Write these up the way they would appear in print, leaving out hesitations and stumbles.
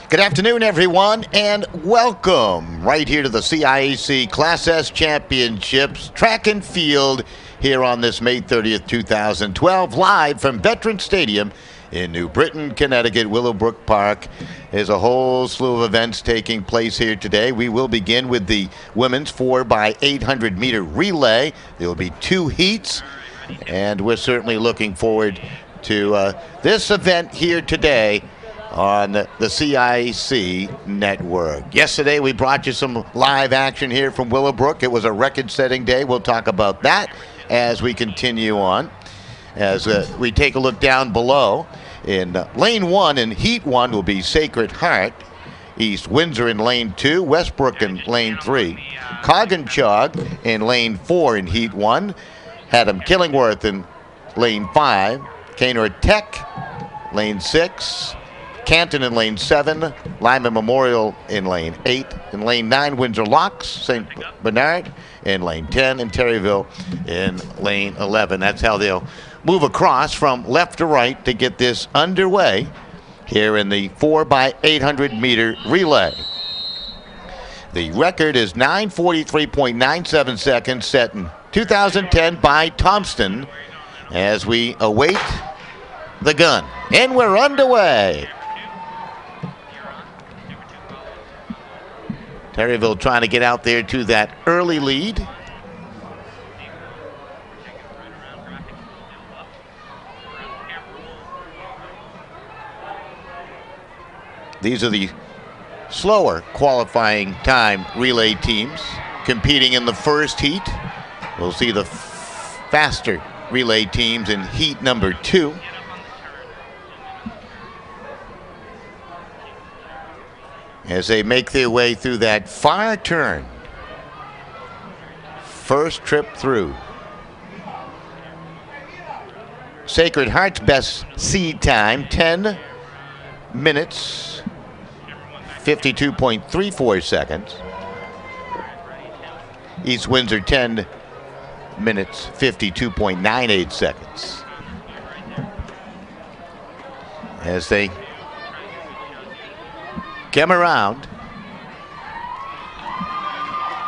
Good afternoon, everyone, and welcome right here to the CIAC Class S Championships Track and Field here on this May 30th, 2012, live from Veterans Stadium in New Britain, Connecticut, Willowbrook Park. There's a whole slew of events taking place here today. We will begin with the women's 4x800 meter relay. There will be two heats, and we're certainly looking forward to this event here today on the CIAC network. Yesterday we brought you some live action here from Willowbrook. It was a record-setting day. We'll talk about that as we continue on. As we take a look down below, in lane 1 and heat 1 will be Sacred Heart, East Windsor in lane 2, Westbrook in lane 3, Coggin-Chog in lane 4 in heat 1, Haddam Killingworth in lane 5, Canor Tech lane 6, Canton in lane 7, Lyman Memorial in lane 8, in lane 9, Windsor Locks, St. Bernard in lane 10, and Terryville in lane 11. That's how they'll move across from left to right to get this underway here in the 4x800 meter relay. The record is 9:43.97 seconds, set in 2010 by Thompson, as we await the gun. And we're underway. Terryville trying to get out there to that early lead. These are the slower qualifying time relay teams competing in the first heat. We'll see the faster relay teams in heat number 2. As they make their way through that far turn. First trip through. Sacred Heart's best seed time, 10 minutes, 52.34 seconds. East Windsor, 10 minutes, 52.98 seconds. As they come around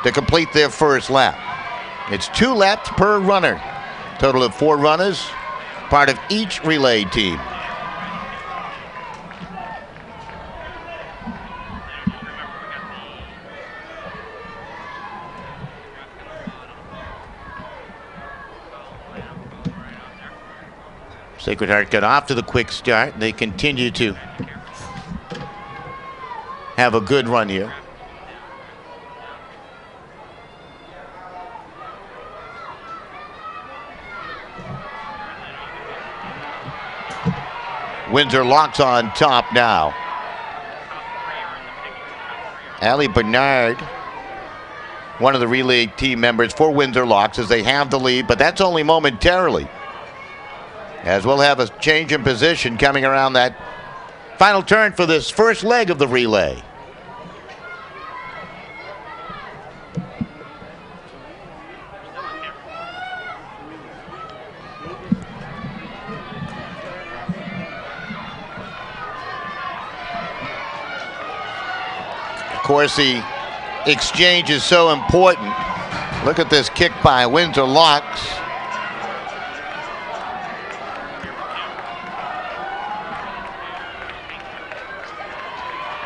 to complete their first lap. It's 2 laps per runner. Total of 4 runners, part of each relay team. Sacred Heart got off to the quick start. They continue to have a good run here. Windsor Locks on top now. Allie Bernard, one of the relay team members for Windsor Locks, as they have the lead, but that's only momentarily, as we'll have a change in position coming around that final turn for this first leg of the relay. Of course, the exchange is so important. Look at this kick by Windsor Locks.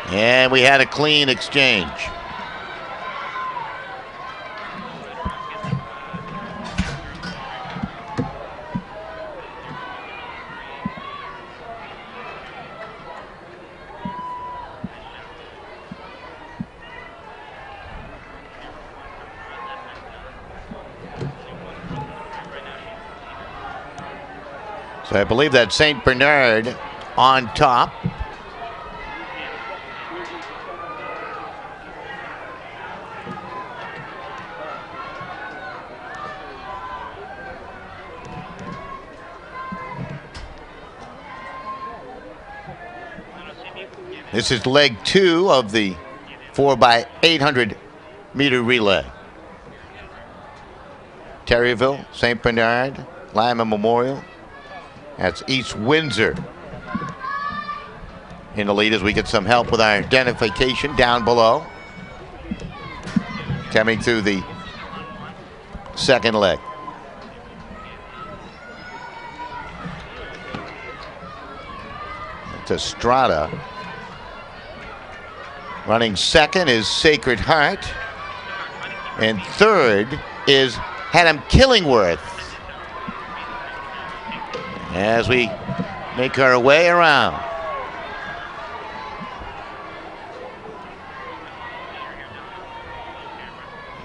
And we had a clean exchange. So I believe that St. Bernard on top. This is leg 2 of the 4x800 meter relay. Terryville, St. Bernard, Lyman Memorial. That's East Windsor. in the lead as we get some help with our identification down below. Coming through the second leg. It's Estrada. Running second is Sacred Heart. And third is Adam Killingworth. As we make our way around.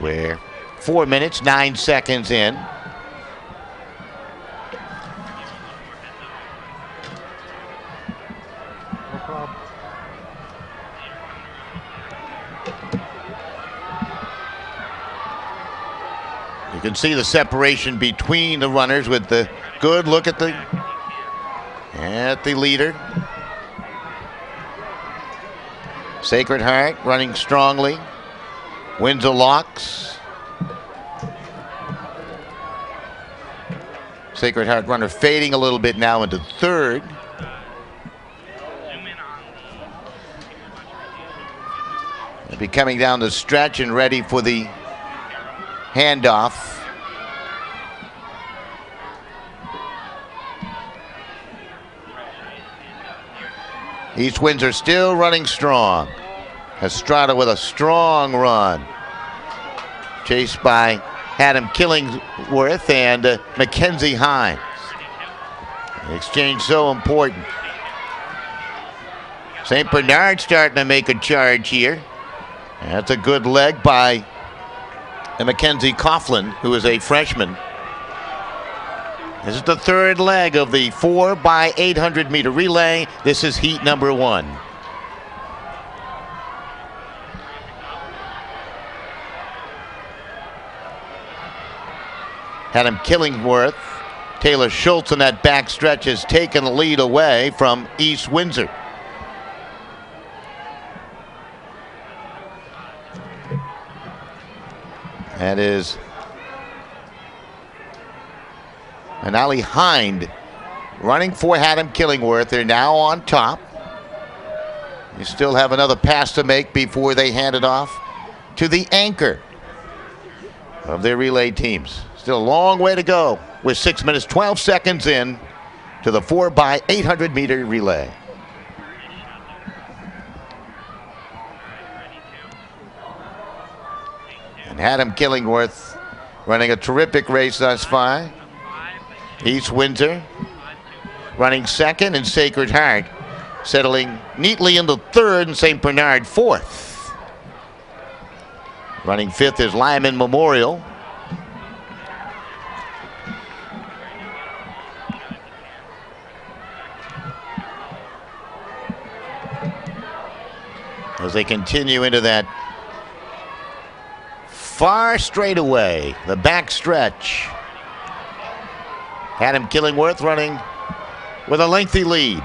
We're 4 minutes, 9 seconds in. You can see the separation between the runners with the good look at the leader. Sacred Heart running strongly. Windsor Locks. Sacred Heart runner fading a little bit now into third. They'll be coming down the stretch and ready for the handoff. East Windsor still running strong. Estrada with a strong run. Chased by Adam Killingworth and Mackenzie Hines. The exchange so important. St. Bernard starting to make a charge here. That's a good leg by Mackenzie Coughlin, who is a freshman. This is the third leg of the 4x800 meter relay. This is heat number 1. Adam Killingworth, Taylor Schultz in that back stretch has taken the lead away from East Windsor. That is Anali Hind running for Adam Killingworth. They're now on top. You still have another pass to make before they hand it off to the anchor of their relay teams. Still a long way to go. We're 6 minutes, 12 seconds in to the 4x800 meter relay. And Adam Killingworth running a terrific race thus far. East Windsor running second, and Sacred Heart settling neatly into third, and St. Bernard fourth. Running fifth is Lyman Memorial. As they continue into that far straightaway, the back stretch. Adam Killingworth running with a lengthy lead.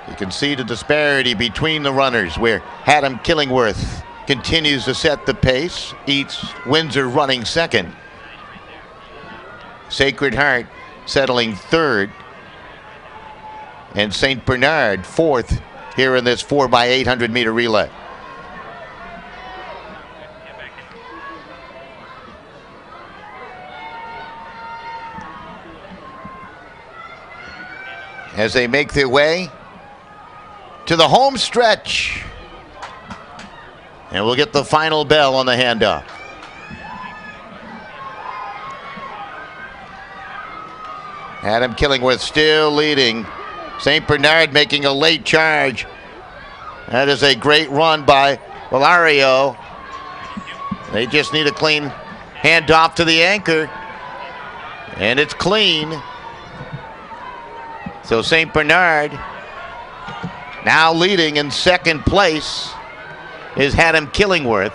You can see the disparity between the runners where Adam Killingworth continues to set the pace. East Windsor running second. Sacred Heart settling third. And St. Bernard fourth here in this 4x800 meter relay. As they make their way to the home stretch. And we'll get the final bell on the handoff. Adam Killingworth still leading. St. Bernard making a late charge. That is a great run by Valario. They just need a clean handoff to the anchor. And it's clean. So St. Bernard now leading in second place is Adam Killingworth.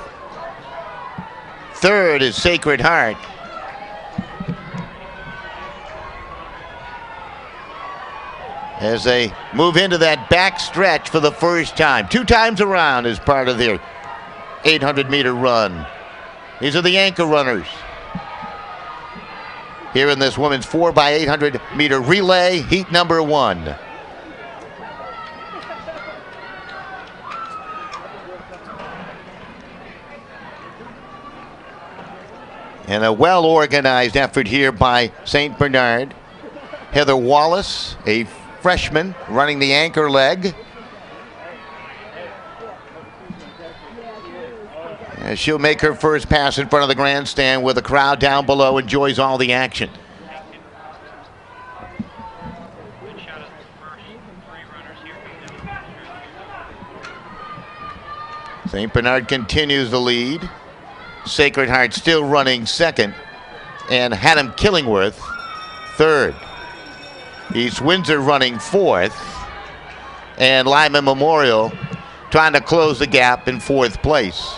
Third is Sacred Heart. As they move into that back stretch for the first time. 2 times around as part of their 800 meter run. These are the anchor runners. here in this women's 4x800 meter relay, heat number 1. And a well-organized effort here by St. Bernard. Heather Wallace, a freshman, running the anchor leg. And she'll make her first pass in front of the grandstand where the crowd down below enjoys all the action. St. Bernard continues the lead. Sacred Heart still running second, and Haddam Killingworth third. East Windsor running fourth, and Lyman Memorial trying to close the gap in fourth place.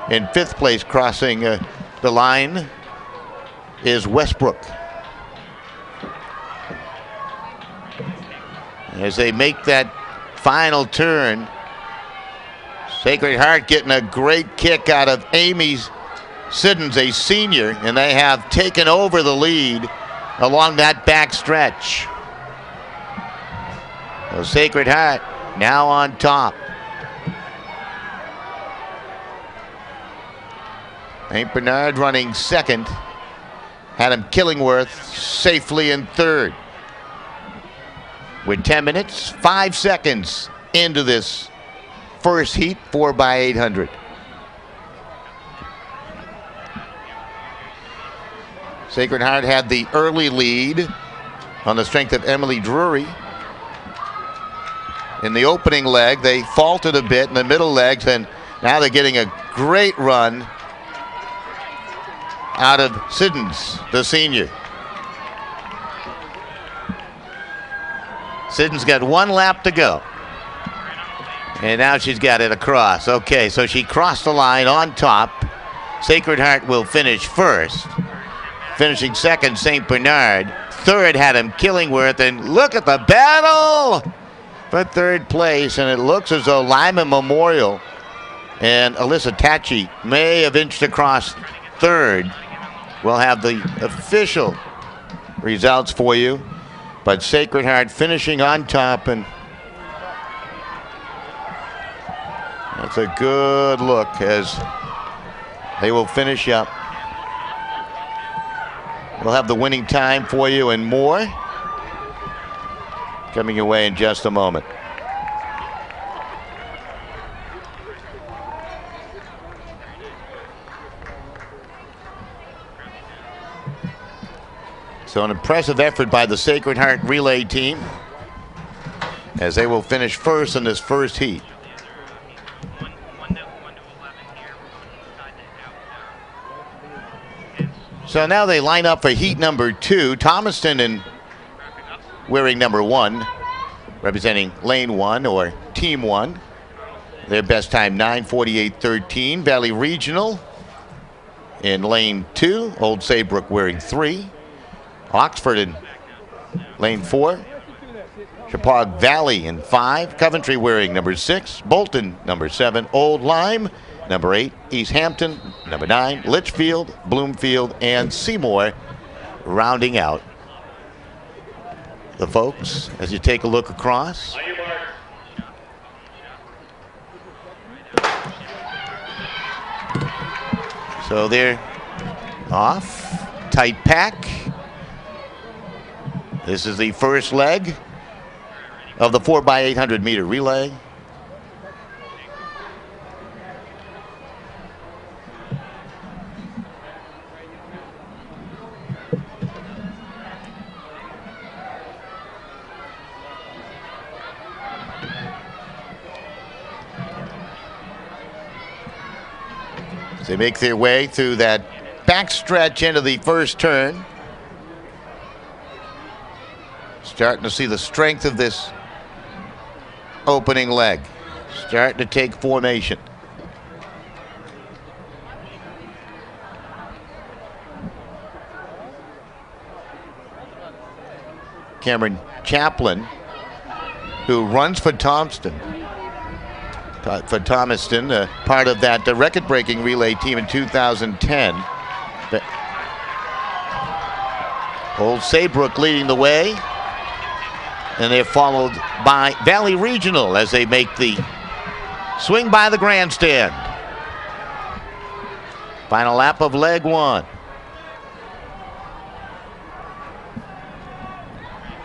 In fifth place, crossing the line, is Westbrook. As they make that final turn, Sacred Heart getting a great kick out of Amy Siddons, a senior, and they have taken over the lead along that back stretch. So Sacred Heart now on top. St. Bernard running second. Haddam Killingworth safely in third. With 10 minutes, 5 seconds into this first heat, 4x800. Sacred Heart had the early lead on the strength of Emily Drury. In the opening leg, they faltered a bit in the middle legs, and now they're getting a great run out of Siddons, the senior. Siddons got 1 lap to go. And now she's got it across. Okay, so she crossed the line on top. Sacred Heart will finish first. Finishing second, St. Bernard. Third, Haddam Killingworth. And look at the battle for third place. And it looks as though Lyman Memorial and Alyssa Tachi may have inched across third. We'll have the official results for you. But Sacred Heart finishing on top, and that's a good look as they will finish up. We'll have the winning time for you and more coming your way in just a moment. So an impressive effort by the Sacred Heart relay team as they will finish first in this first heat. So now they line up for heat number 2. Thomaston and wearing number 1, representing lane 1 or team 1. Their best time 9:48.13. Valley Regional in lane 2. Old Saybrook wearing 3. Oxford in lane 4. Chappaqua Valley in 5. Coventry wearing number 6. Bolton number 7. Old Lyme number 8. East Hampton number 9. Litchfield, Bloomfield, and Seymour rounding out the folks as you take a look across. So they're off. Tight pack. This is the first leg of the 4x800 meter relay. They make their way through that backstretch into the first turn. Starting to see the strength of this opening leg. Starting to take formation. Cameron Chaplin, who runs for Thomaston, part of that record-breaking relay team in 2010. Old Saybrook leading the way. And they're followed by Valley Regional as they make the swing by the grandstand. Final lap of leg one.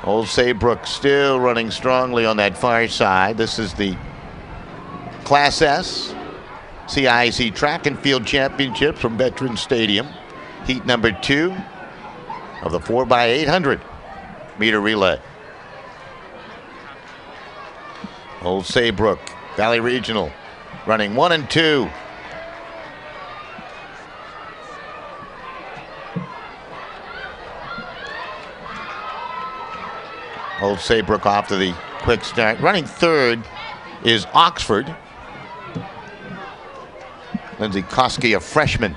Old Saybrook still running strongly on that far side. This is the Class S CIAC Track and Field Championship from Veterans Stadium. Heat number 2 of the 4x800 meter relay. Old Saybrook, Valley Regional, running 1 and 2. Old Saybrook off to the quick start. Running third is Oxford. Lindsey Koski, a freshman.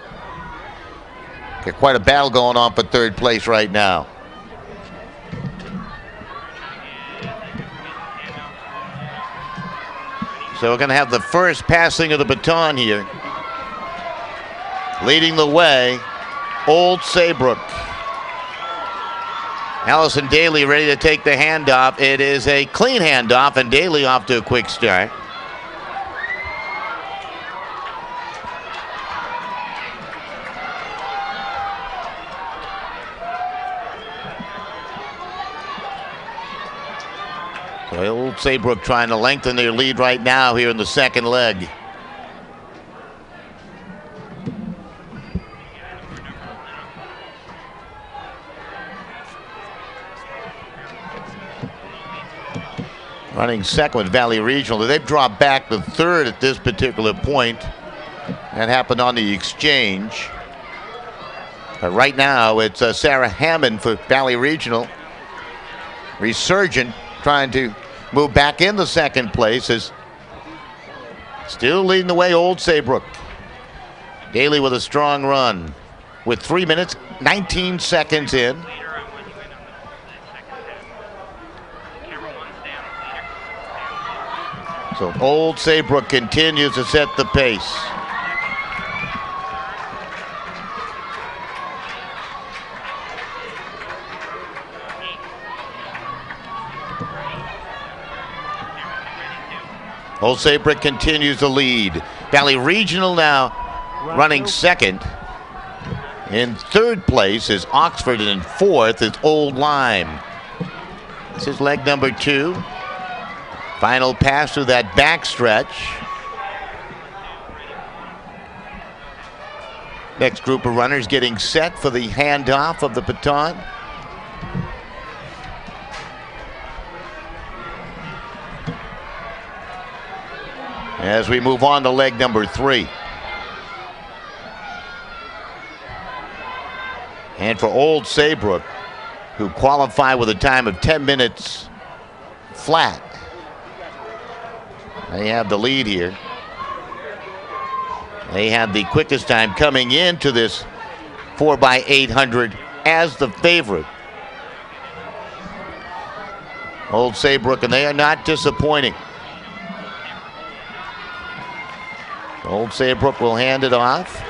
Got quite a battle going on for third place right now. So we're going to have the first passing of the baton here. Leading the way, Old Saybrook. Allison Daly ready to take the handoff. It is a clean handoff, and Daly off to a quick start. So Old Saybrook trying to lengthen their lead right now here in the second leg. Running second with Valley Regional. They've dropped back to third at this particular point. That happened on the exchange. But right now it's Sarah Hammond for Valley Regional. Resurgent trying to move back into second place is still leading the way, Old Saybrook. Daly with a strong run with 3 minutes, 19 seconds in. So Old Saybrook continues to set the pace. Old Saybrook continues to lead. Valley Regional now running second. In third place is Oxford, and in fourth is Old Lyme. This is leg number 2. Final pass through that backstretch. Next group of runners getting set for the handoff of the baton. As we move on to leg number 3. And for Old Saybrook, who qualify with a time of 10 minutes flat, they have the lead here. They had the quickest time coming into this 4x800 as the favorite. Old Saybrook, and they are not disappointing. Old Saybrook will hand it off.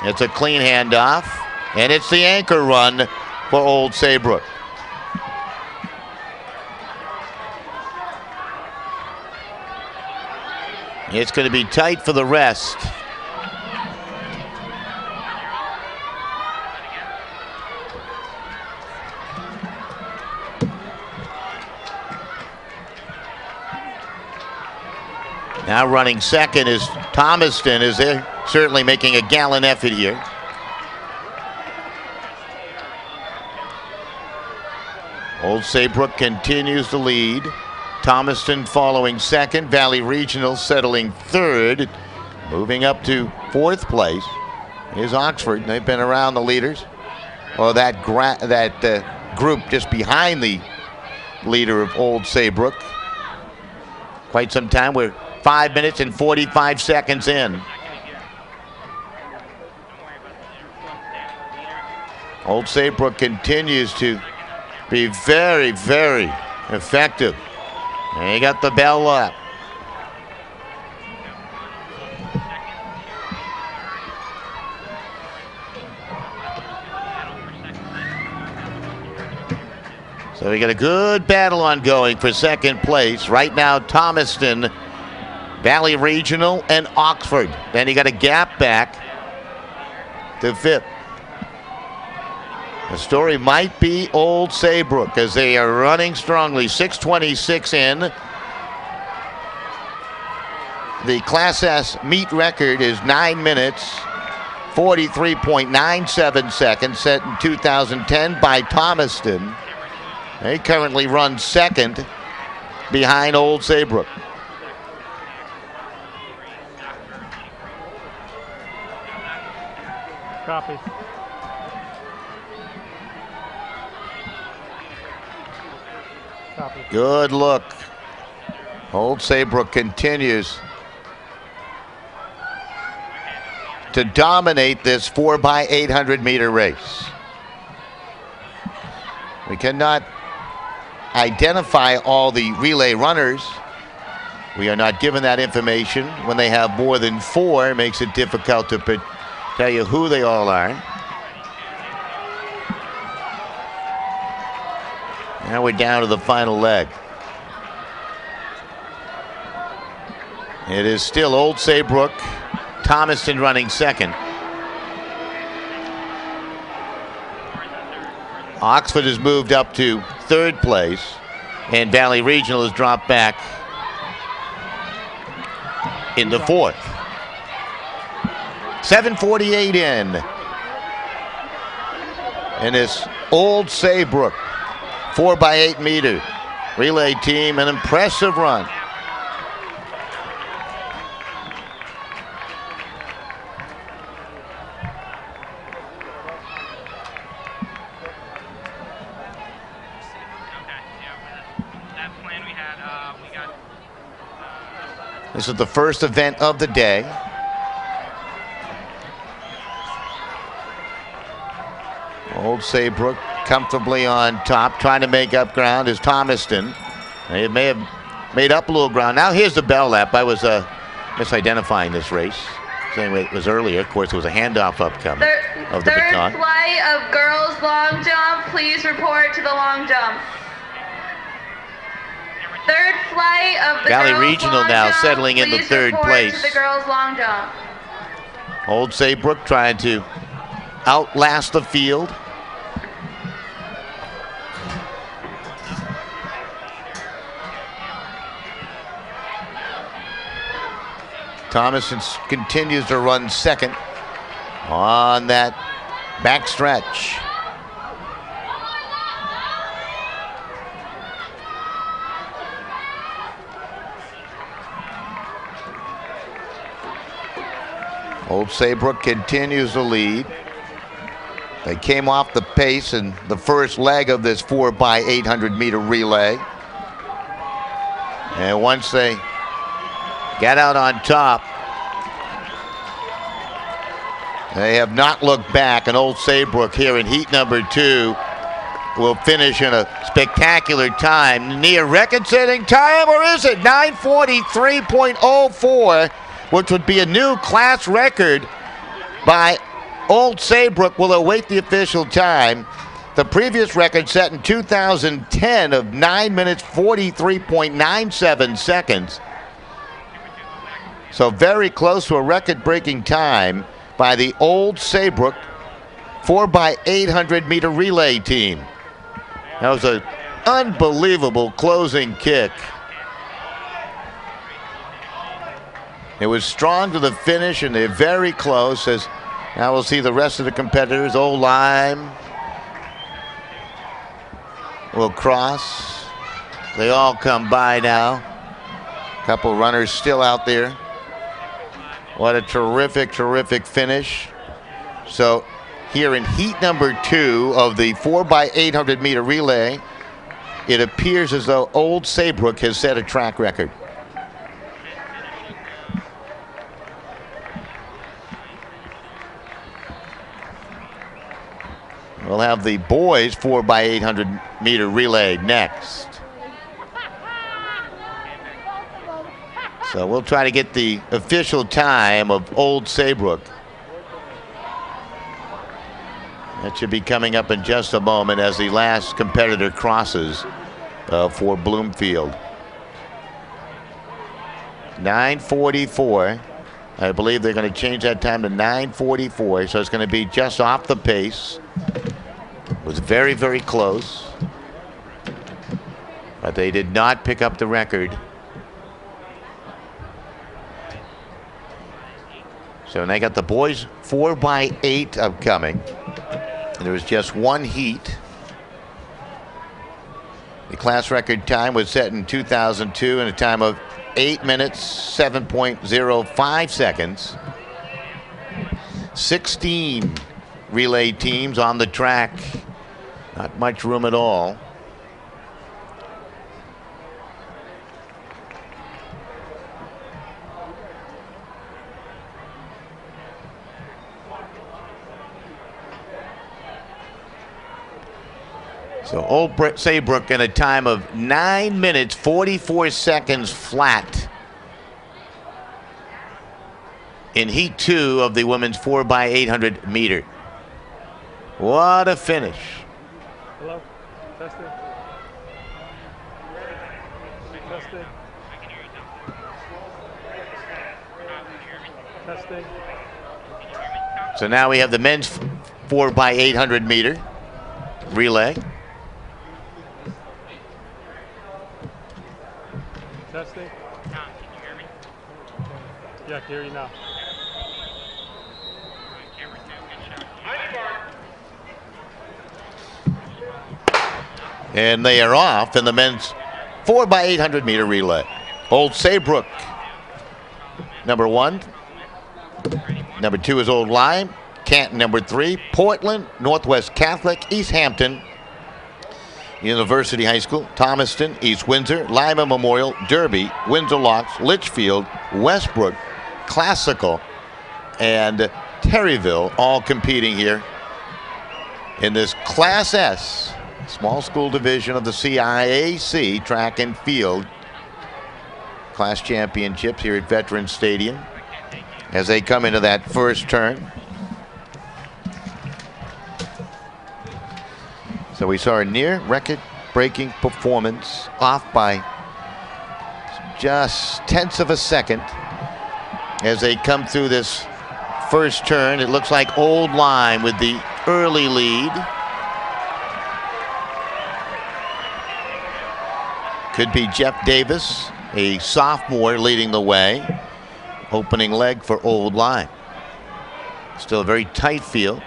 It's a clean handoff, and it's the anchor run for Old Saybrook. It's going to be tight for the rest. Now running second is Thomaston, as they're certainly making a gallant effort here. Old Saybrook continues to lead. Thomaston following second. Valley Regional settling third. Moving up to fourth place is Oxford. They've been around the leaders. Or that group just behind the leader of Old Saybrook. Quite some time. We're 5 minutes and 45 seconds in. Old Saybrook continues to be very, very effective. And he got the bell up. So we got a good battle ongoing for second place. Right now, Thomaston, Valley Regional, and Oxford. Then you got a gap back to fifth. The story might be Old Saybrook as they are running strongly. 6:26 in. The Class S meet record is 9 minutes, 43.97 seconds, set in 2010 by Thomaston. They currently run second behind Old Saybrook. Copy. Copy. Good look. Old Saybrook continues to dominate this 4x800 meter race. We cannot identify all the relay runners. We are not given that information. When they have more than 4, it makes it difficult to tell you who they all are. Now we're down to the final leg. It is still Old Saybrook, Thomaston running second. Oxford has moved up to third place, and Valley Regional has dropped back into fourth. 7:48 in. And this Old Saybrook 4x8 meter relay team, an impressive run. This is the first event of the day. Old Saybrook comfortably on top, trying to make up ground is Thomaston. They may have made up a little ground. Now here's the bell lap. I was misidentifying this race. Same way it was earlier. Of course, there was a handoff upcoming of the baton. Third flight of girls long jump. Please report to the long jump. Third flight of the Valley girls Regional long now jump. settling into Please third report place. to the girls long jump. Old Saybrook trying to outlast the field. Thomaston continues to run second on that back stretch. Old Saybrook continues to lead. They came off the pace in the first leg of this 4x800 meter relay. And once they got out on top, they have not looked back. And Old Saybrook here in heat number 2 will finish in a spectacular time. Near record-setting time, or is it? 9:43.04, which would be a new class record by Old Saybrook. Will await the official time. The previous record set in 2010 of 9 minutes 43.97 seconds. So very close to a record-breaking time by the Old Saybrook 4x800 meter relay team. That was an unbelievable closing kick. It was strong to the finish, and they're very close. As now we'll see the rest of the competitors. Old Lyme will cross. They all come by now. A couple runners still out there. What a terrific, terrific finish. So here in heat number 2 of the 4x800 meter relay, it appears as though Old Saybrook has set a track record. We'll have the boys 4x800 meter relay next. So we'll try to get the official time of Old Saybrook. That should be coming up in just a moment as the last competitor crosses for Bloomfield. 9:44. I believe they're going to change that time to 9:44, so it's going to be just off the pace. It was very, very close, but they did not pick up the record. So they got the boys 4x8 upcoming. And there was just one heat. The class record time was set in 2002 in a time of 8 minutes, 7.05 seconds. 16 relay teams on the track. Not much room at all. So Old Saybrook in a time of 9 minutes, 44 seconds flat in Heat 2 of the women's 4x800 meter. What a finish. Hello? Testing. Testing. Testing. So now we have the men's 4x800 meter relay. Testing. Tom, can you hear me? Yeah, I can hear you now. Camera 2, good shot. And they are off in the men's 4x800 meter relay. Old Saybrook, number 1. Number 2 is Old Lyme. Canton, number 3. Portland, Northwest Catholic, East Hampton, University High School, Thomaston, East Windsor, Lima Memorial, Derby, Windsor Locks, Litchfield, Westbrook, Classical, and Terryville all competing here in this Class S, small school division of the CIAC track and field class championships here at Veterans Stadium as they come into that first turn. So we saw a near record-breaking performance, off by just tenths of a second as they come through this first turn. It looks like Old Lyme with the early lead. Could be Jeff Davis, a sophomore, leading the way. Opening leg for Old Lyme. Still a very tight field.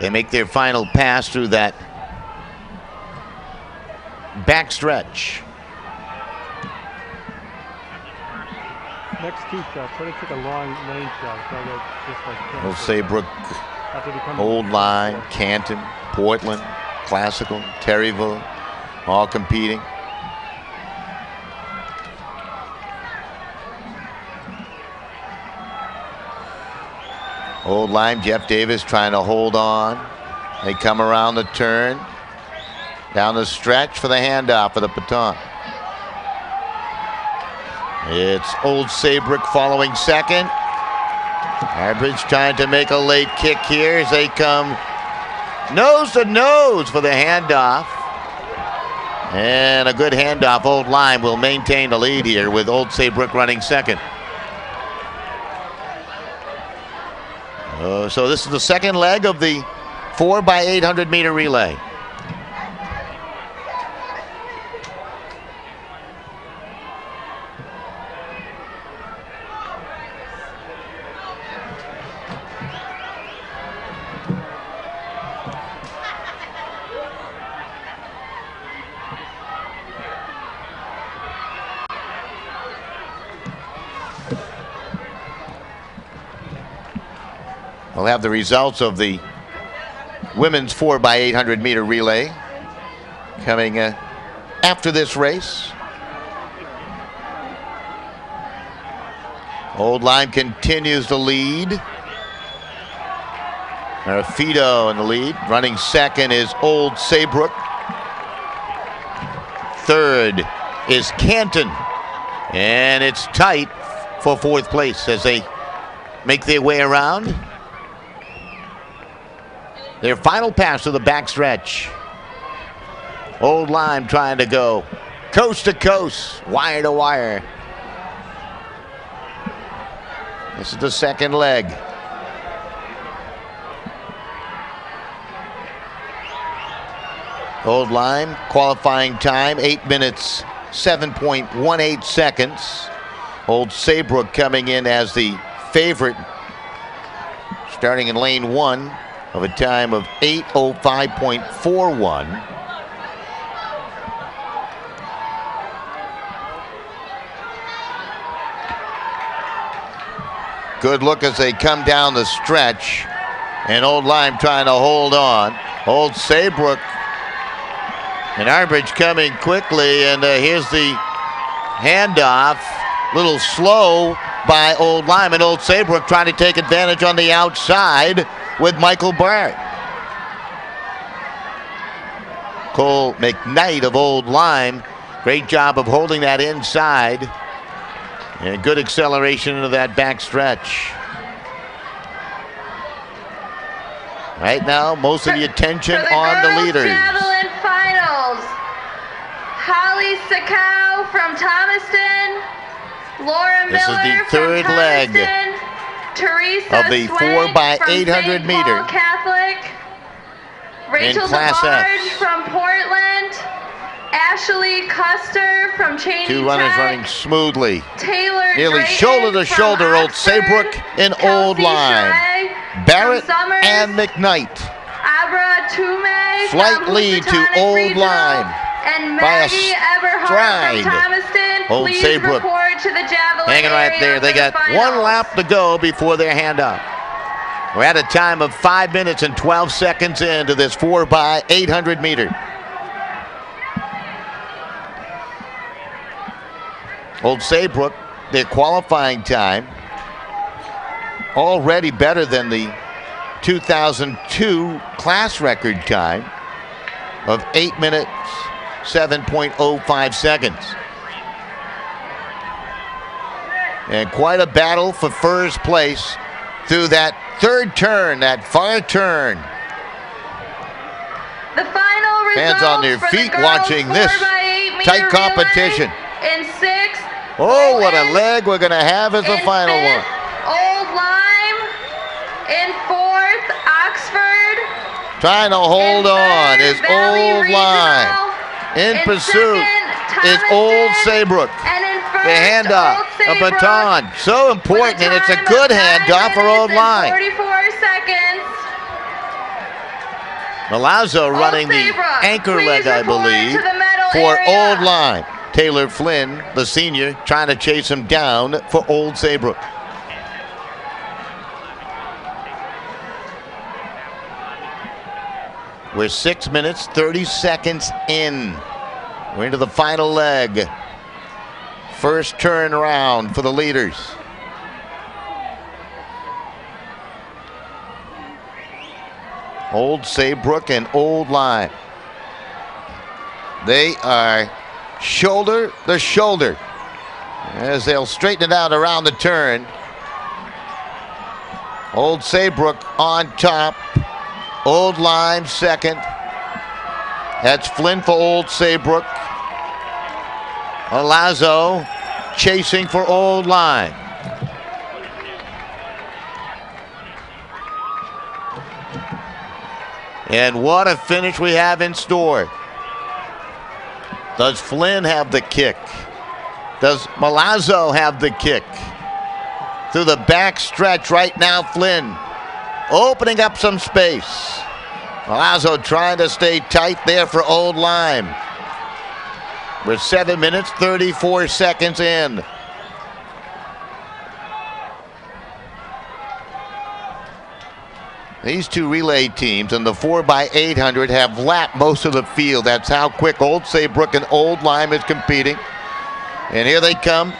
They make their final pass through that backstretch. Next tee shot. Try to take a long lane shot. So that just like Old Saybrook, Old Lyme, Canton, Portland, Classical, Terryville, all competing. Old Lyme, Jeff Davis trying to hold on. They come around the turn, down the stretch for the handoff for the baton. It's Old Saybrook following second. Harbridge trying to make a late kick here as they come nose to nose for the handoff. And a good handoff. Old Lyme will maintain the lead here with Old Saybrook running second. So this is the second leg of the 4x800 meter relay. We'll have the results of the women's 4x800 meter relay coming after this race. Old Lyme continues to lead. Marafito in the lead. Running second is Old Saybrook. Third is Canton. And it's tight for fourth place as they make their way around. Their final pass to the backstretch. Old Lyme trying to go coast to coast, wire to wire. This is the second leg. Old Lyme qualifying time 8 minutes 7.18 seconds. Old Saybrook coming in as the favorite, starting in lane 1 of a time of 8:05.41. Good look as they come down the stretch, and Old Lyme trying to hold on. Old Saybrook and Arbridge coming quickly, and here's the handoff. Little slow by Old Lyme, and Old Saybrook trying to take advantage on the outside with Michael Barrett. Cole McKnight of Old Lyme, great job of holding that inside. And good acceleration into that back stretch. Right now, most of the attention on the leaders. Javelin finals. Holly Sakow from Thomaston. Laura This is Miller the third from leg Thomaston. Teresa of the Swank 4x800 from meter St. Paul Catholic. Rachel Class DeBarge S. from Portland. Ashley Custer from Cheney Two runners Tech. running smoothly. Taylor Nearly Drayton shoulder to from shoulder, Old Oxford. Saybrook and Old Kelsey Lyme. Schrey Barrett from Summers. and McKnight. Abra Tume Slight from lead to Housatonic Old Regional, Lyme and by a Maggie Eberhardt stride. from Thomaston. Old Please Saybrook report to the javelin hanging right area there. They for the got one finals. lap to go before their handoff. We're at a time of 5 minutes and 12 seconds into this 4x800 meter. Old Saybrook, their qualifying time, already better than the 2002 class record time of 8 minutes 7.05 seconds. And quite a battle for first place through that third turn, that far turn. The final Fans results on their for feet the girls watching this 4x8 meter tight competition. relay. In sixth, Oh, what a Lewis. leg we're going to have as the In final fifth, one. Old Lyme. In fourth, Oxford. Trying to hold In on third, is Valley Old Regional. Lyme. In pursuit second, is Old Thomaston. Saybrook. And in first, The handoff, Old a Saybrook, baton. So important, and it's a with good time of handoff for 9 Old minutes and Lyme. 44 seconds. Milazzo running the Saybrook, anchor please leg, I report believe, to the medal for area. Old Lyme. Taylor Flynn, the senior, trying to chase him down for Old Saybrook. We're 6 minutes, 30 seconds in. We're into the final leg. First turn around for the leaders. Old Saybrook and Old Lyme. They are shoulder to shoulder as they'll straighten it out around the turn. Old Saybrook on top. Old Lyme second. That's Flynn for Old Saybrook. Milazzo chasing for Old Lyme. And what a finish we have in store. Does Flynn have the kick? Does Milazzo have the kick? Through the back stretch right now, Flynn opening up some space. Milazzo trying to stay tight there for Old Lyme. We're 7 minutes, 34 seconds in. These two relay teams in the 4x800 have lapped most of the field. That's how quick Old Saybrook and Old Lyme is competing. And here they come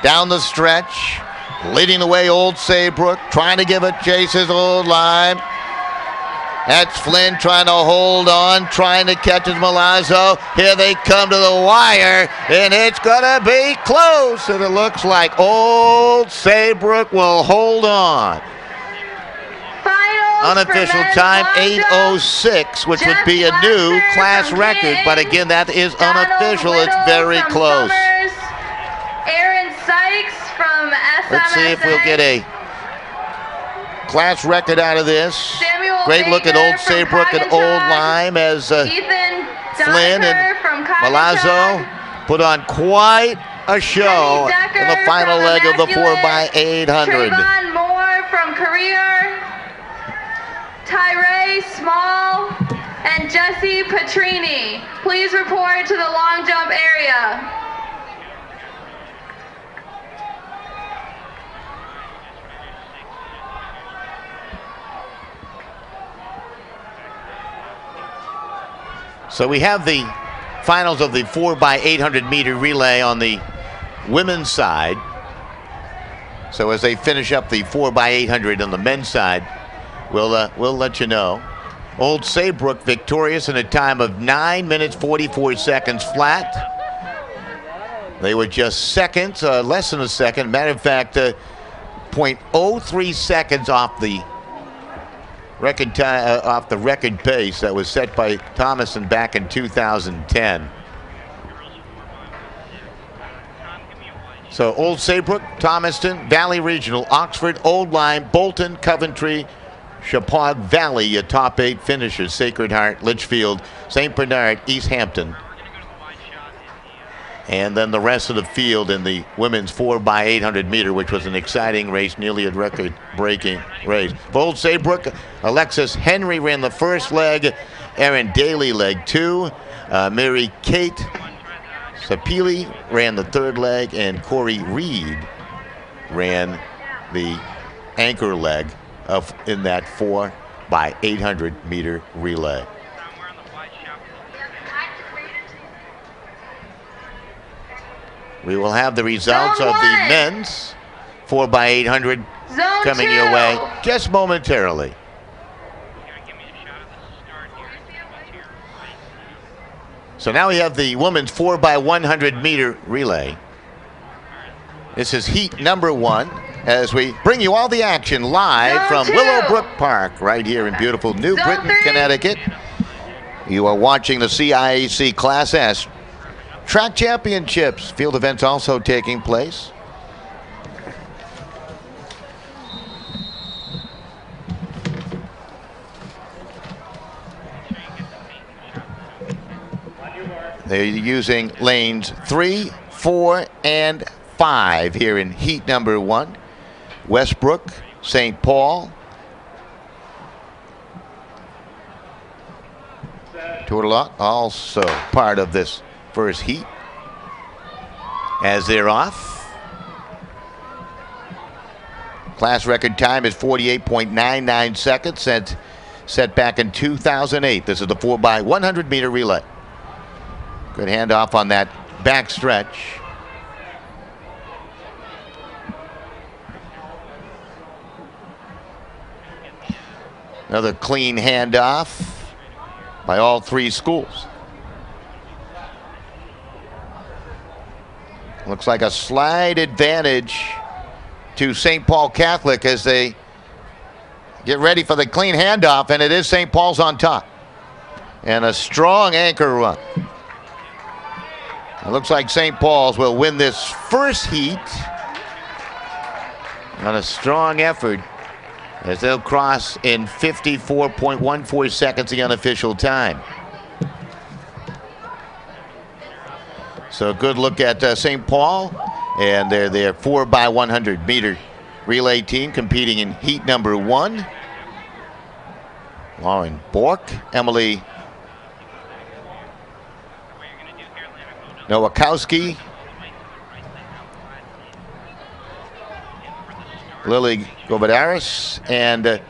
down the stretch. Leading the way, Old Saybrook. Trying to give a chase is Old Lyme. That's Flynn trying to hold on, trying to catch his Milazzo. Here they come to the wire, and it's going to be close. And it looks like Old Saybrook will hold on. Final Unofficial time 8:06, which would be a new class record. But again, that is unofficial. It's very close. Aaron Sykes from SMSA. Let's see if we'll get a class record out of this. Samuel Great look at Baker Old from Saybrook and Coggin Old Chog. Lyme as Ethan Flynn Donaker and from Coggin Malazzo Chog. put on quite a show Kenny Decker in the final from leg of the Immaculate. 4x800. Trayvon Moore from Career. Tyree Small and Jesse Petrini. Please report to the long jump area. So we have the finals of the 4x800 meter relay on the women's side. So as they finish up the 4x800 on the men's side, we'll let you know. Old Saybrook victorious in a time of 9 minutes 44 seconds flat. They were just seconds, less than a second. Matter of fact, 0.03 seconds off the record time, off the record pace that was set by Thomason back in 2010. So Old Saybrook, Thomaston, Valley Regional, Oxford, Old Lyme, Bolton, Coventry, Chappaqua Valley, your top 8 finishers. Sacred Heart, Litchfield, St. Bernard, East Hampton. And then the rest of the field in the women's 4x800 meter, which was an exciting race, nearly a record-breaking race. For Old Saybrook, Alexis Henry ran the first leg, Erin Daly leg 2, Mary Kate Sapili ran the third leg, and Corey Reed ran the anchor leg in that 4x800 meter relay. We will have the results Zone of the 1. men's 4x800 Zone coming 2. your way just momentarily. So now we have the women's 4x100 meter relay. This is heat number 1 as we bring you all the action live Zone from 2. Willowbrook Park right here in beautiful New Zone Britain, 3. Connecticut. You are watching the CIAC Class S Track Championships. Field events also taking place. They're using lanes 3, 4, and 5 here in heat number 1. Westbrook, St. Paul, Tourtelloch also part of this first heat as they're off. Class record time is 48.99 seconds, set back in 2008. This is the 4x100 meter relay. Good handoff on that back stretch. Another clean handoff by all 3 schools. Looks like a slight advantage to St. Paul Catholic as they get ready for the clean handoff, and it is St. Paul's on top. And a strong anchor run. It looks like St. Paul's will win this first heat on a strong effort as they'll cross in 54.14 seconds the unofficial time. So a good look at St. Paul and their 4x100 meter relay team competing in heat number 1. Lauren Bork, Emily Nowakowski, Lily Govidaris, and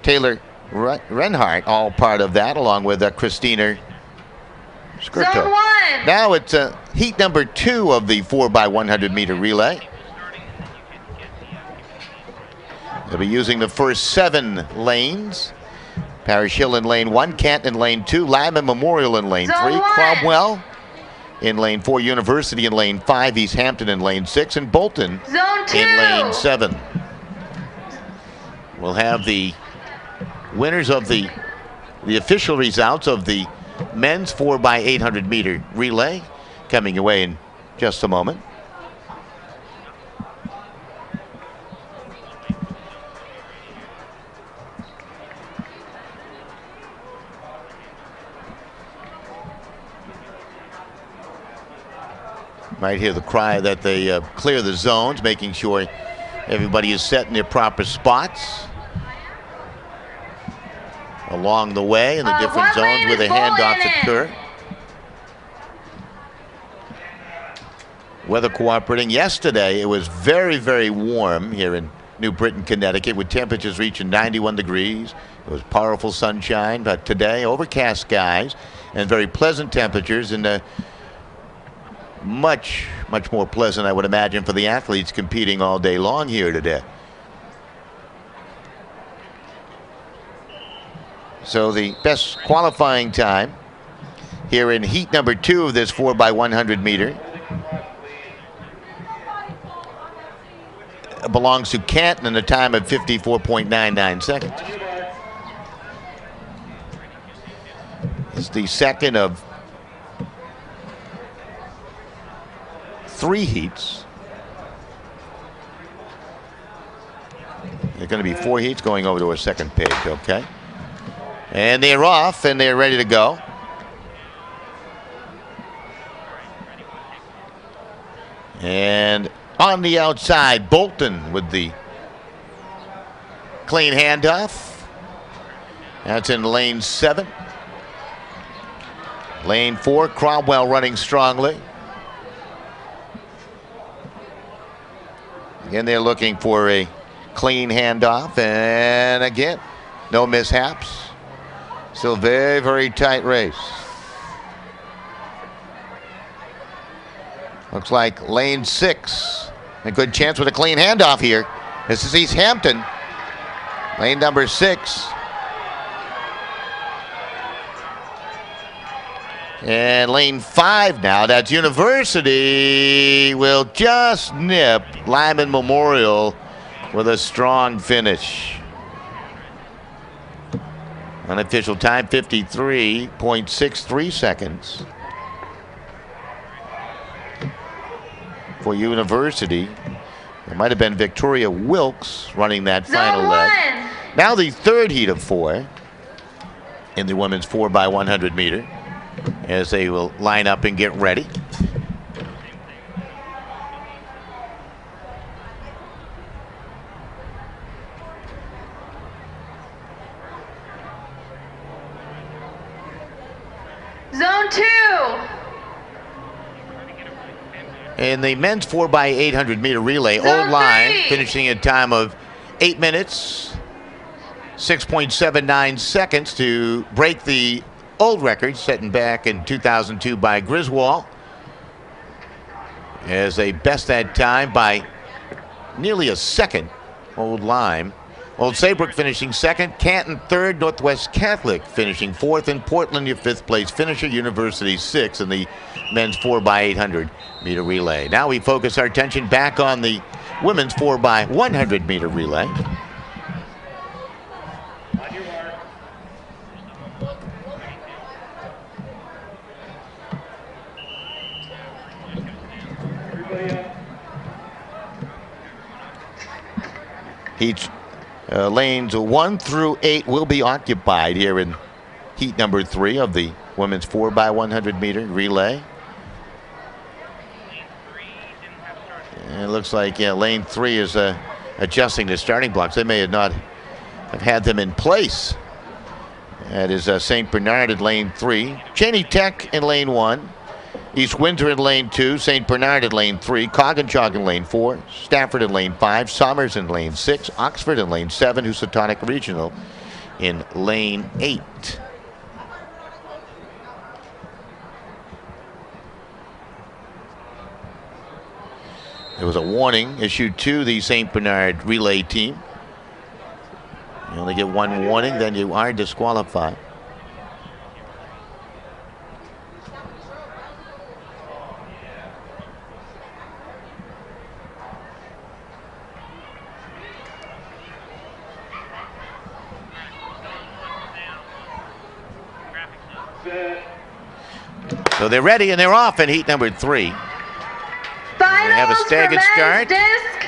Taylor Renhart, all part of that, along with Christina Skirto. Zone 1. Now it's heat number 2 of the 4x100 meter relay. They'll be using the first 7 lanes. Parish Hill in lane 1, Canton in lane 2, Lyman Memorial in lane 3, Zone 1. Cromwell in lane 4, University in lane 5, East Hampton in lane 6, and Bolton Zone 2. in lane 7. We'll have the winners of the official results of the men's 4x800 meter relay coming away in just a moment. Might hear the cry that they clear the zones, making sure everybody is set in their proper spots along the way in the different zones where the handoffs occur. Weather cooperating. Yesterday, it was very, very warm here in New Britain, Connecticut, with temperatures reaching 91 degrees. It was powerful sunshine, but today, overcast skies and very pleasant temperatures, and much more pleasant, I would imagine, for the athletes competing all day long here today. So the best qualifying time here in heat number 2 of this 4x100 meter belongs to Canton in a time of 54.99 seconds. It's the second of 3 heats. There are going to be 4 heats going over to our second page, okay? And they're off and they're ready to go. And on the outside, Bolton with the clean handoff. That's in lane 7. Lane 4, Cromwell running strongly. Again, they're looking for a clean handoff, and again, no mishaps. Still very, very tight race. Looks like lane 6. A good chance with a clean handoff here. This is East Hampton. Lane number 6. And lane 5 now, that's University, will just nip Lyman Memorial with a strong finish. Unofficial time, 53.63 seconds. For University, it might have been Victoria Wilkes running that final leg. Now the third heat of 4 in the women's 4x100 meter, as they will line up and get ready. Zone 2. In the men's 4x800 meter relay, Old Line finishing a time of 8 minutes, 6.79 seconds to break the old record set back in 2002 by Griswold, as they best that time by nearly a second. Old Lyme. Old Saybrook finishing 2nd, Canton 3rd, Northwest Catholic finishing 4th, and Portland your 5th place finisher, University 6th in the men's 4x800 meter relay. Now we focus our attention back on the women's 4x100 meter relay. Heats lanes 1 through 8 will be occupied here in heat number 3 of the women's 4x100 meter relay. And it looks like lane 3 is adjusting the starting blocks. They may not have had them in place. That is St. Bernard in lane 3, Cheney Tech in lane 1, East Windsor in lane 2, St. Bernard in lane 3, Coggins in lane 4, Stafford in lane 5, Somers in lane 6, Oxford in lane 7, Housatonic Regional in lane 8. There was a warning issued to the St. Bernard relay team. You only get one warning, then you are disqualified. So they're ready and they're off in heat number 3. Finals have a staggered for start. men's disc.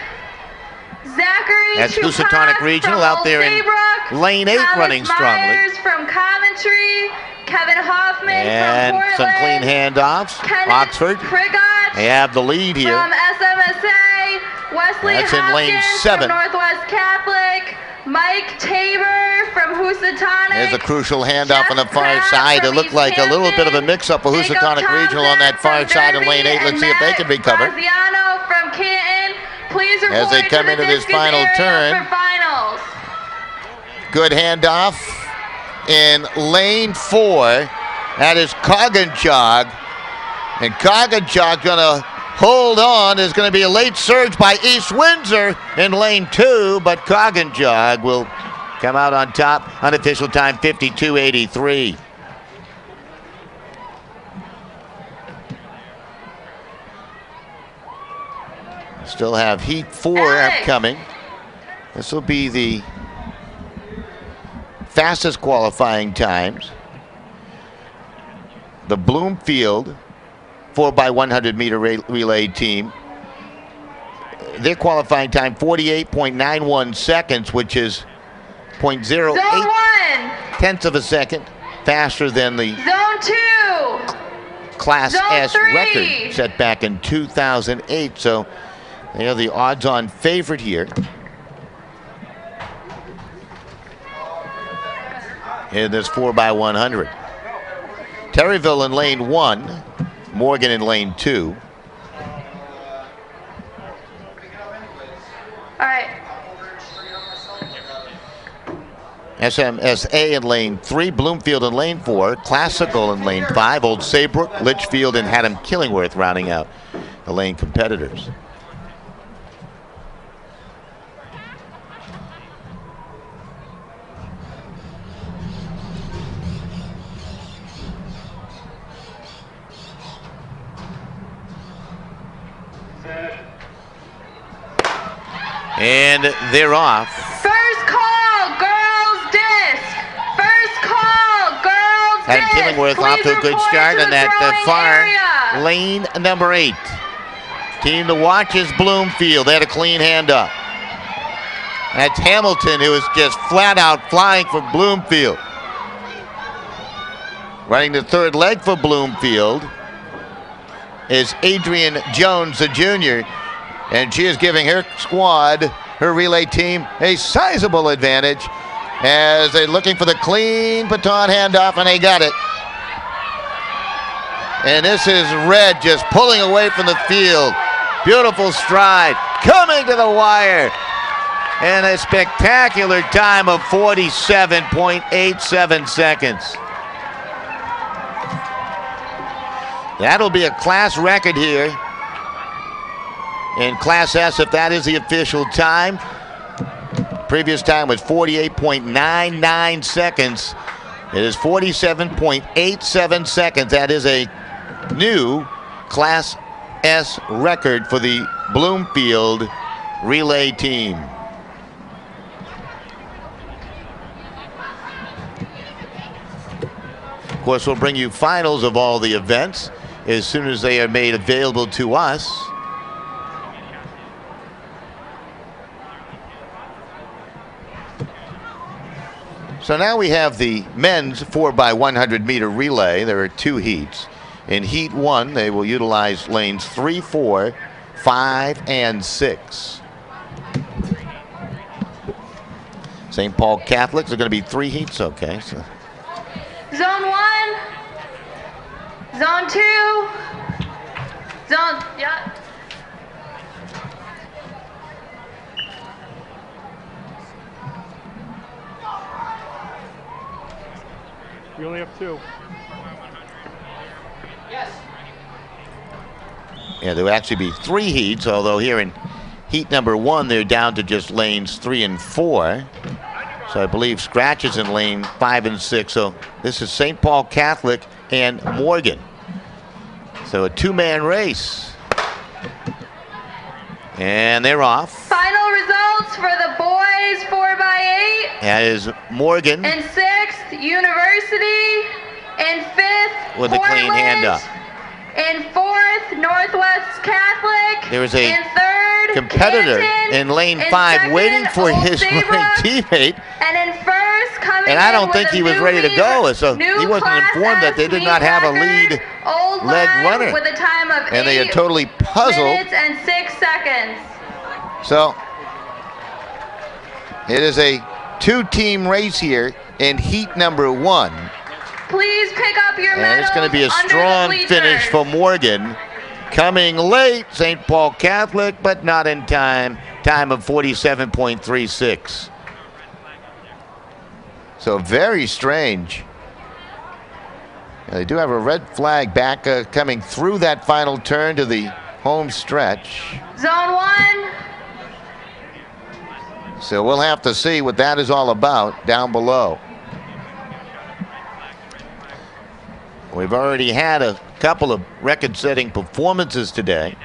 Zachary That's Chupak Housatonic Regional from out there in Willowbrook, lane 8 Thomas running strongly. Myers from Coventry, Kevin Hoffman And from Portland, some clean handoffs. Kenneth Oxford, Prigot they have the lead here. from SMSA, Wesley That's in lane Hopkins 7. from Northwest Catholic, Mike Tabor from Housatonic. There's a crucial handoff on the Jeff far Kraft side. It from looked East like a little bit of a Hampton, mix-up for Jacob Housatonic Regional on that far Thompson side in from lane 8. Derby, Let's see if they and can recover. Matt Graziano from Canton. Please report As they come to the into this discus final area turn. for finals. Good handoff in lane 4. That is Coggin-Jog. And Coggin-Jog going to hold on. There's going to be a late surge by East Windsor in lane 2, but Coggin-Jog will come out on top. Unofficial time 52:83. Still have heat 4 upcoming. This will be the fastest qualifying times. The Bloomfield 4x100 meter relay team. Their qualifying time 48.91 seconds, which is 0.08 Zone 1. tenths of a second faster than the Zone 2. Class Zone S 3. record set back in 2008. So they are the odds-on favorite here. In this 4x100. Terryville in lane 1, Morgan in lane 2. All right. SMSA in lane 3, Bloomfield in lane 4, Classical in lane 5, Old Saybrook, Litchfield, and Haddam Killingworth rounding out the lane competitors. And they're off. First call, girls disc. First call, girls Haddam disc. Killingworth off Please to a good report start to on the that throwing far area. lane number 8. Team to watch is Bloomfield. They had a clean handoff. That's Hamilton, who is just flat out flying for Bloomfield. Running the third leg for Bloomfield is Adrian Jones, the junior. And she is giving her squad, her relay team, a sizable advantage as they're looking for the clean baton handoff, and they got it. And this is Red just pulling away from the field. Beautiful stride, coming to the wire. And a spectacular time of 47.87 seconds. That'll be a class record here in Class S, if that is the official time. Previous time was 48.99 seconds. It is 47.87 seconds. That is a new Class S record for the Bloomfield relay team. Of course, we'll bring you finals of all the events as soon as they are made available to us. So now we have the men's 4x100 meter relay. There are 2 heats. In heat 1, they will utilize lanes 3, 4, 5, and 6. St. Paul Catholics are going to be 3 heats, okay. So. Zone 1. Zone 2. Zone, yeah. We only have 2. Yeah, there will actually be 3 heats, although here in heat number 1, they're down to just lanes 3 and 4. So I believe Scratch is in lane 5 and 6. So this is St. Paul Catholic and Morgan. So a 2-man race. And they're off. Final results for the boys 4x8. That is Morgan In 6th, University. In 5th, with a clean Portland. handoff. In fourth, Northwest Catholic. There was a in third, competitor Canton. in lane In 5 second, waiting for Old his Saybrook. running teammate. And in first, coming And I in don't with think a he was new ready to lead- go, so new he wasn't Class informed that they S did meet not have a record, lead Old leg Line runner. with a time of And they 8 are totally puzzled. minutes and 6 seconds. So it is a 2-team race here in heat number 1. Please pick up your medals. And it's going to be a under the strong bleachers. finish for Morgan. Coming late, St. Paul Catholic, but not in time. Time of 47.36. So very strange. They do have a red flag back coming through that final turn to the home stretch. Zone 1. So we'll have to see what that is all about down below. We've already had a couple of record-setting performances today.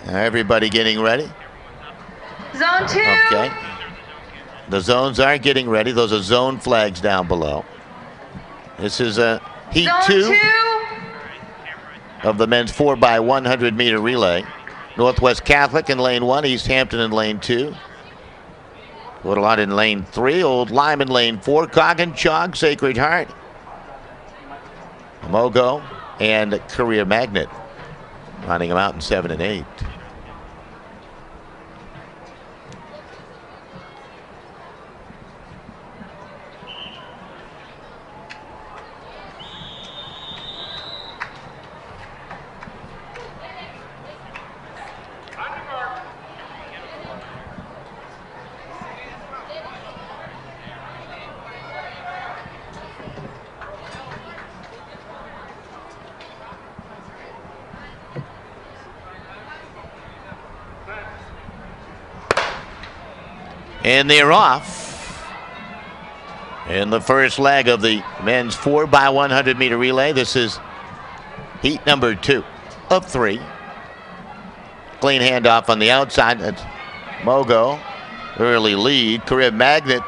Everybody getting ready? Zone 2. Okay. The zones are getting ready. Those are zone flags down below. This is a heat Zone 2 2. of the men's 4x100 meter relay. Northwest Catholic in lane 1, East Hampton in lane 2. Little in lane 3, Old Lyme in lane 4, Cog, Sacred Heart, Mogo, and Career Magnet. Running them out in 7 and 8. And they're off in the first leg of the men's 4x100 meter relay. This is heat number 2 of 3. Clean handoff on the outside. That's Mogo. Early lead. Career Magnet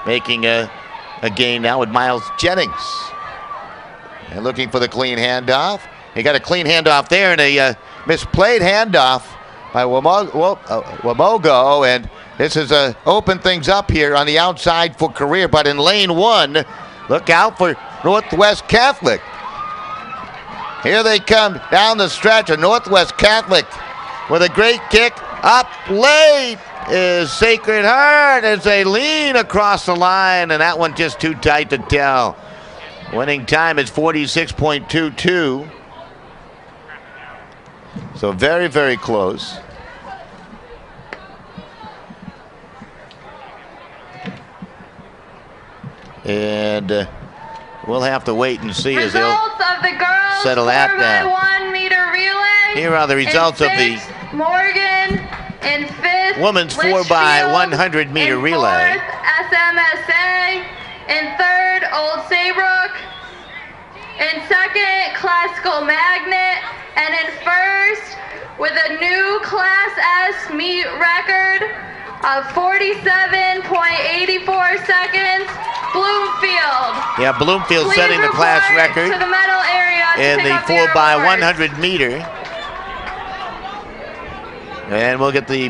making a gain now with Miles Jennings. And looking for the clean handoff. He got a clean handoff there and a misplayed handoff by Wamogo, and this is open things up here on the outside for Career. But in lane 1, look out for Northwest Catholic. Here they come down the stretch of Northwest Catholic with a great kick. Up late is Sacred Heart as they lean across the line, and that one just too tight to tell. Winning time is 46.22. So very, very close. And we'll have to wait and see as they'll Results of the girls settle that down. 4x1 meter relay. Here are the results in of the sixth, Morgan. In fifth, women's Litchfield. 4x100 meter in relay. Fourth, SMSA. In third, Old Saybrook. In second, Classical Magnet. And in first, with a new Class S meet record of 47.84 seconds, Bloomfield. Yeah, Bloomfield Please setting the class report record to the medal area to in pick the up your 4x100 meter. And we'll get the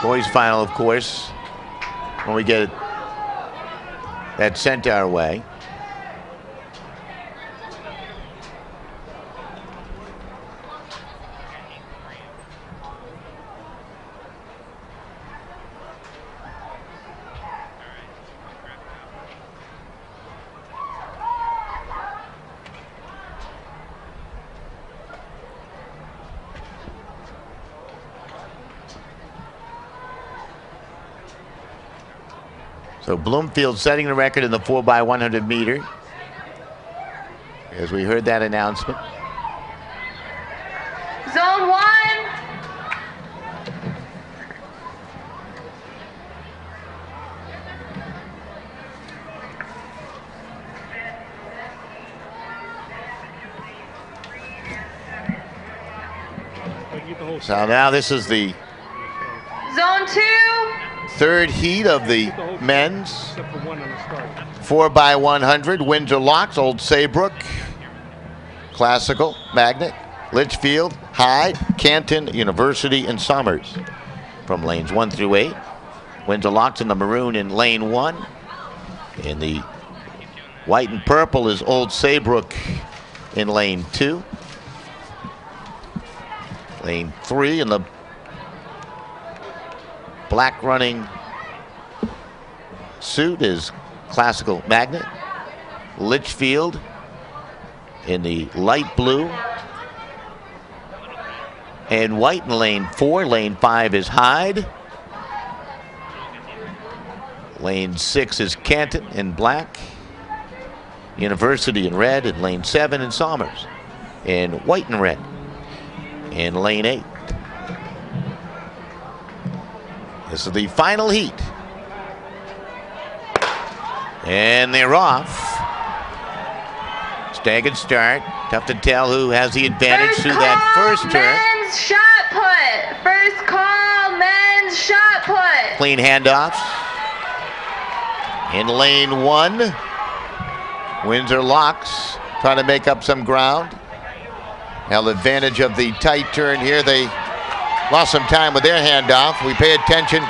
boys final, of course, when we get that sent our way. So Bloomfield setting the record in the 4x100 meter, as we heard that announcement. Zone 1. I keep the whole So now this is the Zone 2. third heat of the men's Except for one on the start. 4x100 Windsor Locks, Old Saybrook, Classical, Magnet, Litchfield, Hyde, Canton, University, and Somers from lanes 1 through 8. Windsor Locks in the maroon in lane 1. In the white and purple is Old Saybrook in lane 2. Lane 3 in the black running suit is Classical Magnet. Litchfield in the light blue and white in lane 4. Lane 5 is Hyde. Lane 6 is Canton in black. University in red in lane 7, and Somers in white and red in lane 8. This is the final heat. And they're off. Staggered start. Tough to tell who has the advantage through that first turn. Men's shot put. First call, men's shot put. Clean handoffs. In lane 1, Windsor Locks trying to make up some ground. Held advantage of the tight turn here. They lost some time with their handoff. We pay attention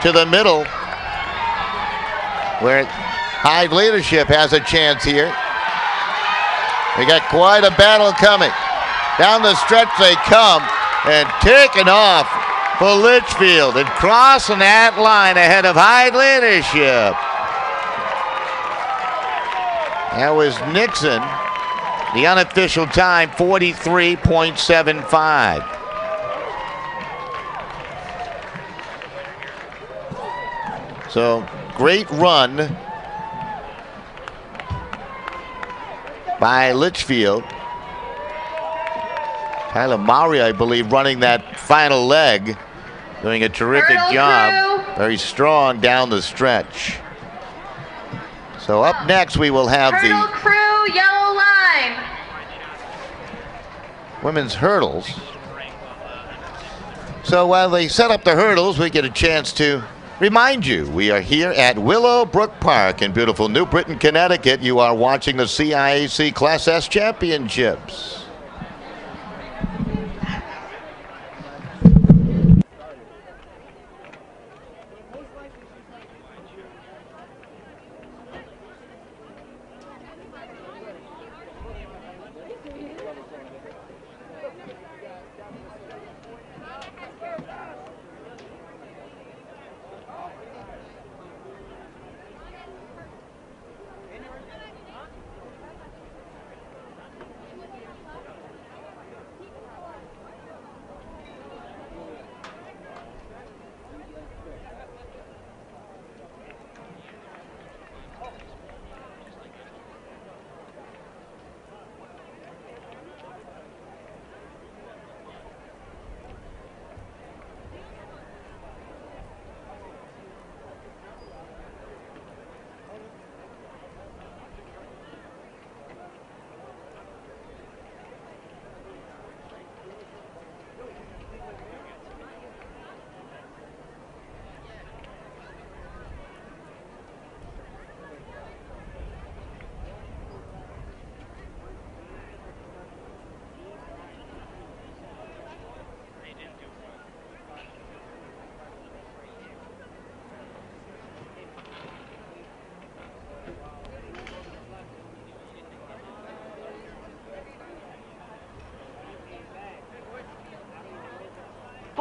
to the middle where Hyde leadership has a chance here. They got quite a battle coming. Down the stretch they come and taking off for Litchfield and crossing that line ahead of Hyde leadership. That was Nixon. The unofficial time, 43.75. So, great run by Litchfield. Tyler Mowry, I believe, running that final leg, doing a terrific job. Crew. Very strong down the stretch. So up next we will have Hurdle the crew, yellow line. women's hurdles. So while they set up the hurdles, we get a chance to remind you we are here at Willowbrook Park in beautiful New Britain, Connecticut. You are watching the CIAC Class S Championships.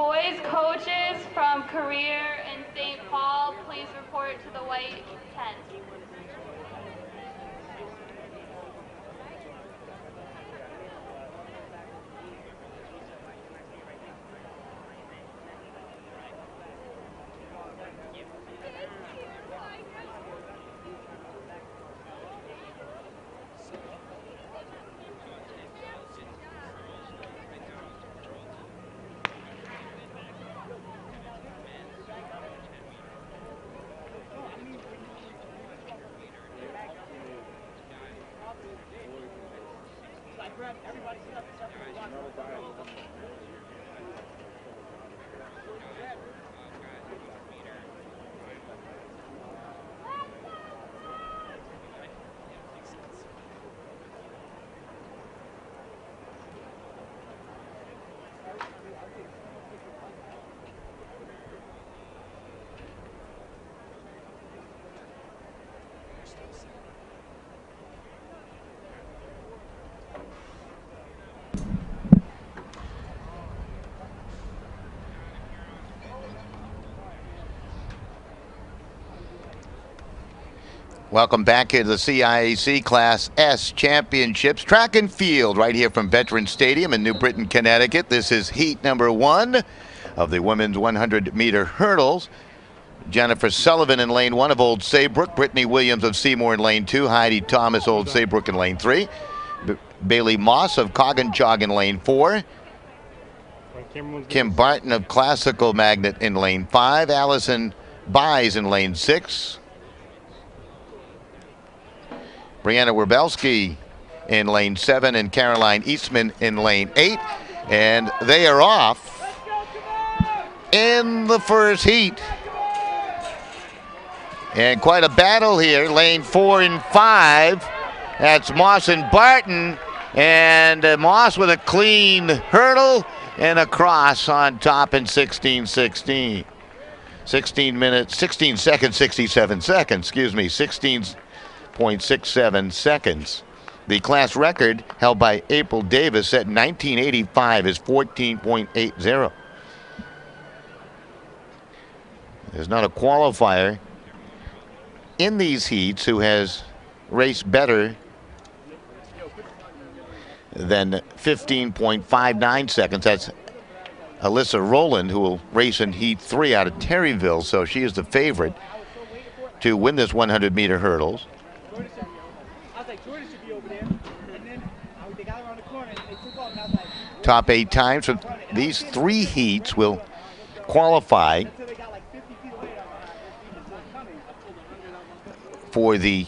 Boys coaches from Career in St. Paul, please report to the white tent. Welcome back here to the CIAC Class S Championships Track and Field right here from Veterans Stadium in New Britain, Connecticut. This is heat number 1 of the women's 100-meter hurdles. Jennifer Sullivan in lane 1 of Old Saybrook. Brittany Williams of Seymour in lane 2. Heidi Thomas, Old Saybrook in lane 3. Bailey Moss of Coggin in lane 4. Kim Barton of Classical Magnet in lane 5. Allison Buys in lane 6. Brianna Werbelski in lane 7 and Caroline Eastman in lane 8. And they are off in the first heat. And quite a battle here. Lane 4 and 5. That's Moss and Barton. And Moss with a clean hurdle and a cross on top in 16:16. 16 seconds, 67 seconds, excuse me, 16.67 seconds. The class record held by April Davis set in 1985 is 14.80. There's not a qualifier in these heats who has raced better than 15.59 seconds. That's Alyssa Rowland, who will race in Heat 3 out of Terryville, so she is the favorite to win this 100-meter hurdles. Top 8 times from these 3 heats will qualify for the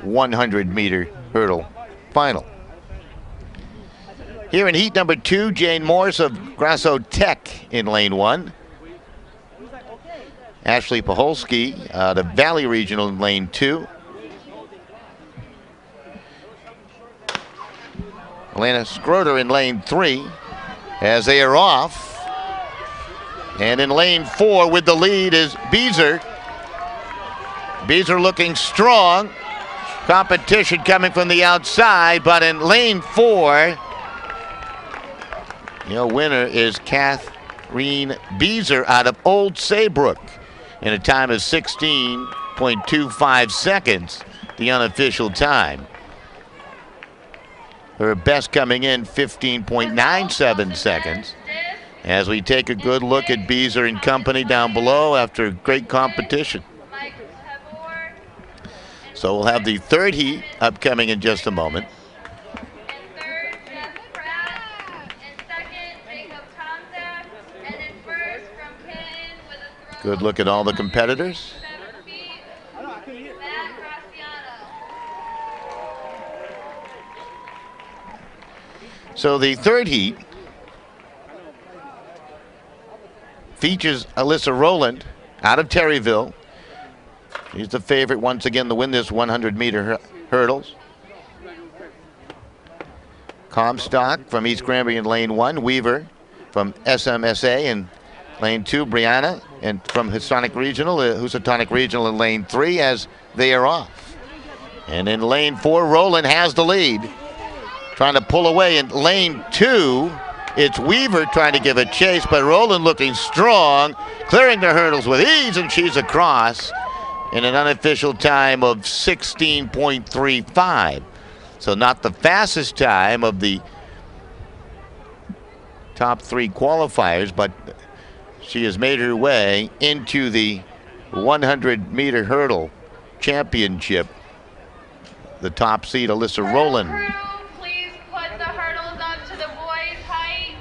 100-meter hurdle final. Here in heat number 2, Jane Morse of Grasso Tech in lane 1. Ashley Paholski, the Valley Regional in lane 2. Elena Schroeder in lane 3 as they are off. And in lane 4 with the lead is Beezer. Beezer looking strong. Competition coming from the outside, but in lane 4, your winner is Catherine Beezer out of Old Saybrook in a time of 16.25 seconds, the unofficial time. Her best coming in 15.97 seconds. As we take a good look at Beezer and company down below after great competition. So we'll have the third heat upcoming in just a moment. Good look at all the competitors. So the third heat features Alyssa Rowland out of Terryville. She's the favorite once again to win this 100-meter hurdles. Comstock from East Granby in lane 1. Weaver from SMSA in lane 2. Brianna and from Housatonic Regional in lane 3 as they are off. And in lane 4, Rowland has the lead. Trying to pull away in lane 2. It's Weaver trying to give a chase, but Rowland looking strong, clearing the hurdles with ease, and she's across in an unofficial time of 16.35. So not the fastest time of the top 3 qualifiers, but she has made her way into the 100-meter hurdle championship. The top seed, Alyssa Rowland. Please put the hurdles up to the boys' height.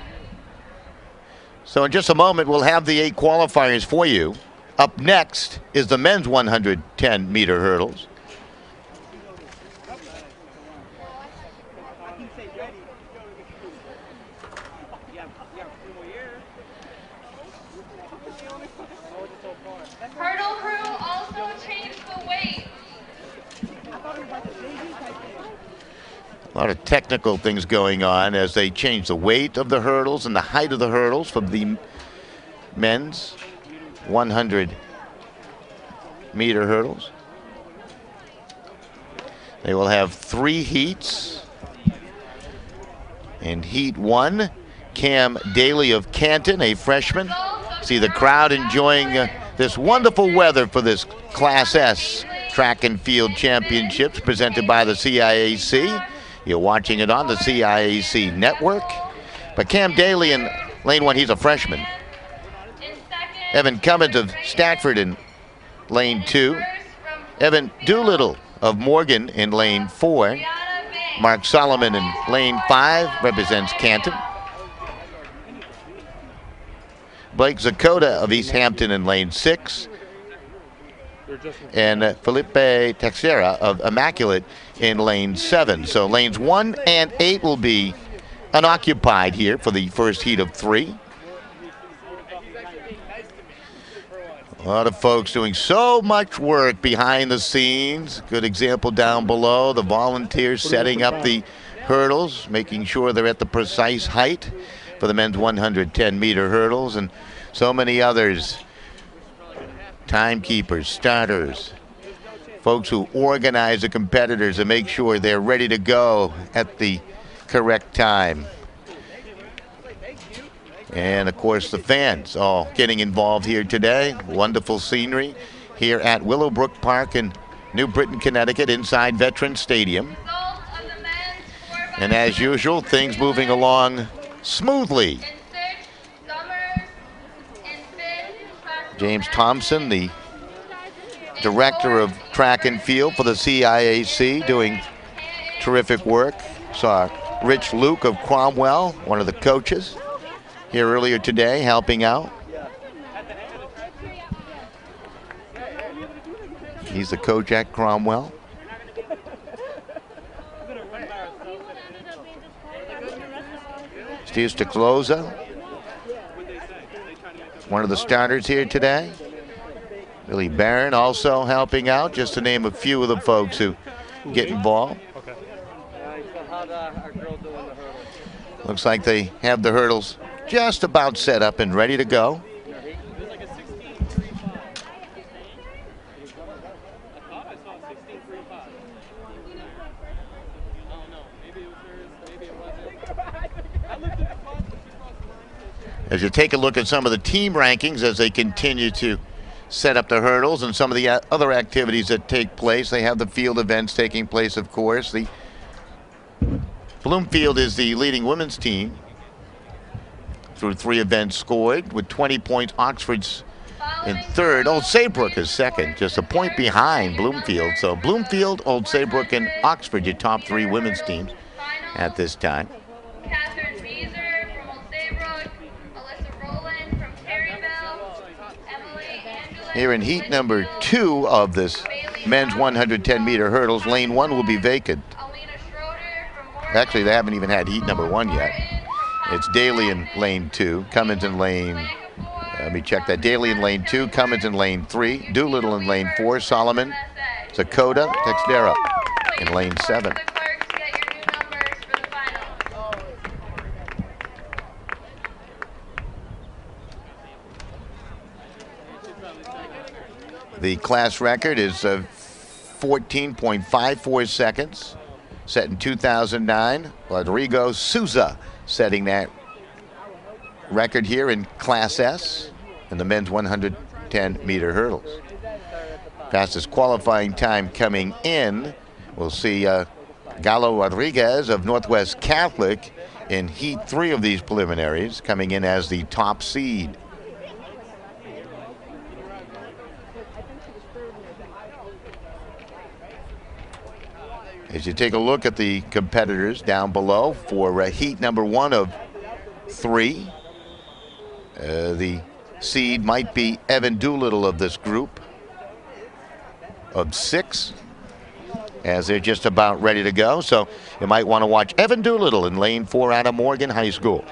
So in just a moment, we'll have the 8 qualifiers for you. Up next is the men's 110-meter hurdles. Hurdle crew also changed the weight. lot of technical things going on as they change the weight of the hurdles and the height of the hurdles for the men's 100-meter hurdles. They will have 3 heats. In heat 1, Cam Daly of Canton, a freshman. See the crowd enjoying this wonderful weather for this Class S Track and Field Championships presented by the CIAC. You're watching it on the CIAC network. But Cam Daly in lane 1, he's a freshman. Evan Cummins of Stafford in lane 2. Evan Doolittle of Morgan in lane 4. Mark Solomon in lane 5 represents Canton. Blake Zakota of East Hampton in lane 6. And Felipe Texera of Immaculate in lane 7. So lanes 1 and 8 will be unoccupied here for the first heat of 3. A lot of folks doing so much work behind the scenes. Good example down below. The volunteers setting up the hurdles, making sure they're at the precise height for the men's 110-meter hurdles, and so many others. Timekeepers, starters, folks who organize the competitors and make sure they're ready to go at the correct time. And, of course, the fans all getting involved here today. Wonderful scenery here at Willowbrook Park in New Britain, Connecticut, inside Veterans Stadium. And as usual, things moving along smoothly. James Thompson, the director of track and field for the CIAC, doing terrific work. Saw Rich Luke of Cromwell, one of the coaches, here earlier today, helping out. He's the coach at Cromwell. Steve Sticloza, one of the starters here today. Billy Barron also helping out, just to name a few of the folks who get involved. Looks like they have the hurdles just about set up and ready to go. As you take a look at some of the team rankings as they continue to set up the hurdles and some of the other activities that take place, they have the field events taking place, of course. The Bloomfield is the leading women's team through 3 events scored with 20 points. Oxford's in third. Old Saybrook is second, just a point behind Bloomfield. So Bloomfield, Old Saybrook, and Oxford, your top 3 women's teams at this time. Here in heat number 2 of this men's 110-meter hurdles, lane 1 will be vacant. Actually, they haven't even had heat number 1 yet. It's Daly in lane 2, Cummins in lane, let me check that, Daly in lane 2, Cummins in lane 3, Doolittle in lane 4, Solomon, Zakota, Texdera in lane 7. The class record is 14.54 seconds, set in 2009. Rodrigo Souza setting that record here in Class S in the men's 110-meter hurdles. Fastest qualifying time coming in, we'll see Galo Rodriguez of Northwest Catholic in heat 3 of these preliminaries, coming in as the top seed. As you take a look at the competitors down below for heat number 1 of 3, the seed might be Evan Doolittle of this group of 6, as they're just about ready to go. So you might want to watch Evan Doolittle in lane 4 out of Morgan High School.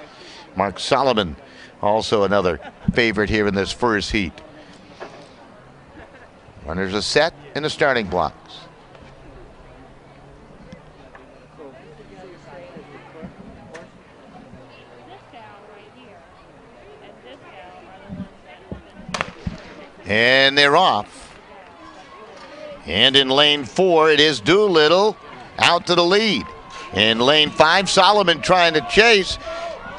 Mark Solomon, also another favorite here in this first heat. Runners are set in the starting blocks. And they're off. And in lane 4, it is Doolittle out to the lead. In lane 5, Solomon trying to chase.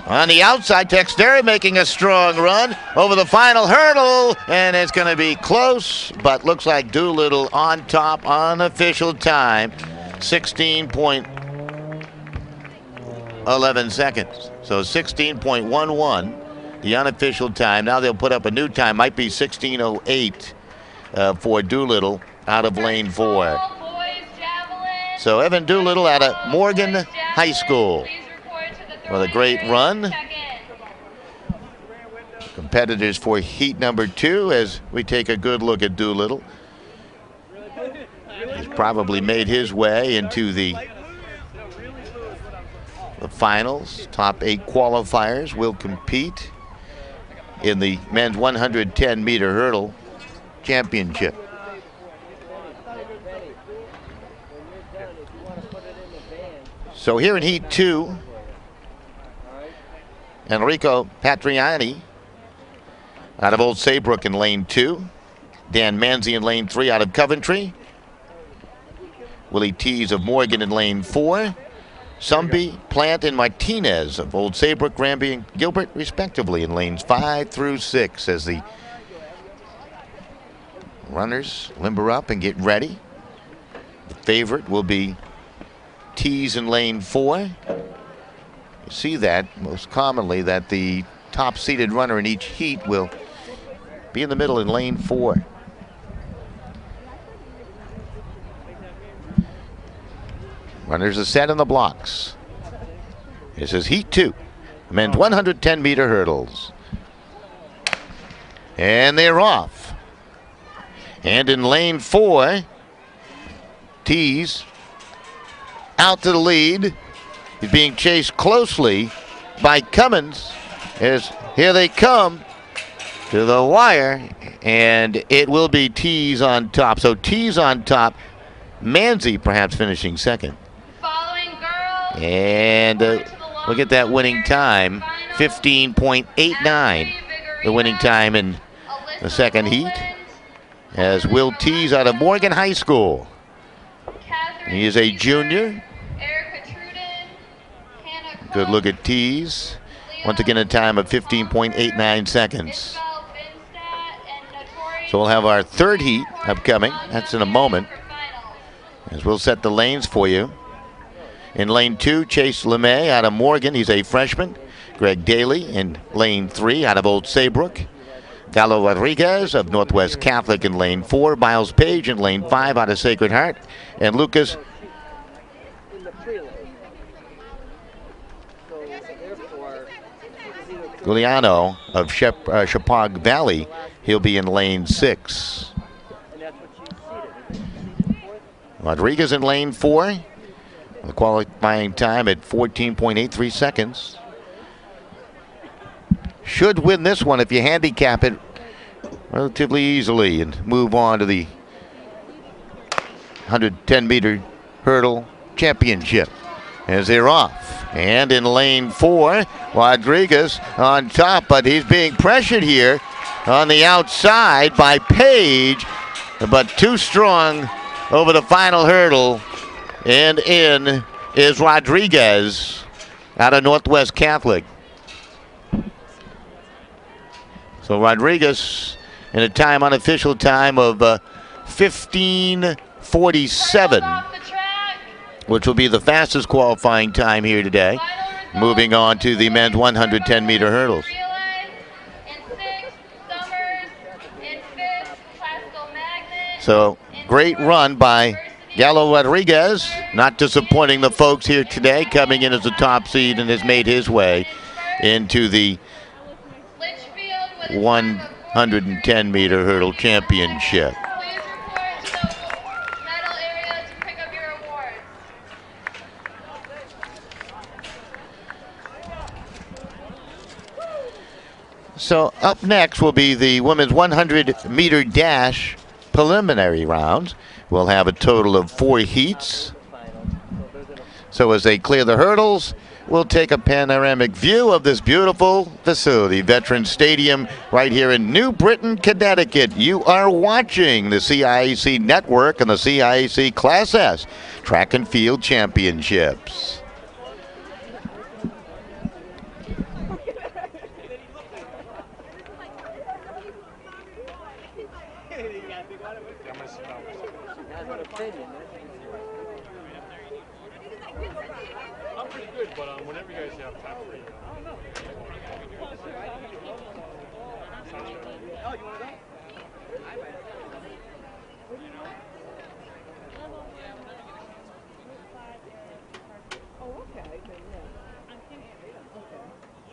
On the outside, Textera making a strong run over the final hurdle, and it's going to be close, but looks like Doolittle on top. Unofficial time, 16.11 seconds. So 16.11, the unofficial time. Now they'll put up a new time, might be 16:08 for Doolittle out of lane 4. So Evan Doolittle out of Morgan High School with a great run. Competitors for heat number 2 as we take a good look at Doolittle. He's probably made his way into the finals. Top 8 qualifiers will compete in the men's 110-meter hurdle championship. So here in heat 2, Enrico Patriani out of Old Saybrook in lane 2. Dan Manzi in lane 3 out of Coventry. Willie Tees of Morgan in lane 4. Sumby, Plant, and Martinez of Old Saybrook, Granby, and Gilbert, respectively, in lanes 5 through 6 as the runners limber up and get ready. The favorite will be Tees in lane 4. You see that most commonly that the top seeded runner in each heat will be in the middle in lane 4. Runners are set in the blocks. This is heat 2, men's 110-meter hurdles. And they're off. And in lane 4, Tees out to the lead. He's being chased closely by Cummins as here they come to the wire, and it will be Tees on top. So Tees on top, Manzi perhaps finishing second. And look at that winning time, 15.89, the winning time in the second heat, as Will Tees out of Morgan High School. He is a junior. Good look at Tees. Once again, a time of 15.89 seconds. So we'll have our third heat upcoming. That's in a moment, as we'll set the lanes for you. In lane 2, Chase LeMay out of Morgan. He's a freshman. Greg Daly in lane 3 out of Old Saybrook. Gallo Rodriguez of Northwest Catholic in lane 4. Miles Page in lane 5 out of Sacred Heart. And Lucas Giuliano of Chapag Valley. He'll be in lane 6. Rodriguez in lane 4. The qualifying time at 14.83 seconds. Should win this one if you handicap it relatively easily and move on to the 110-meter hurdle championship as they're off. And in lane 4, Rodriguez on top, but he's being pressured here on the outside by Page, but too strong over the final hurdle. And in is Rodriguez out of Northwest Catholic. So Rodriguez in a time, unofficial time of 15:47, which will be the fastest qualifying time here today. Moving on to the men's 110-meter hurdles. So great run by Gallo Rodriguez, not disappointing the folks here today, coming in as a top seed and has made his way into the 110-meter hurdle championship. So up next will be the women's 100-meter dash preliminary rounds. We'll have a total of 4 heats. So as they clear the hurdles, we'll take a panoramic view of this beautiful facility, Veterans Stadium, right here in New Britain, Connecticut. You are watching the CIAC Network and the CIAC Class S Track and Field Championships. I'm pretty good, but whenever you guys have time for you. Oh, you want to go? Oh, okay.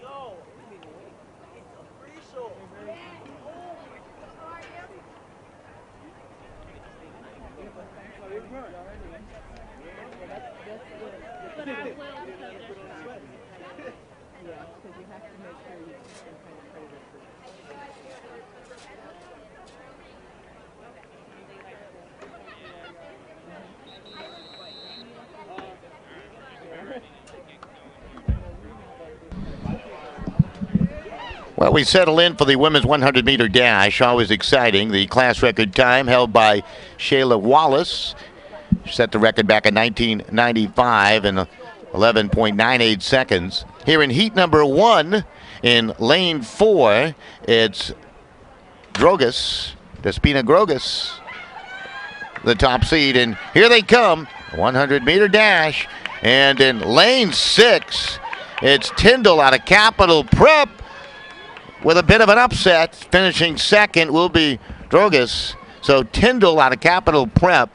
Yo! Rachel! Yeah, because you have to make sure you can kind of credit it Well, we settle in for the women's 100-meter dash. Always exciting. The class record time held by Shayla Wallace. She set the record back in 1995 in 11.98 seconds. Here in heat number 1 in lane 4, it's Despina Grogas, the top seed. And here they come, 100-meter dash. And in lane 6, it's Tyndall out of Capital Prep with a bit of an upset. Finishing second will be Drogas. So Tyndall out of Capital Prep.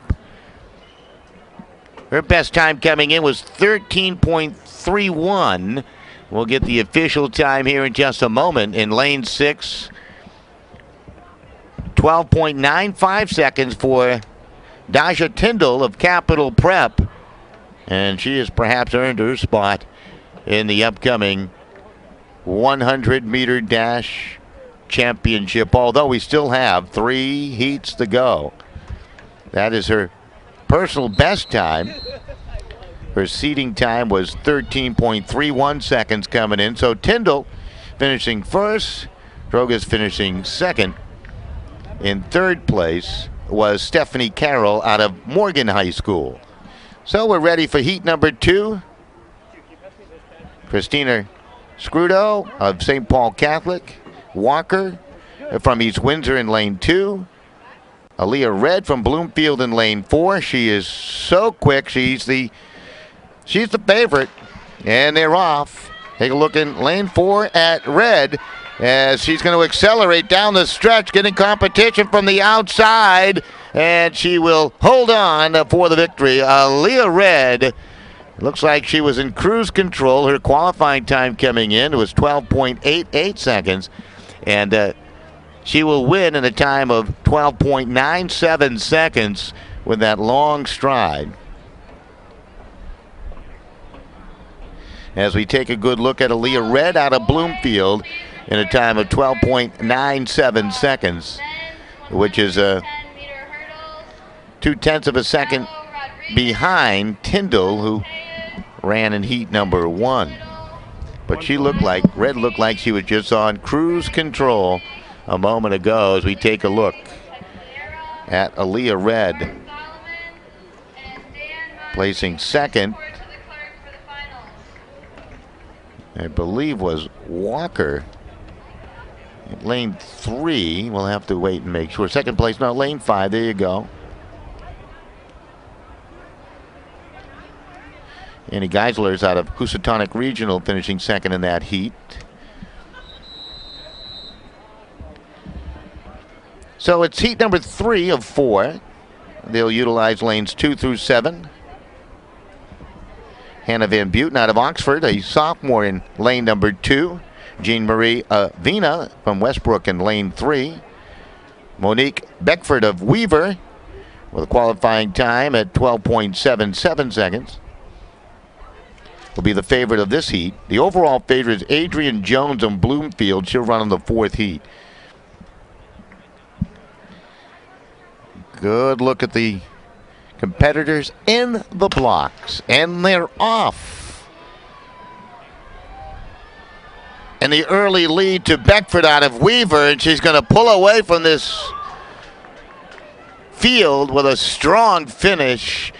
Her best time coming in was 13.31. We'll get the official time here in just a moment. In lane 6, 12.95 seconds for Daja Tyndall of Capital Prep. And she has perhaps earned her spot in the upcoming 100-meter dash championship, although we still have 3 heats to go. That is her personal best time. Her seeding time was 13.31 seconds coming in. So Tyndall finishing first, Drogas finishing second. In third place was Stephanie Carroll out of Morgan High School. So we're ready for heat number 2. Christina Scrudo of St. Paul Catholic. Walker from East Windsor in lane 2. Aaliyah Red from Bloomfield in lane 4. She is so quick. She's the favorite. And they're off. Take a look in lane 4 at Red as she's going to accelerate down the stretch, getting competition from the outside. And she will hold on for the victory. Aaliyah Red, looks like she was in cruise control. Her qualifying time coming in was 12.88 seconds. And she will win in a time of 12.97 seconds with that long stride. As we take a good look at Aaliyah Red out of Bloomfield in a time of 12.97 seconds, which is 0.2 of a second behind Tyndall, who ran in heat number 1. But Red looked like she was just on cruise control a moment ago as we take a look at Aaliyah Red placing second. I believe was Walker. Lane 3, we'll have to wait and make sure. Second place, no, lane 5, there you go. Annie Geisler's out of Housatonic Regional finishing second in that heat. So it's heat number 3 of 4. They'll utilize lanes 2 through 7. Hannah Van Buiten out of Oxford, a sophomore in lane number 2. Jean Marie Vina from Westbrook in lane 3. Monique Beckford of Weaver with a qualifying time at 12.77 seconds. Will be the favorite of this heat. The overall favorite is Adrian Jones of Bloomfield. She'll run in the 4th heat. Good look at the competitors in the blocks, and they're off. And the early lead to Beckford out of Weaver, and she's going to pull away from this field with a strong finish.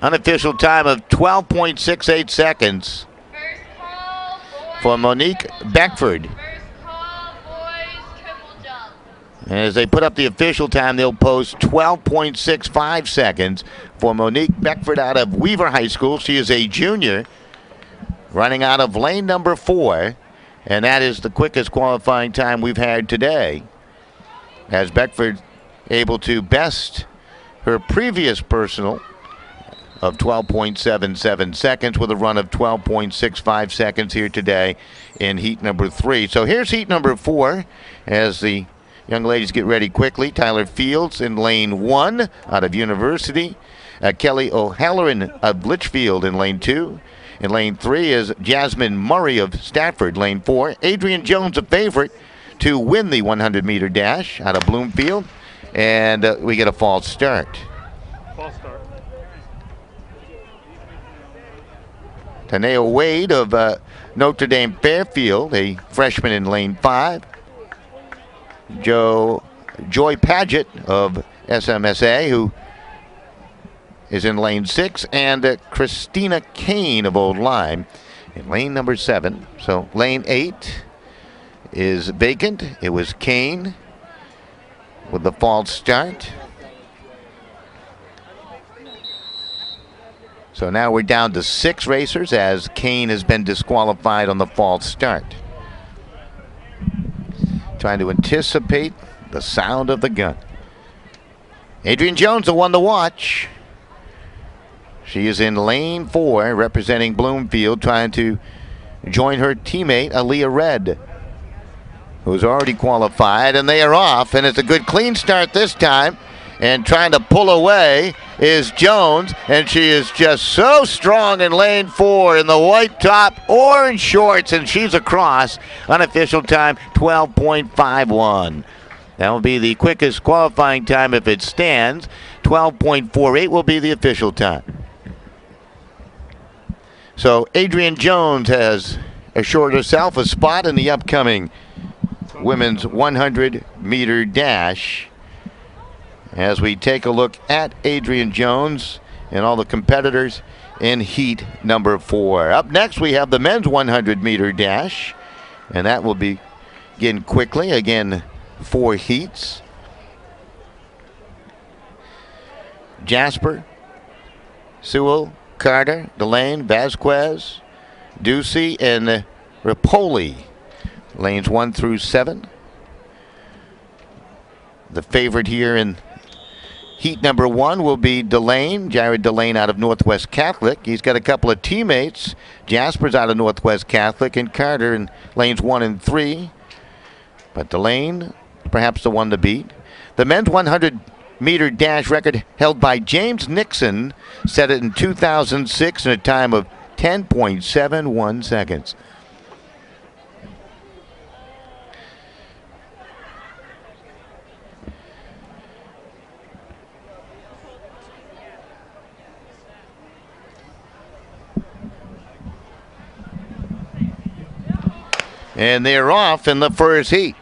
Unofficial time of 12.68 seconds First call, boys. for Monique Beckford. First call, boys, triple jump. And as they put up the official time, they'll post 12.65 seconds for Monique Beckford out of Weaver High School. She is a junior running out of lane number 4. And that is the quickest qualifying time we've had today, as Beckford able to best her previous personal of 12.77 seconds with a run of 12.65 seconds here today in heat number 3. So here's heat number 4 as the young ladies get ready quickly. Tyler Fields in lane 1 out of University. Kelly O'Halloran of Litchfield in lane 2. In lane 3 is Jasmine Murray of Stafford. Lane 4, Adrian Jones, a favorite to win the 100-meter dash out of Bloomfield. And we get a false start. False start. Tanea Wade of Notre Dame Fairfield, a freshman in lane 5. Joy Paget of SMSA, who is in lane 6, and Christina Kane of Old Lyme in lane number 7. So lane 8 is vacant. It was Kane with the false start. So now we're down to 6 racers as Kane has been disqualified on the false start. Trying to anticipate the sound of the gun. Adrian Jones, the one to watch. She is in lane 4, representing Bloomfield, trying to join her teammate, Aaliyah Red, who's already qualified, and they are off, and it's a good clean start this time. And trying to pull away is Jones, and she is just so strong in lane 4 in the white top, orange shorts, and she's across. Unofficial time, 12.51. That will be the quickest qualifying time if it stands. 12.48 will be the official time. So Adrian Jones has assured herself a spot in the upcoming women's 100-meter dash. As we take a look at Adrian Jones and all the competitors in heat number 4. Up next, we have the men's 100-meter dash, and that will begin quickly. Again, 4 heats. Jasper, Sewell, Carter, Delane, Vasquez, Ducey, and Rapoli. Lanes 1 through 7. The favorite here in heat number 1 will be Delane, Jared Delane out of Northwest Catholic. He's got a couple of teammates. Jasper's out of Northwest Catholic, and Carter in lanes 1 and 3. But Delane, perhaps the one to beat. The men's 100-meter dash record held by James Nixon, set it in 2006 in a time of 10.71 seconds. And they're off in the first heat.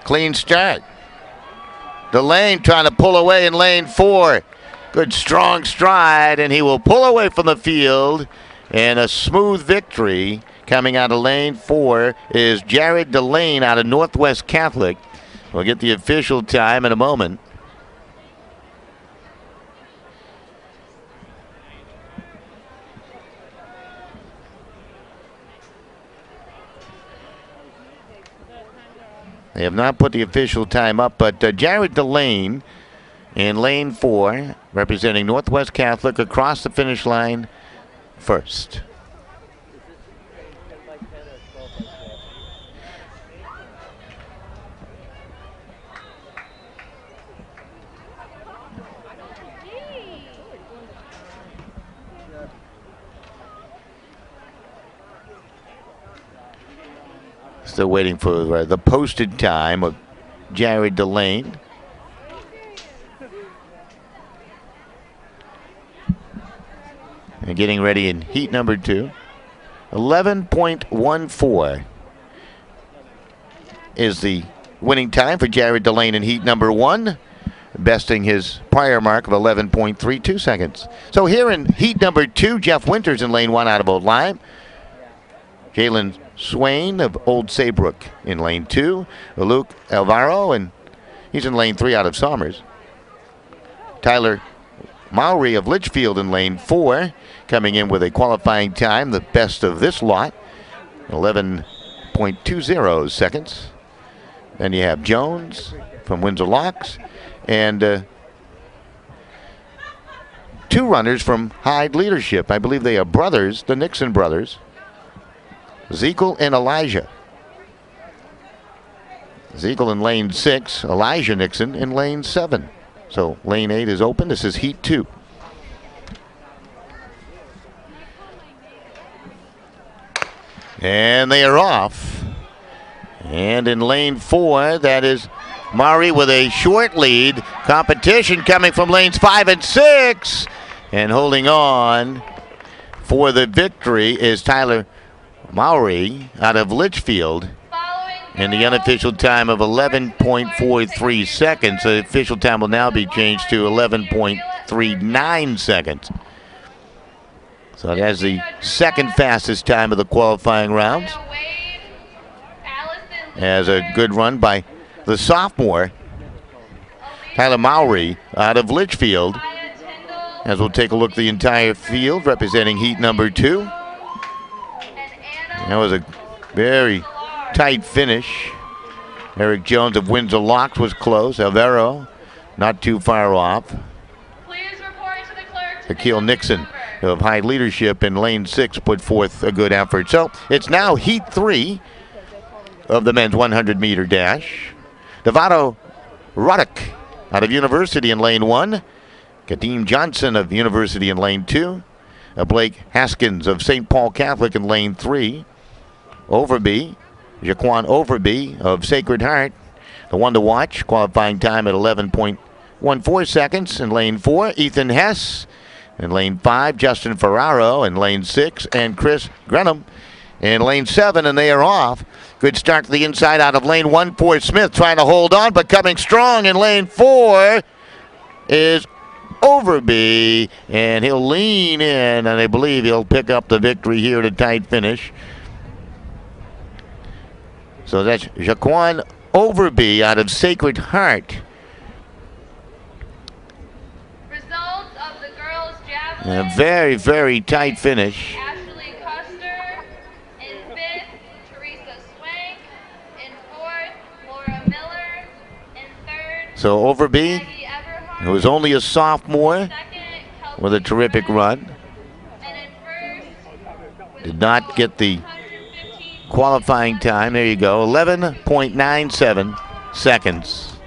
Clean start. Delane trying to pull away in lane 4. Good strong stride, and he will pull away from the field. And a smooth victory coming out of lane 4 is Jared Delane out of Northwest Catholic. We'll get the official time in a moment. They have not put the official time up, but Jared Delane in lane 4, representing Northwest Catholic, across the finish line first. Still waiting for the posted time of Jared Delane. And getting ready in heat number 2. 11.14 is the winning time for Jared Delane in heat number 1, besting his prior mark of 11.32 seconds. So here in heat number 2, Jeff Winters in lane 1 out of Old Lyme. Jalen Swain of Old Saybrook in lane 2. Luke Alvaro, and he's in lane 3 out of Somers. Tyler Mowry of Litchfield in lane 4, coming in with a qualifying time, the best of this lot, 11.20 seconds. Then you have Jones from Windsor Locks, and 2 runners from Hyde Leadership. I believe they are brothers, the Nixon brothers, Ezekiel and Elijah. Ezekiel in lane 6, Elijah Nixon in lane 7. So lane 8 is open. This is heat 2. And they are off. And in lane 4, that is Murray with a short lead. Competition coming from lanes 5 and 6. And holding on for the victory is Tyler Mowry out of Litchfield. And the unofficial time of 11.43 seconds. The official time will now be changed to 11.39 seconds. So that's the second fastest time of the qualifying rounds. As a good run by the sophomore, Tyler Mowry out of Litchfield. As we'll take a look at the entire field representing heat number 2. That was a very tight finish. Eric Jones of Windsor Locks was close. Alvaro not too far off. Please report to the clerk. Akil Nixon of High Leadership in lane 6 put forth a good effort. So it's now heat 3 of the men's 100-meter dash. Devato Ruddock out of University in lane 1. Kadeem Johnson of University in lane 2. Blake Haskins of St. Paul Catholic in lane 3. Jaquan Overby of Sacred Heart, the one to watch, qualifying time at 11.14 seconds in lane 4. Ethan Hess in lane 5. Justin Ferraro in lane 6. And Chris Grenham in lane 7, and they are off. Good start to the inside out of lane 1 for Smith, trying to hold on, but coming strong in lane 4 is Overby, and he'll lean in, and I believe he'll pick up the victory here at a tight finish. So that's Jaquan Overby out of Sacred Heart. Results of the girls' javelin. A very, very tight finish. Ashley Custer in 5th. Teresa Swank in 4th. Laura Miller in 3rd. So Overby, Maggie Everhart who was only a sophomore, in 2nd. Kelsey with a terrific Smith. run, And in 1st. with did not get the 115 qualifying time. There you go, 11.97 seconds,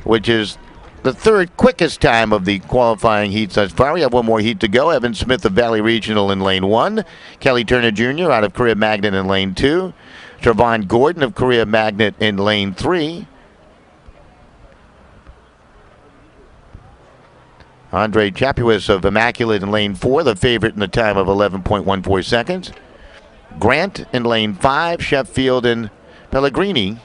which is the 3rd quickest time of the qualifying heats thus far. We have one more heat to go. Evan Smith of Valley Regional in lane 1. Kelly Turner Jr. out of Korea Magnet in lane 2. Trevon Gordon of Korea Magnet in lane 3. Andre Chapuis of Immaculate in lane 4, the favorite in the time of 11.14 seconds. Grant in lane 5, Sheffield and Pellegrini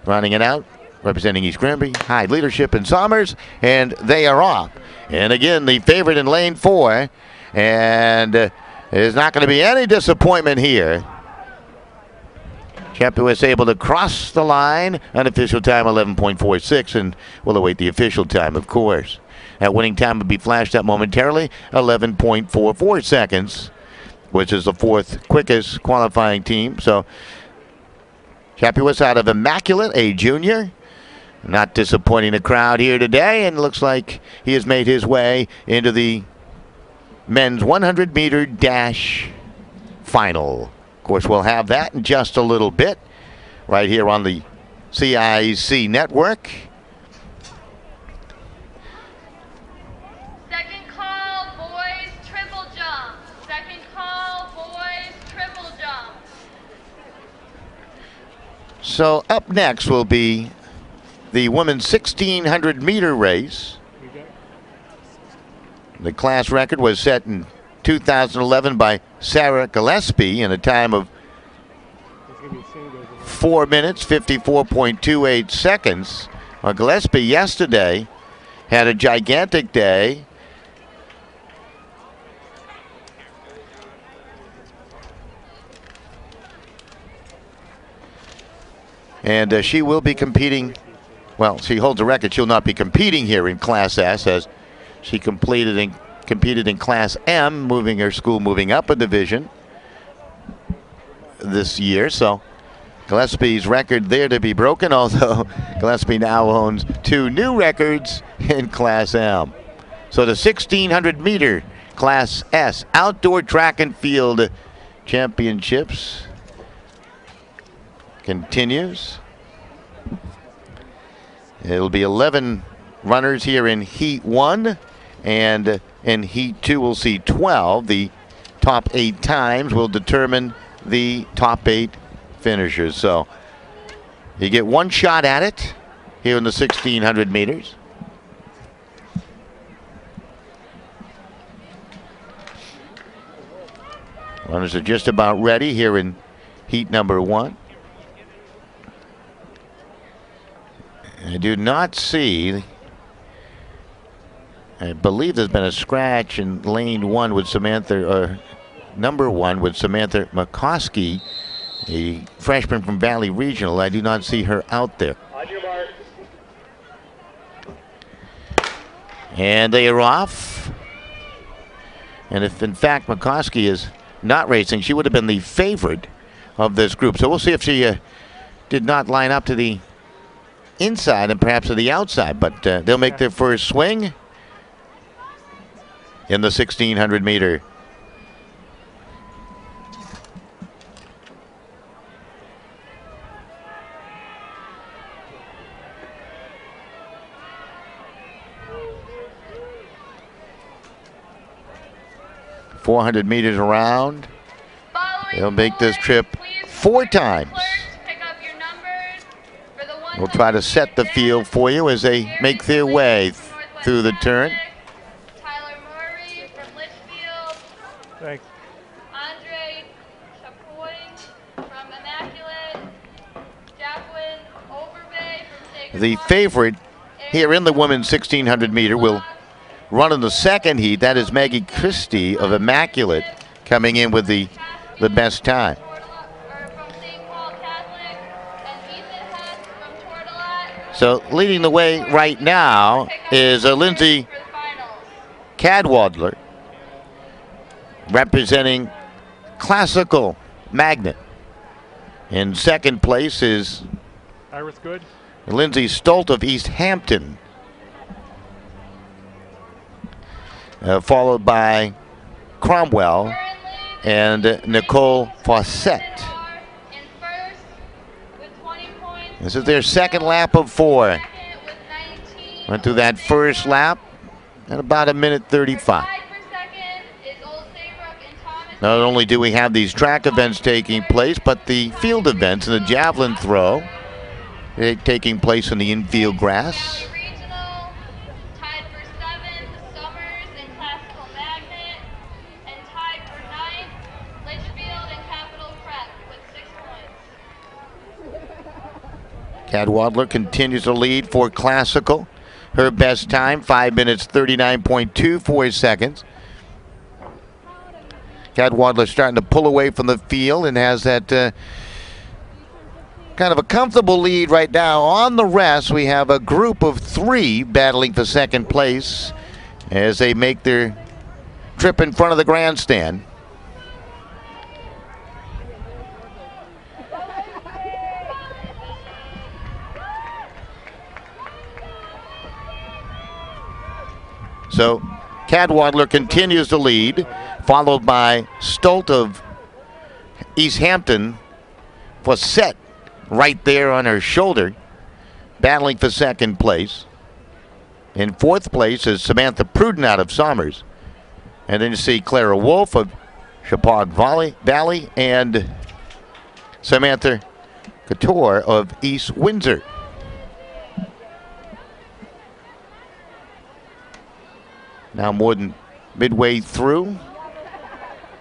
running it out, representing East Granby, Hyde Leadership and Somers, and they are off. And again, the favorite in lane 4, and there's not going to be any disappointment here. Chapuis able to cross the line, unofficial time 11.46, and we'll await the official time, of course. That winning time will be flashed up momentarily, 11.44 seconds. Which is the 4th quickest qualifying team. So Chapuis out of Immaculate, a junior. Not disappointing the crowd here today, and looks like he has made his way into the men's 100-meter dash final. Of course, we'll have that in just a little bit right here on the CIAC network. Second call, boys, triple jump. Second call, boys, triple jump. So up next will be the women's 1,600-meter race. The class record was set in 2011 by Sarah Gillespie in a time of 4 minutes, 54.28 seconds. Gillespie yesterday had a gigantic day. And she will be competing. Well, she holds a record. She'll not be competing here in Class S, as she competed in Class M, moving up a division this year. So Gillespie's record there to be broken, although Gillespie now owns 2 new records in Class M. So the 1,600-meter Class S Outdoor Track and Field Championships continues. It'll be 11 runners here in Heat 1, and in Heat 2 we'll see 12. The top 8 times will determine the top 8 finishers. So you get one shot at it here in the 1,600 meters. Runners are just about ready here in Heat number 1. I do not see, I believe there's been a scratch in lane 1 with Samantha, number 1 with Samantha McCoskey, a freshman from Valley Regional. I do not see her out there. On your mark. And they are off. And if in fact McCoskey is not racing, she would have been the favorite of this group. So we'll see if she did not line up to the inside and perhaps to the outside, but they'll make their first swing in the 1,600 meter. .400 meters around. They'll make this trip 4 times. We'll try to set the field for you as they make their way through the turn. Tyler Murray from Litchfield. Thanks. Andre Chapoy from Immaculate. Jacqueline Overbay from Sacred The Heart. favorite here in the women's 1,600 meter will run in the second heat. That is Maggie Christie of Immaculate coming in with the best time. So leading the way right now is Lindsay Cadwallader, representing Classical Magnet. In second place is Iris good? Lindsay Stolt of East Hampton, followed by Cromwell and Nicole Fawcett. This is their second lap of 4. Went through that first lap at about 1:35. Not only do we have these track events taking place, but the field events and the javelin throw taking place in the infield grass. Tied for 7th, Summers and Classical Magnet, and tied for 9th, Litchfield and Capital Prep with 6 points. Cadwallader continues to lead for Classical. Her best time, 5 minutes 39.24 seconds. Cadwallader starting to pull away from the field and has that kind of a comfortable lead right now. On the rest, we have a group of 3 battling for second place as they make their trip in front of the grandstand. So Cadwallader continues to lead, followed by Stolt of East Hampton. Fawcett right there on her shoulder, battling for second place. In fourth place is Samantha Pruden out of Somers. And then you see Clara Wolf of Chappaq Valley and Samantha Couture of East Windsor. Now more than midway through,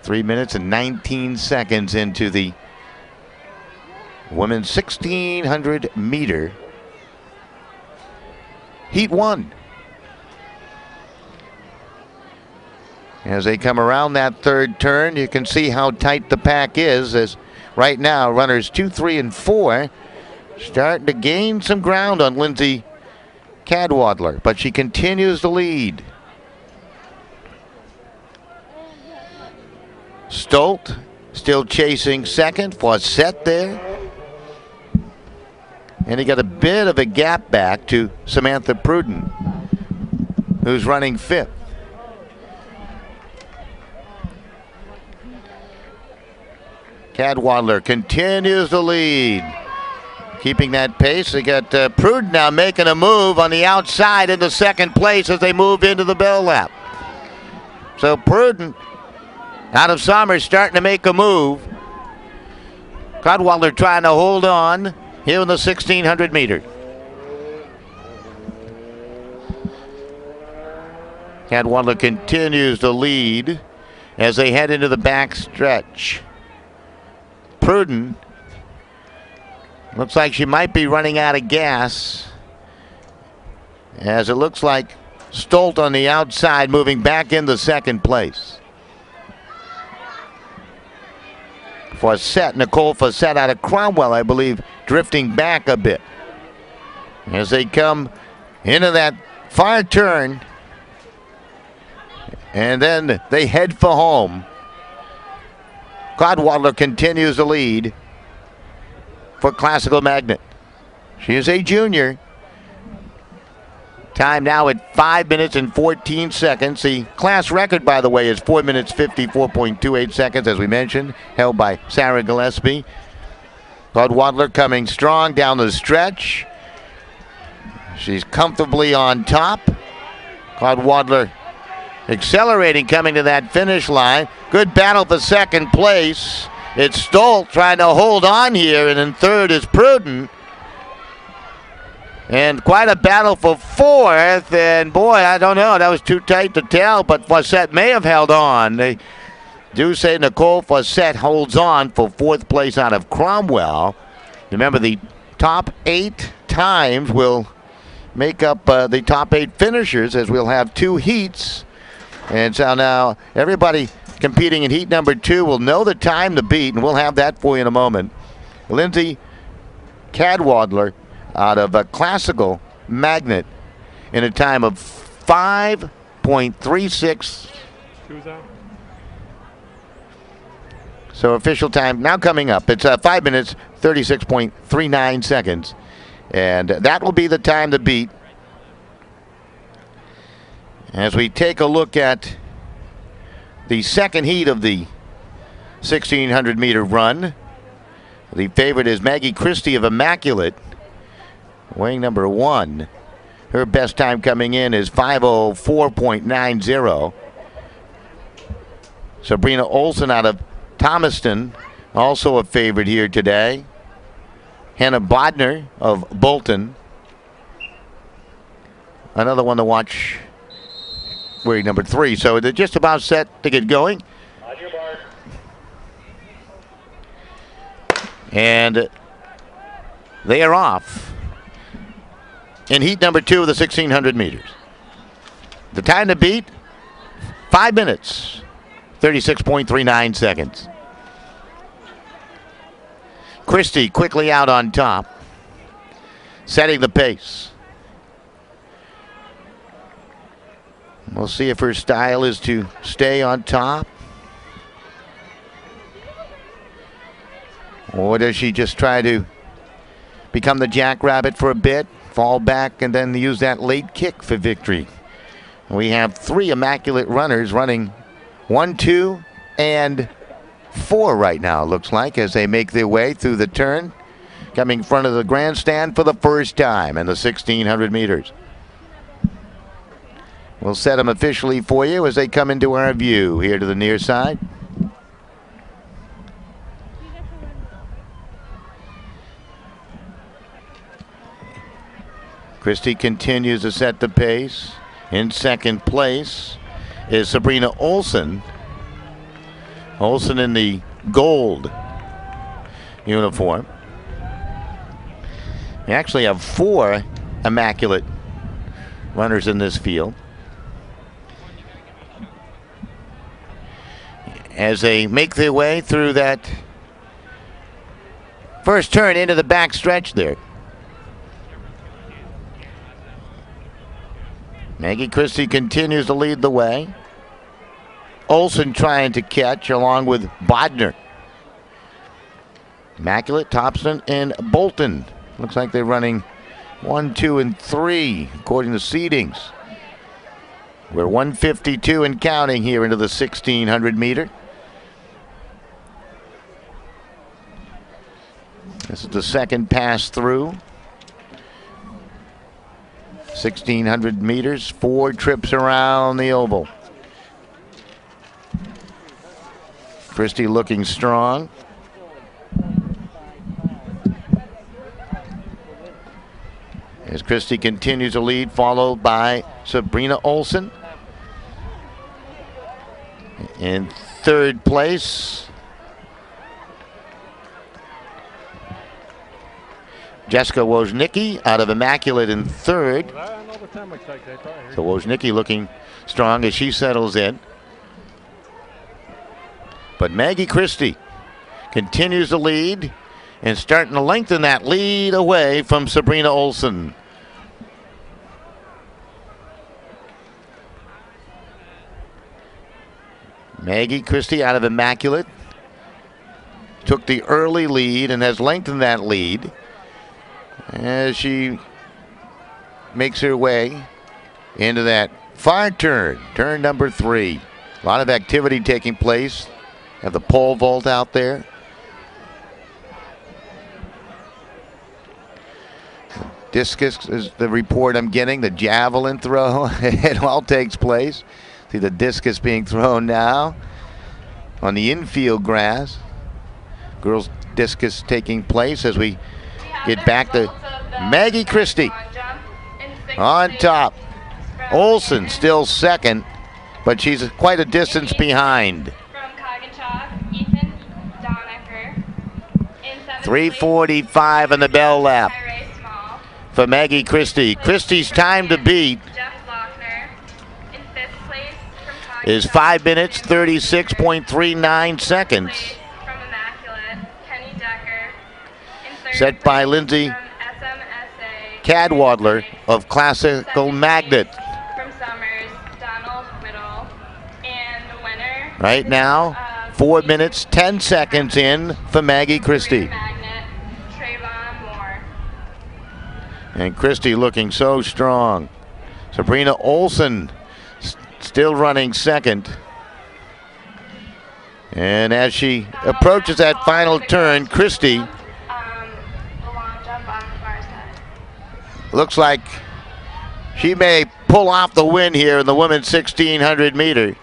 3 minutes and 19 seconds into the women's 1600 meter heat 1. As they come around that third turn, you can see how tight the pack is, as right now runners 2, 3, and 4 starting to gain some ground on Lindsay Cadwallader, but she continues to lead. Stolt still chasing second. Fawcett there. And he got a bit of a gap back to Samantha Pruden, who's running 5th. Cadwallader continues to lead. Keeping that pace. They got Pruden now making a move on the outside into second place as they move into the bell lap. So Pruden out of Somers starting to make a move. Cadwallader trying to hold on here in the 1600 meters. Cadwallader continues to lead as they head into the back stretch. Pruden looks like she might be running out of gas, as it looks like Stolt on the outside moving back into second place. Fawcett, Nicole Fawcett out of Cromwell, I believe, drifting back a bit as they come into that far turn, and then they head for home. Cadwallader continues to lead for Classical Magnet. She is a junior. Time now at 5 minutes and 14 seconds. The class record, by the way, is 4 minutes 54.28 seconds, as we mentioned, held by Sarah Gillespie. Cadwallader coming strong down the stretch. She's comfortably on top. Cadwallader accelerating, coming to that finish line. Good battle for second place. It's Stolt trying to hold on here, and in third is Pruden. And quite a battle for fourth, and boy, I don't know, that was too tight to tell, but Fawcett may have held on. They do say Nicole Fawcett holds on for fourth place out of Cromwell. Remember, the top 8 times will make up the top 8 finishers, as we'll have 2 heats. And so now everybody competing in heat number 2 will know the time to beat, and we'll have that for you in a moment. Lindsay Cadwallader out of a Classical Magnet in a time of 5.36. Shoes out. So official time now coming up. It's 5 minutes, 36.39 seconds. And that will be the time to beat. As we take a look at the second heat of the 1600 meter run, the favorite is Maggie Christie of Immaculate, weighing number 1. Her best time coming in is 5:04.90. Sabrina Olsen out of Thomaston, also a favorite here today. Hannah Bodner of Bolton, another one to watch, wearing number 3. So they're just about set to get going. On your mark. And they are off in heat number 2 of the 1600 meters. The time to beat, 5 minutes, 36.39 seconds. Christie quickly out on top, setting the pace. We'll see if her style is to stay on top, or does she just try to become the jackrabbit for a bit, fall back, and then use that late kick for victory. We have 3 Immaculate runners running 1, 2, and 4 right now, looks like, as they make their way through the turn, coming in front of the grandstand for the first time in the 1600 meters. We'll set them officially for you as they come into our view here to the near side. Christie continues to set the pace. In second place is Sabrina Olsen. Olsen in the gold uniform. We actually have 4 immaculate runners in this field. As they make their way through that first turn into the back stretch there. Maggie Christie continues to lead the way. Olsen trying to catch along with Bodner. Immaculate, Thompson, and Bolton. Looks like they're running 1, 2, and 3 according to seedings. We're 152 and counting here into the 1600 meter. This is the second pass through. 1600 meters, 4 trips around the oval. Christie looking strong. As Christie continues to lead, followed by Sabrina Olsen. In third place, Jessica Woznicki out of Immaculate in third. So Woznicki looking strong as she settles in. But Maggie Christie continues to lead and starting to lengthen that lead away from Sabrina Olsen. Maggie Christie out of Immaculate took the early lead and has lengthened that lead as she makes her way into that far turn, turn number 3. A lot of activity taking place. Have the pole vault out there. Discus is the report I'm getting. The javelin throw, it all takes place. See the discus being thrown now on the infield grass. Girls discus taking place as we get back to Maggie Christie on top. Olsen still second, but she's quite a distance behind. 3:45 on the bell lap for Maggie Christie. Christie's time to beat is 5 minutes, 36.39 seconds. Set by Lindsay Cadwallader of Classical Magnet. Right now, 4 minutes, 10 seconds in for Maggie Christie. And Christie looking so strong. Sabrina Olsen still running second. And as she approaches that final turn, Christie looks like she may pull off the win here in the women's 1600 meter.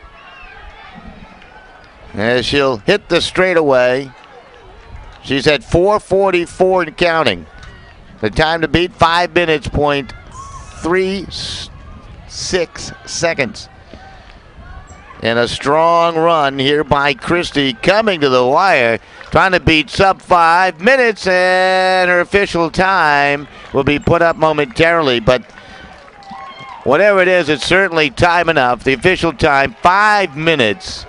As she'll hit the straightaway. She's at 4:44 and counting. The time to beat 5 minutes, 0.36 seconds. And a strong run here by Christie coming to the wire, trying to beat sub 5 minutes, and her official time will be put up momentarily. But whatever it is, it's certainly time enough. The official time, 5 minutes,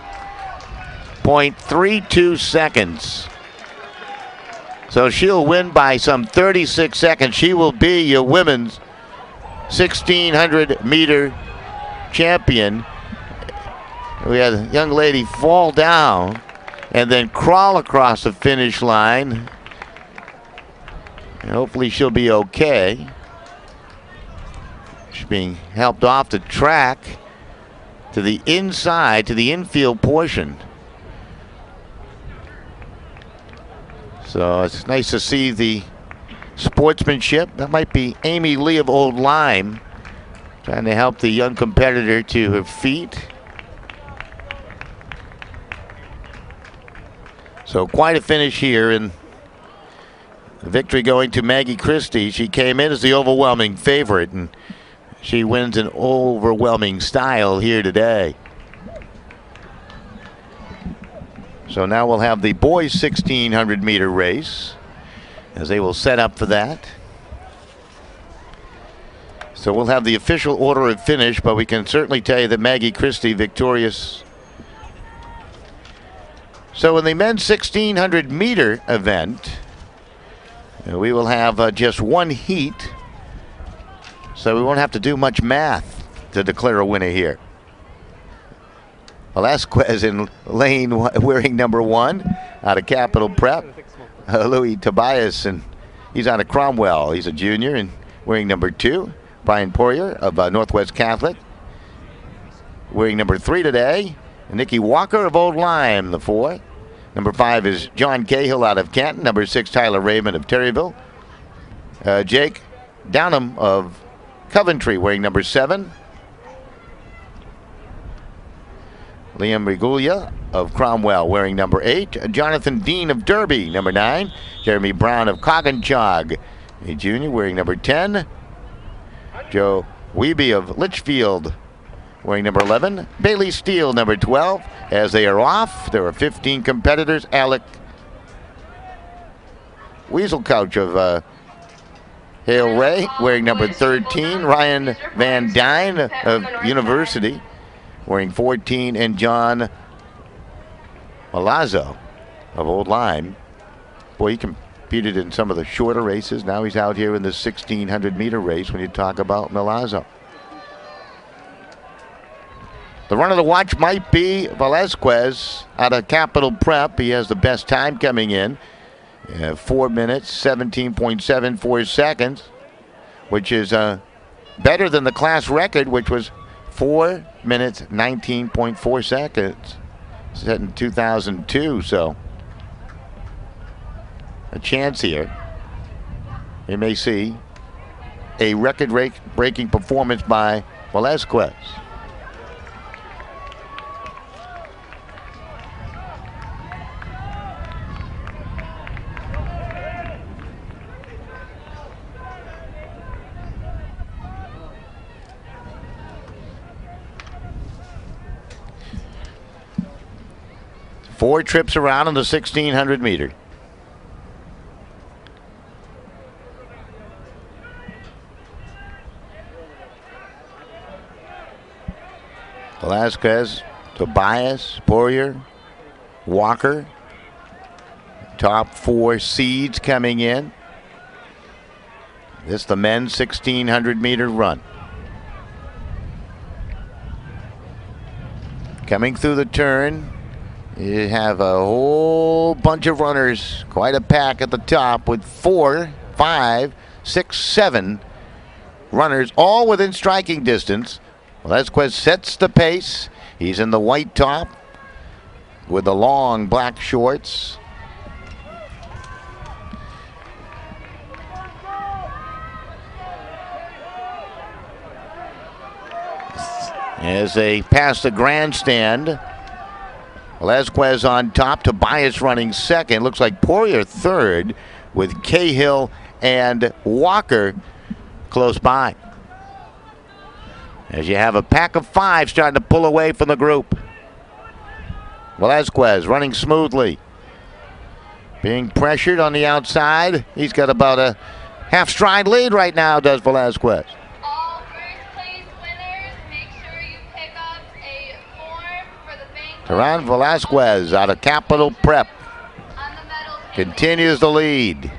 0.32 seconds. So she'll win by some 36 seconds. She will be your women's 1600 meter champion. We had a young lady fall down and then crawl across the finish line. And hopefully she'll be okay. She's being helped off the track to the inside, to the infield portion. So it's nice to see the sportsmanship. That might be Amy Lee of Old Lyme trying to help the young competitor to her feet. So quite a finish here, and the victory going to Maggie Christie. She came in as the overwhelming favorite, and she wins in overwhelming style here today. So now we'll have the boys 1600 meter race as they will set up for that. So we'll have the official order of finish, but we can certainly tell you that Maggie Christie victorious. So in the men's 1600 meter event, we will have just one heat. So we won't have to do much math to declare a winner here. Velasquez in lane wearing number 1 out of Capital Prep. Louis Tobias, and he's out of Cromwell. He's a junior and wearing number 2. Brian Poirier of Northwest Catholic wearing number 3 today. And Nikki Walker of Old Lyme, the 4. Number 5 is John Cahill out of Canton. Number 6, Tyler Raymond of Terryville. Jake Downham of Coventry wearing number 7. Liam Regulia of Cromwell wearing number 8. Jonathan Dean of Derby, number 9. Jeremy Brown of Coggins, a junior, wearing number 10. Joe Wiebe of Litchfield wearing number 11. Bailey Steele, number 12. As they are off, there are 15 competitors. Alec Weaselcouch of Hale Ray wearing number 13. Ryan Van Dyne of University wearing 14. And John Malazzo of Old Lyme. Boy, he competed in some of the shorter races. Now he's out here in the 1600 meter race when you talk about Malazzo. The run of the watch might be Velasquez out of Capital Prep. He has the best time coming in. 4 minutes, 17.74 seconds, which is better than the class record, which was 4 minutes, 19.4 seconds, set in 2002. So a chance here. You may see a record-breaking performance by Velasquez. Four trips around in the 1600 meter. Velasquez, Tobias, Poirier, Walker. Top 4 seeds coming in. This is the men's 1600 meter run. Coming through the turn, you have a whole bunch of runners, quite a pack at the top with 4, 5, 6, 7 runners, all within striking distance. Velasquez sets the pace. He's in the white top with the long black shorts. As they pass the grandstand, Velasquez on top, Tobias running second. Looks like Poirier third with Cahill and Walker close by. As you have a pack of 5 starting to pull away from the group. Velasquez running smoothly. Being pressured on the outside. He's got about a half stride lead right now, does Velasquez. All first place winners, make sure you pick up a form for the bank. Teran Velasquez out of Capital Prep On the medals. continues the lead.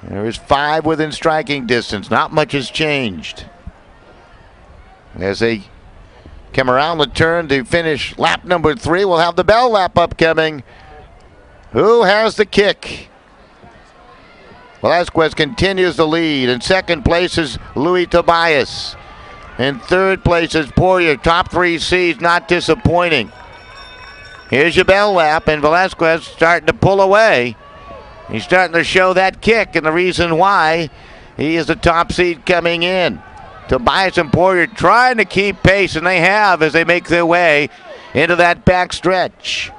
There is 5 within striking distance. Not much has changed. As they come around the turn to finish lap number 3, we'll have the bell lap upcoming. Who has the kick? Velasquez continues the lead. In second place is Louis Tobias. In third place is Poirier. Top 3 seeds, not disappointing. Here's your bell lap, and Velasquez starting to pull away. He's starting to show that kick, and the reason why he is the top seed coming in. Tobias and Poirier trying to keep pace, and they have as they make their way into that back stretch.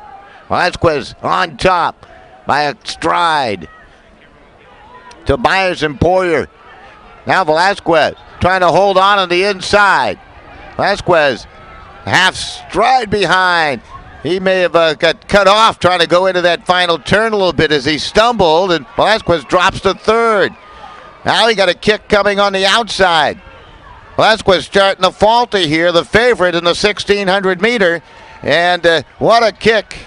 Velasquez on top by a stride. Tobias and Poirier. Now Velasquez trying to hold on the inside. Velasquez half stride behind. He may have got cut off trying to go into that final turn a little bit as he stumbled, and Velasquez drops to third. Now he got a kick coming on the outside. Velasquez starting to falter here, the favorite in the 1600 meter. And what a kick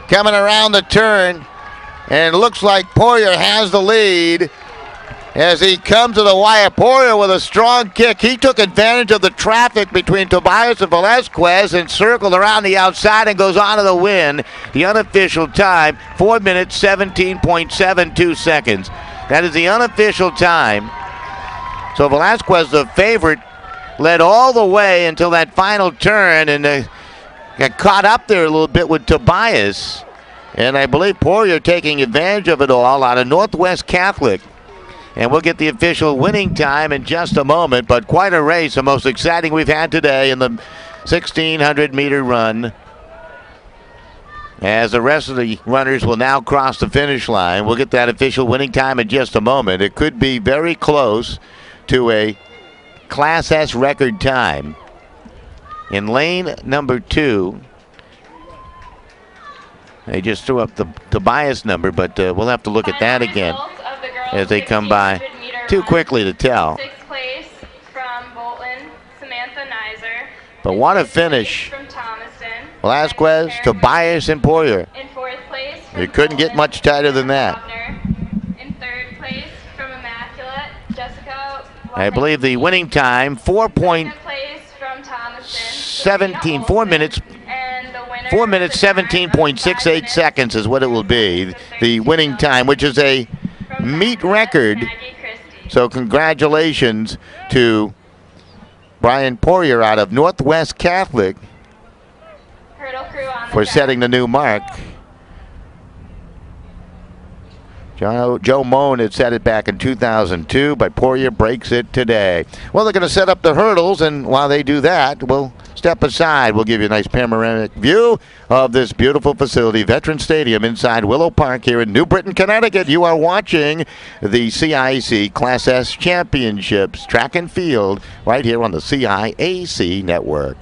coming around the turn. And it looks like Poirier has the lead as he comes to the wire. Poirier with a strong kick. He took advantage of the traffic between Tobias and Velasquez and circled around the outside and goes on to the win. The unofficial time, 4 minutes, 17.72 seconds. That is the unofficial time. So Velasquez, the favorite, led all the way until that final turn and got caught up there a little bit with Tobias. And I believe Poirier taking advantage of it all out of Northwest Catholic. And we'll get the official winning time in just a moment. But quite a race, the most exciting we've had today in the 1600-meter run. As the rest of the runners will now cross the finish line. We'll get that official winning time in just a moment. It could be very close to a Class S record time. In lane number 2, they just threw up the Tobias number, but we'll have to look at that again as they come by. Too quickly to tell. 6th place from Bolton, Samantha Nizer. But what a finish. From Thomaston. Velasquez, Tobias, and Poirier. In 4th place from It couldn't get much tighter than that. In 3rd place from Immaculate, Jessica. I believe the winning time, 4.17, Place from Thomaston, 4 minutes. and the winner 4 minutes, 17.68 seconds is what it will be. The winning time, which is a meet record. So congratulations to Brian Poirier out of Northwest Catholic for setting the new mark. Joe Moan had set it back in 2002, but Poirier breaks it today. Well, they're going to set up the hurdles, and while they do that, we'll step aside. We'll give you a nice panoramic view of this beautiful facility, Veterans Stadium inside Willow Park here in New Britain, Connecticut. You are watching the CIAC Class S Championships track and field right here on the CIAC network.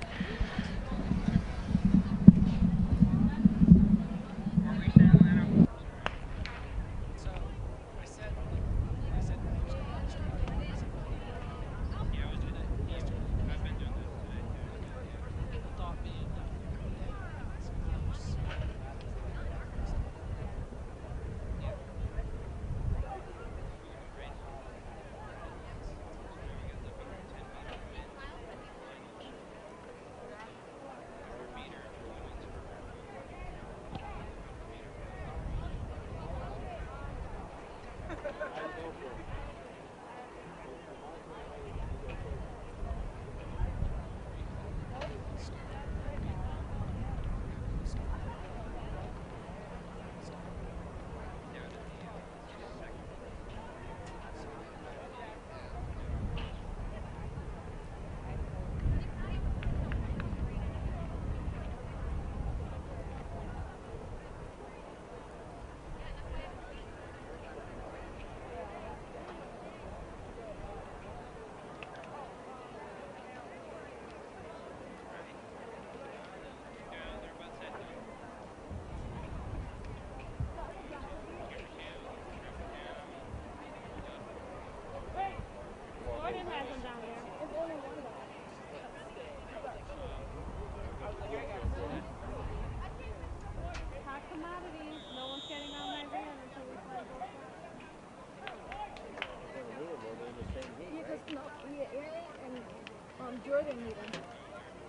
Jordan even.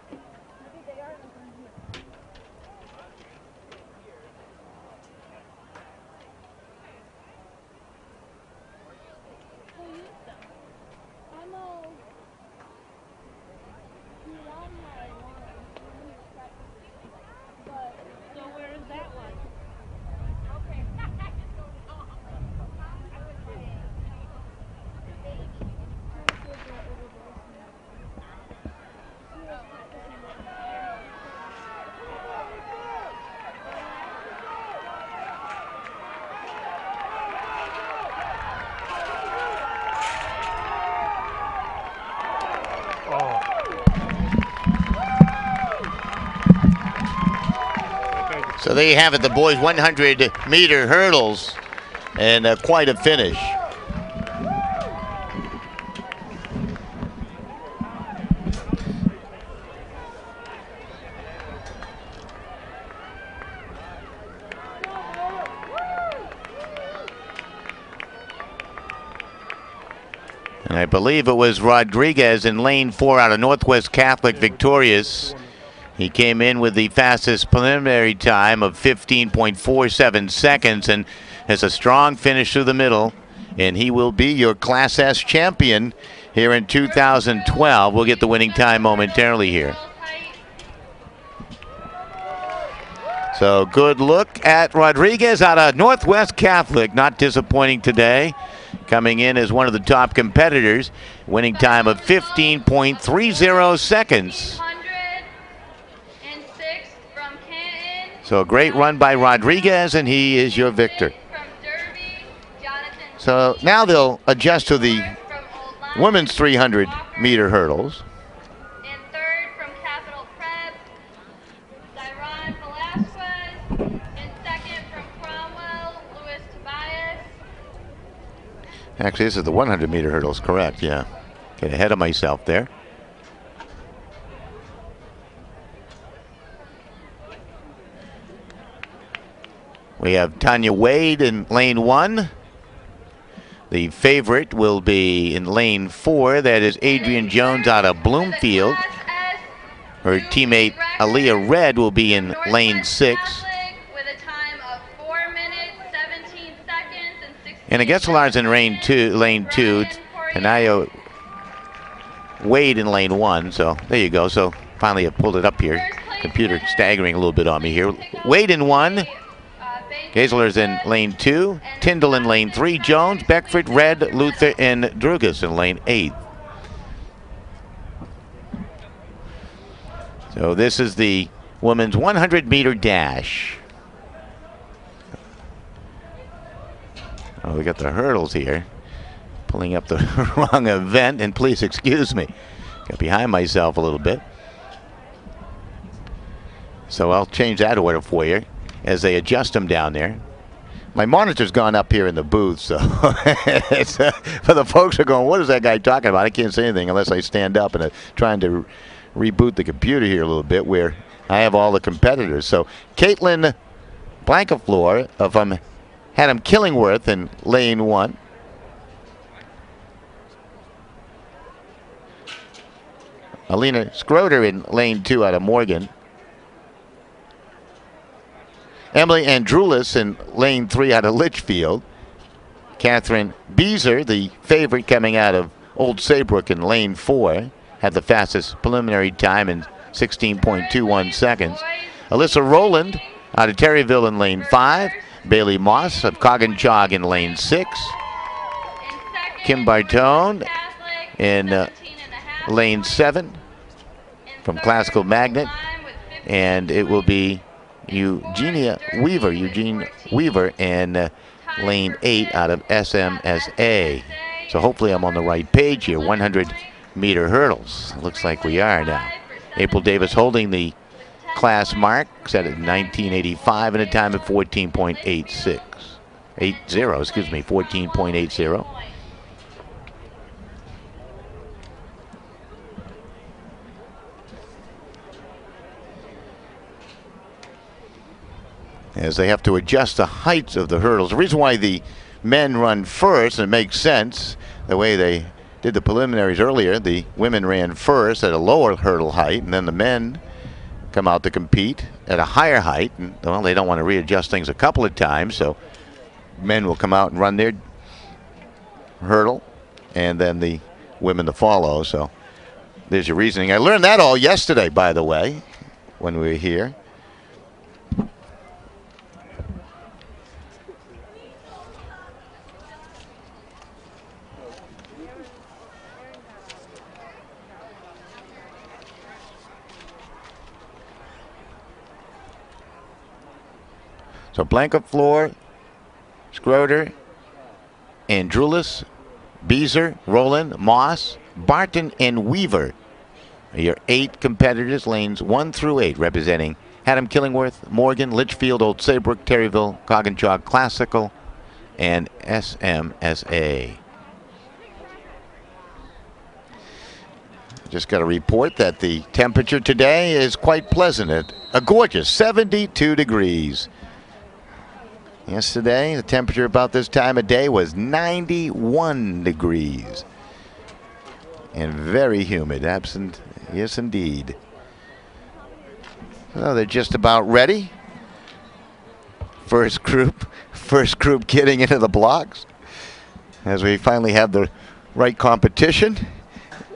Maybe they are from here. Who used them? I know. But so where is that one? Okay. So there you have it, the boys' 100-meter hurdles, and quite a finish. And I believe it was Rodriguez in lane 4 out of Northwest Catholic victorious. He came in with the fastest preliminary time of 15.47 seconds and has a strong finish through the middle. And he will be your Class S champion here in 2012. We'll get the winning time momentarily here. So good look at Rodriguez out of Northwest Catholic. Not disappointing today. Coming in as one of the top competitors. Winning time of 15.30 seconds. So a great run by Rodriguez, and he is your victor. So now they'll adjust to the women's 300-meter hurdles. In third from Capital Prep, Dyron Velasquez. In second from Cromwell, Louis Tobias. Actually, this is the 100-meter hurdles, correct, yeah. Get ahead of myself there. We have Tanya Wade in lane 1. The favorite will be in lane 4. That is Adrian Jones out of Bloomfield. Her teammate Aaliyah Red will be in lane 6. And Aguilar's in lane 2. Tanaya Wade in lane 1. So there you go. So finally I pulled it up here. Computer staggering a little bit on me here. Wade in 1. Gazler's in lane 2, Tyndall in lane 3, Jones, Beckford, Red, Luther, and Drugas in lane 8. So this is the women's 100-meter dash. Oh, we got the hurdles here. Pulling up the wrong event, and please excuse me. Got behind myself a little bit. So I'll change that order for you as they adjust them down there. My monitor's gone up here in the booth, so it's, for the folks who are going, what is that guy talking about? I can't say anything unless I stand up, and trying to reboot the computer here a little bit where I have all the competitors. So Caitlin Blancafleur of Haddam Killingworth in lane 1. Alina Schroeder in lane 2 out of Morgan. Emily Andrulis in lane 3 out of Litchfield. Catherine Beezer, the favorite coming out of Old Saybrook in lane 4, had the fastest preliminary time in 16.21 seconds. Alyssa Rowland out of Terryville in lane 5. Bailey Moss of Coggin-Chog in lane 6. Kim Bartone in lane 7 from Classical Magnet. And it will be Eugene Weaver in lane 8 out of SMSA. So hopefully I'm on the right page here. 100-meter hurdles. Looks like we are now. April Davis holding the class mark, set at 1985 and a time of 14.80, 14.80. As they have to adjust the heights of the hurdles. The reason why the men run first, and it makes sense, the way they did the preliminaries earlier, the women ran first at a lower hurdle height, and then the men come out to compete at a higher height. And, well, they don't want to readjust things a couple of times, so men will come out and run their hurdle, and then the women to follow. So there's your reasoning. I learned that all yesterday, by the way, when we were here. So Blancafleur, Schroeder, Andrulis, Beezer, Rowland, Moss, Barton, and Weaver are your 8 competitors, lanes 1 through 8, representing Haddam Killingworth, Morgan, Litchfield, Old Saybrook, Terryville, Coggin-Chog Classical, and SMSA. Just got to report that the temperature today is quite pleasant at a gorgeous 72 degrees. Yesterday, the temperature about this time of day was 91 degrees. and very humid. Absent, yes, indeed. So they're just about ready. First group getting into the blocks as we finally have the right competition,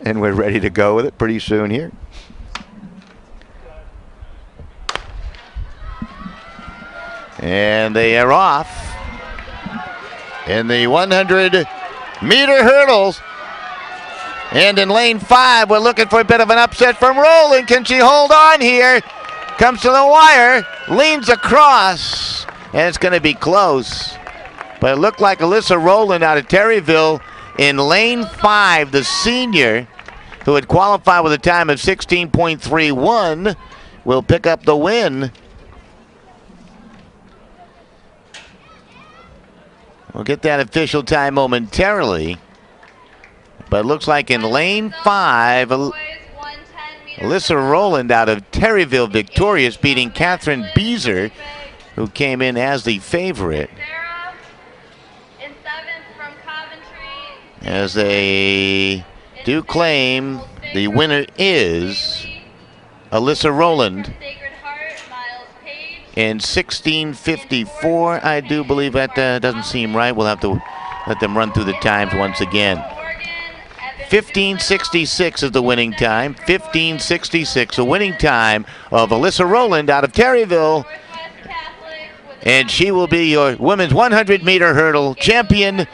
and we're ready to go with it pretty soon here. And they are off in the 100-meter hurdles. And in lane 5, we're looking for a bit of an upset from Rowland. Can she hold on here? Comes to the wire, leans across, and it's going to be close. But it looked like Alyssa Rowland out of Terryville in lane 5, the senior, who had qualified with a time of 16.31, will pick up the win. We'll get that official time momentarily. But it looks like in lane 5, Alyssa Rowland out of Terryville victorious, beating Catherine Beezer, who came in as the favorite. As they do claim the winner is Alyssa Rowland in 16:54. I do believe that doesn't seem right. We'll have to let them run through the times once again. 15:66 is the winning time. 15:66, the winning time of Alyssa Rowland out of Terryville. And she will be your women's 100-meter hurdle champion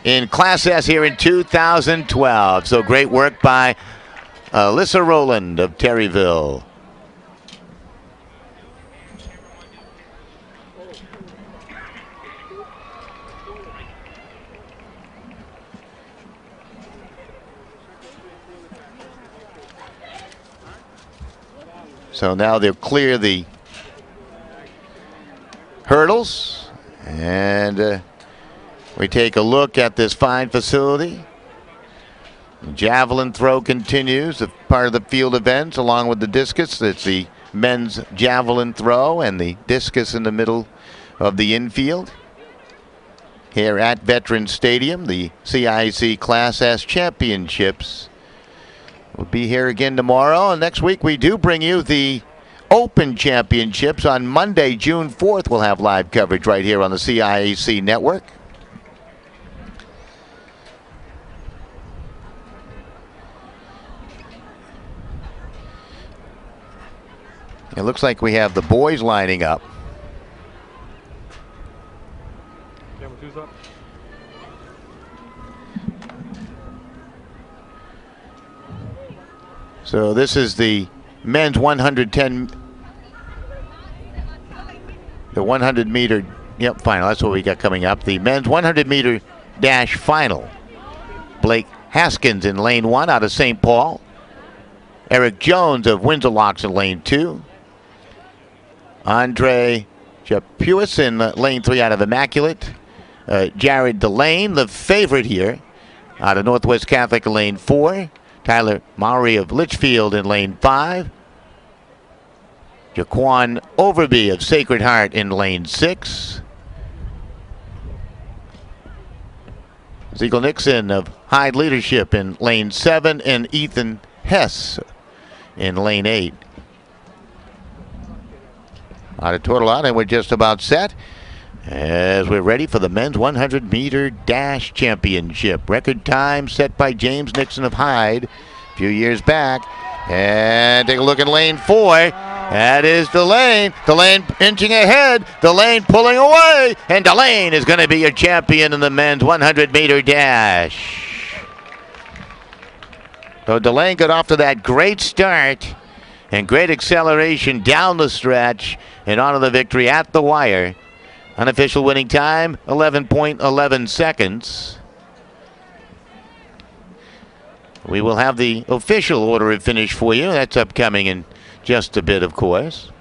in Class S here in 2012. So great work by Alyssa Rowland of Terryville. So now they'll clear the hurdles, and we take a look at this fine facility. Javelin throw continues, a part of the field events, along with the discus. It's the men's javelin throw and the discus in the middle of the infield. Here at Veterans Stadium, the CIAC Class S Championships will be here again tomorrow. And next week we do bring you the Open Championships on Monday, June 4th. We'll have live coverage right here on the CIAC network. It looks like we have the boys lining up. Camera 2's up. So this is the men's 110, the 100-meter, final. That's what we got coming up. The men's 100-meter dash final. Blake Haskins in lane 1 out of St. Paul. Eric Jones of Windsor Locks in lane 2. Andre Chapuis in lane 3 out of Immaculate. Jared Delane, the favorite here, out of Northwest Catholic in lane 4. Tyler Maury of Litchfield in lane 5. Jaquan Overby of Sacred Heart in lane 6. Ziegel Nixon of Hyde Leadership in lane 7. And Ethan Hess in lane 8. Out of total out, and we're just about set as we're ready for the men's 100-meter dash championship. Record time set by James Nixon of Hyde a few years back. And take a look at lane 4. That is Delane. Delane inching ahead. Delane pulling away. And Delane is going to be your champion in the men's 100-meter dash. So Delane got off to that great start and great acceleration down the stretch and onto the victory at the wire. Unofficial winning time, 11.11 seconds. We will have the official order of finish for you. That's upcoming in just a bit, of course.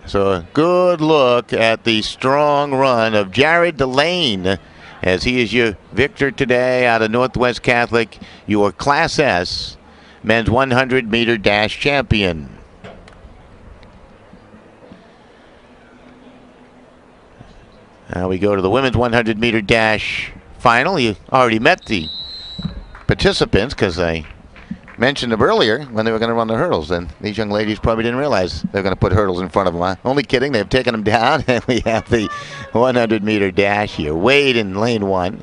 So a good look at the strong run of Jared Delane, as he is your victor today out of Northwest Catholic, your Class S men's 100-meter dash champion. Now we go to the women's 100-meter dash final. You already met the participants, because I mentioned them earlier when they were going to run the hurdles, and these young ladies probably didn't realize they were going to put hurdles in front of them. Huh? Only kidding, they've taken them down, and we have the 100-meter dash here. Wade in lane 1.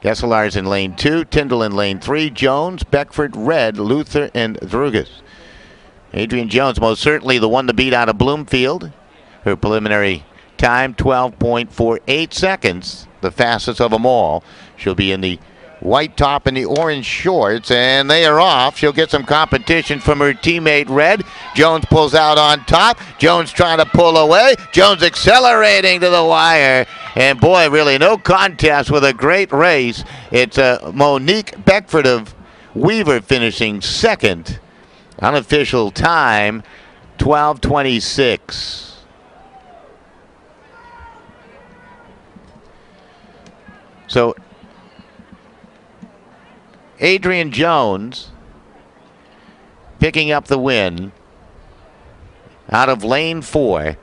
Gesselar's in lane 2, Tyndall in lane 3, Jones, Beckford, Red, Luther, and Drugas. Adrian Jones, most certainly the one to beat out of Bloomfield. Her preliminary time, 12.48 seconds, the fastest of them all. She'll be in the white top and the orange shorts, and they are off. She'll get some competition from her teammate Red. Jones pulls out on top. Jones trying to pull away. Jones accelerating to the wire. And boy, really no contest with a great race. It's Monique Beckford of Weaver finishing second. Unofficial time, 12:26. So Adrian Jones picking up the win out of lane 4.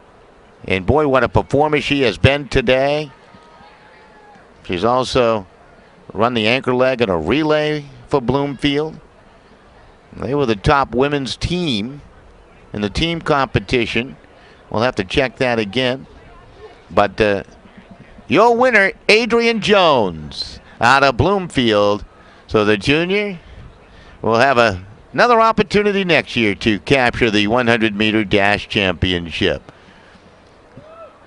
And boy, what a performer she has been today. She's also run the anchor leg in a relay for Bloomfield. They were the top women's team in the team competition. We'll have to check that again. But your winner, Adrian Jones, out of Bloomfield. So the junior will have another opportunity next year to capture the 100-meter dash championship.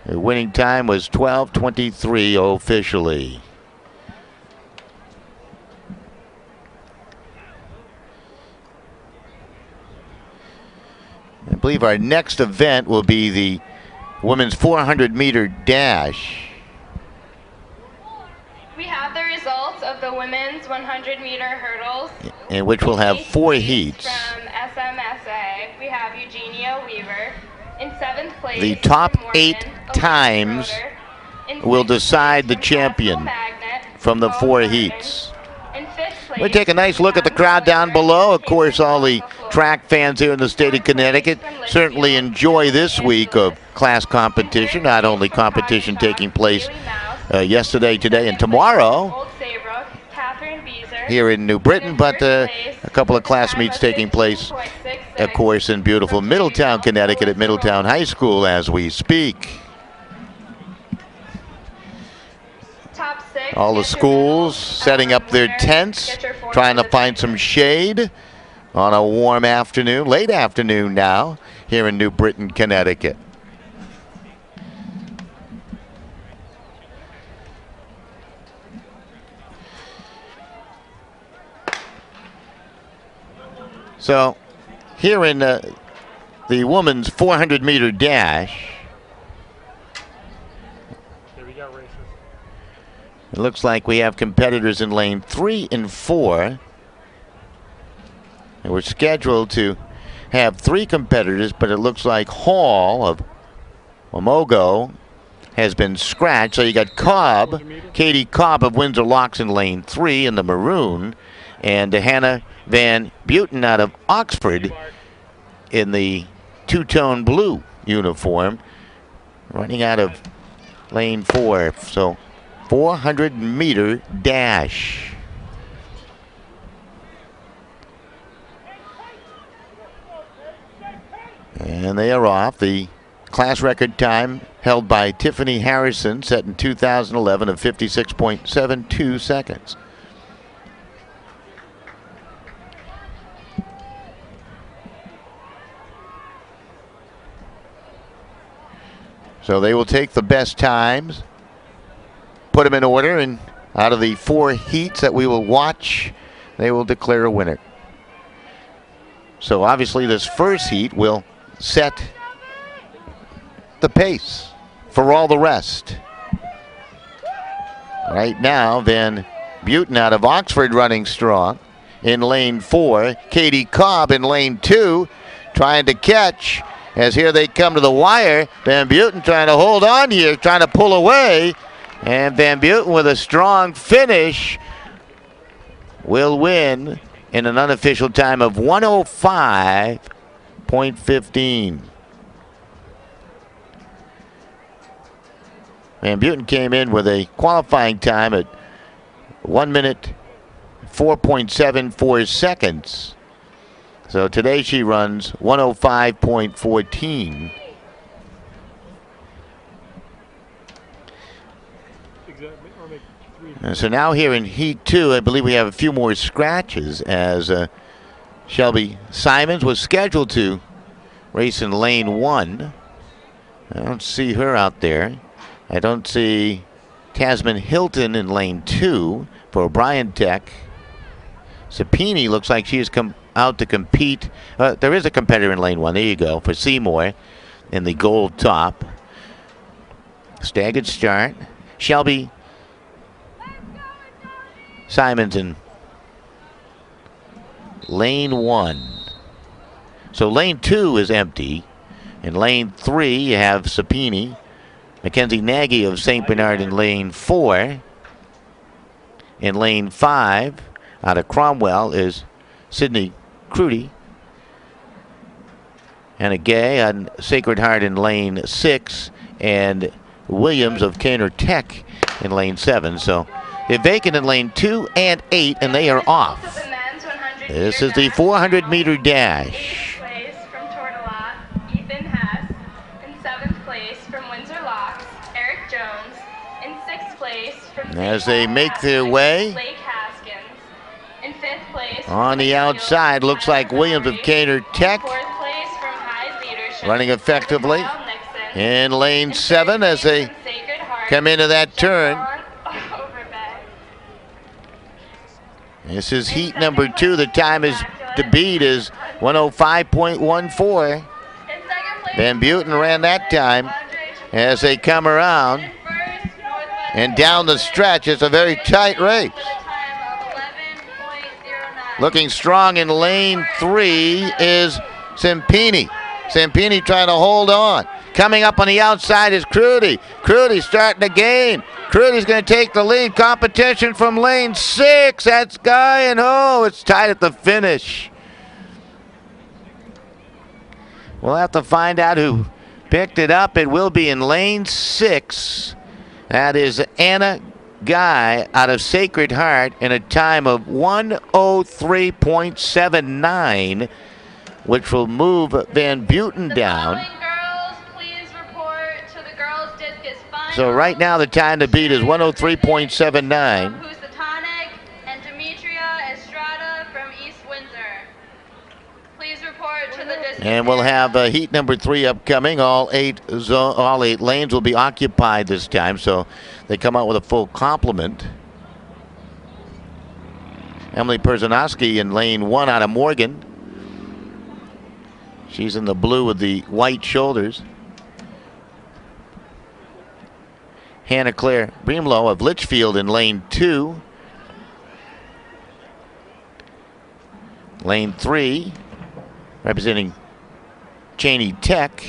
Her winning time was 12:23 officially. I believe our next event will be the women's 400-meter dash. We have the results of the women's 100-meter hurdles. In which we'll have 4 heats. From SMSA, we have Eugenia Weaver. In 7th place, the top Morgan, 8 times will decide the champion from the 4 heats. We'll take a nice look at the crowd down below. Of course, all the track fans here in the state of Connecticut certainly enjoy this week of class competition. Not only competition taking place yesterday, today, and tomorrow here in New Britain, but a couple of class meets taking place, of course, in beautiful Middletown, Connecticut at Middletown High School as we speak. All the schools setting up their tents, trying to find some shade on a warm afternoon, late afternoon now, here in New Britain, Connecticut. So here in the women's 400-meter dash, it looks like we have competitors in lane 3 and 4. And we're scheduled to have 3 competitors, but it looks like Hall of Wamogo has been scratched. So you got Cobb, Katie Cobb of Windsor Locks in lane 3 in the maroon, and Hannah Van Buiten out of Oxford in the two-tone blue uniform, running out of lane 4. So 400-meter dash. And they are off. The class record time held by Tiffany Harrison, set in 2011 of 56.72 seconds. So they will take the best times, put them in order, and out of the 4 heats that we will watch, they will declare a winner. So obviously this first heat will set the pace for all the rest. Right now, Van Buiten out of Oxford running strong in lane 4. Katie Cobb in lane 2 trying to catch. As here they come to the wire. Van Buiten trying to hold on here, trying to pull away. And Van Buiten with a strong finish will win in an unofficial time of 105.15. Van Buren came in with a qualifying time at 1 minute 4.74 seconds. So today she runs 105.14. Exactly. Or make 3. And so now here in Heat 2, I believe we have a few more scratches as Shelby Simons was scheduled to race in lane 1. I don't see her out there. I don't see Tasman Hilton in lane 2 for O'Brien Tech. Sapini looks like she has come out to compete. There is a competitor in lane 1. There you go for Seymour in the gold top. Staggered start. Shelby Simons in lane 1. So lane 2 is empty. In lane 3, you have Sapini. Mackenzie Nagy of St. Bernard in lane 4. In lane 5, out of Cromwell, is Sydney Crudy. Anna Gay on Sacred Heart in lane 6. And Williams of Cantor Tech in lane 7. So they're vacant in lane 2 and 8, and they are off. This is the 400-meter dash. As they make their way on the outside, looks like Williams of Cantor Tech running effectively in lane 7 as they come into that turn. This is heat number 2. The time is to beat is 105.14. Van Buren ran that time as they come around. And down the stretch, it's a very tight race. Looking strong in lane 3 is Sampini. Sampini trying to hold on. Coming up on the outside is Crudy. Crudy starting to gain. Crudy's going to take the lead. Competition from lane 6. That's Guy and Ho. It's tight at the finish. We'll have to find out who picked it up. It will be in lane 6. That is Anna Guy out of Sacred Heart in a time of 103.79, which will move Van Buren down. So right now the time to beat is 103.79. And we'll have heat number 3 upcoming. All eight lanes will be occupied this time, so they come out with a full complement. Emily Perzanowski in lane 1 out of Morgan. She's in the blue with the white shoulders. Hannah Claire Breamlow of Litchfield in lane 2. Lane 3, representing Cheney Tech.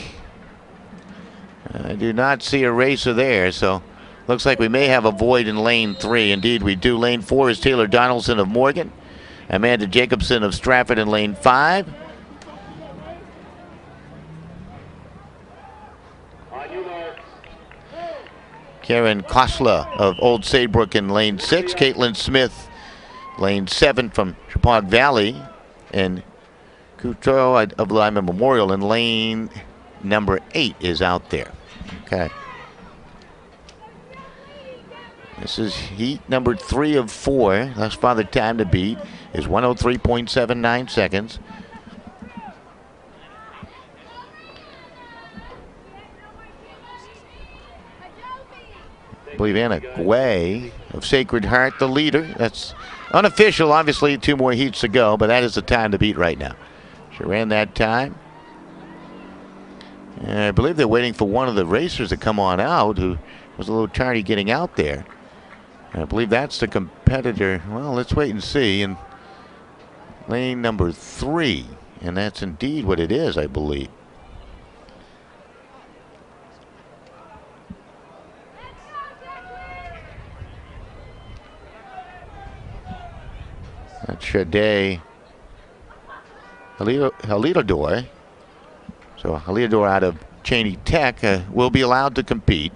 I do not see a racer there, so looks like we may have a void in lane 3. Indeed, we do. Lane 4 is Taylor Donaldson of Morgan. Amanda Jacobson of Stratford in lane 5. Karen Kosla of Old Saybrook in lane 6. Caitlin Smith, lane 7 from Chippewa Valley. And Couture of Lyman Memorial in lane number 8 is out there. Okay. This is heat number 3 of 4. Thus far, the time to beat is 103.79 seconds. I believe Anna Guay of Sacred Heart, the leader. That's unofficial, obviously, 2 more heats to go, but that is the time to beat right now. She ran that time. And I believe they're waiting for one of the racers to come on out who was a little tardy getting out there. And I believe that's the competitor. Well, let's wait and see. In lane number 3, and that's indeed what it is, I believe. That's Shade Halidador. So Halidador out of Cheney Tech will be allowed to compete.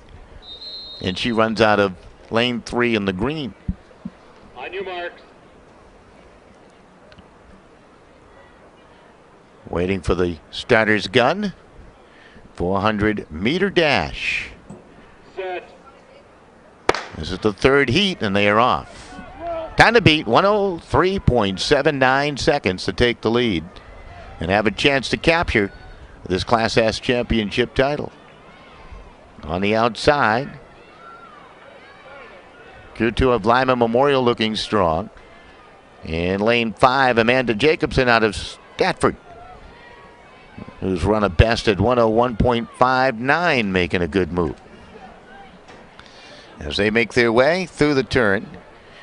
And she runs out of lane 3 in the green. On your marks. Waiting for the starter's gun. 400-meter dash. Set. This is the third heat, and they are off. Time to beat 103.79 seconds to take the lead and have a chance to capture this Class S championship title. On the outside, Crew 2 of Lima Memorial looking strong. In lane 5, Amanda Jacobson out of Stratford, who's run a best at 101.59, making a good move. As they make their way through the turn,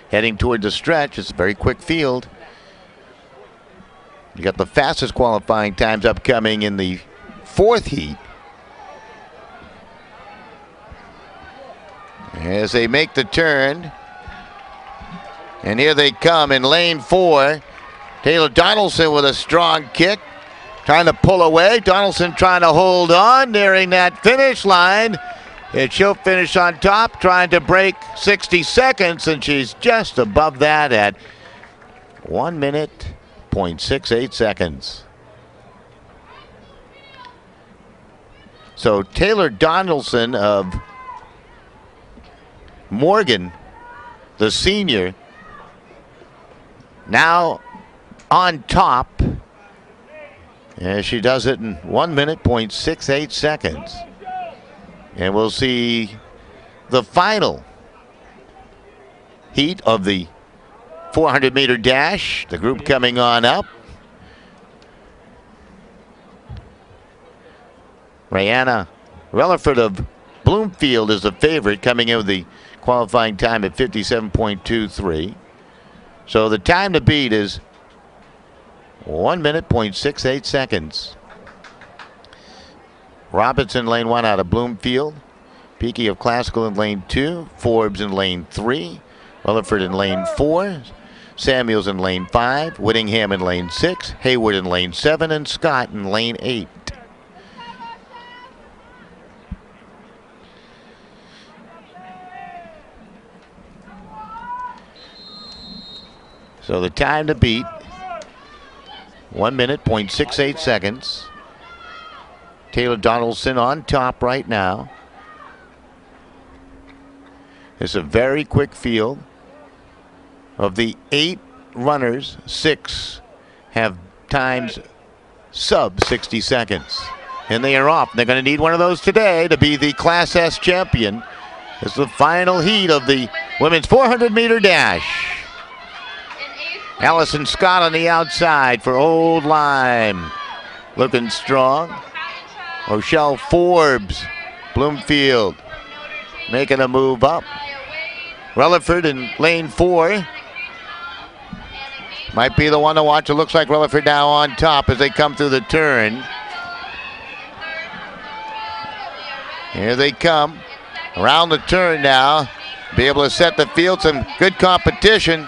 heading toward the stretch, it's a very quick field. You got the fastest qualifying times upcoming in the fourth heat. As they make the turn, and here they come in lane 4. Taylor Donaldson with a strong kick, trying to pull away. Donaldson trying to hold on, nearing that finish line. And she'll finish on top, trying to break 60 seconds, and she's just above that at 1 minute, 0.68 seconds. So Taylor Donaldson of Morgan, the senior, now on top, as she does it in 1 minute, 0.68 seconds. And we'll see the final heat of the 400-meter dash. The group coming on up. Rayanna Relaford of Bloomfield is the favorite, coming in with the qualifying time at 57.23. So the time to beat is 1 minute, 0.68 seconds. Robinson lane 1 out of Bloomfield. Peaky of Classical in lane 2. Forbes in lane 3. Relaford in lane 4. Samuels in lane 5. Whittingham in lane 6. Hayward in lane 7. And Scott in lane 8. So the time to beat, 1 minute, 0.68 seconds. Taylor Donaldson on top right now. It's a very quick field. Of the 8 runners, 6 have times sub 60 seconds. And they are off. They're going to need one of those today to be the Class S champion. It's the final heat of the women's 400-meter dash. Allison Scott on the outside for Old Lyme, looking strong. Rochelle Forbes, Bloomfield, making a move up. Relaford in lane 4. Might be the one to watch. It looks like Relaford now on top as they come through the turn. Here they come around the turn now. Be able to set the field. Some good competition.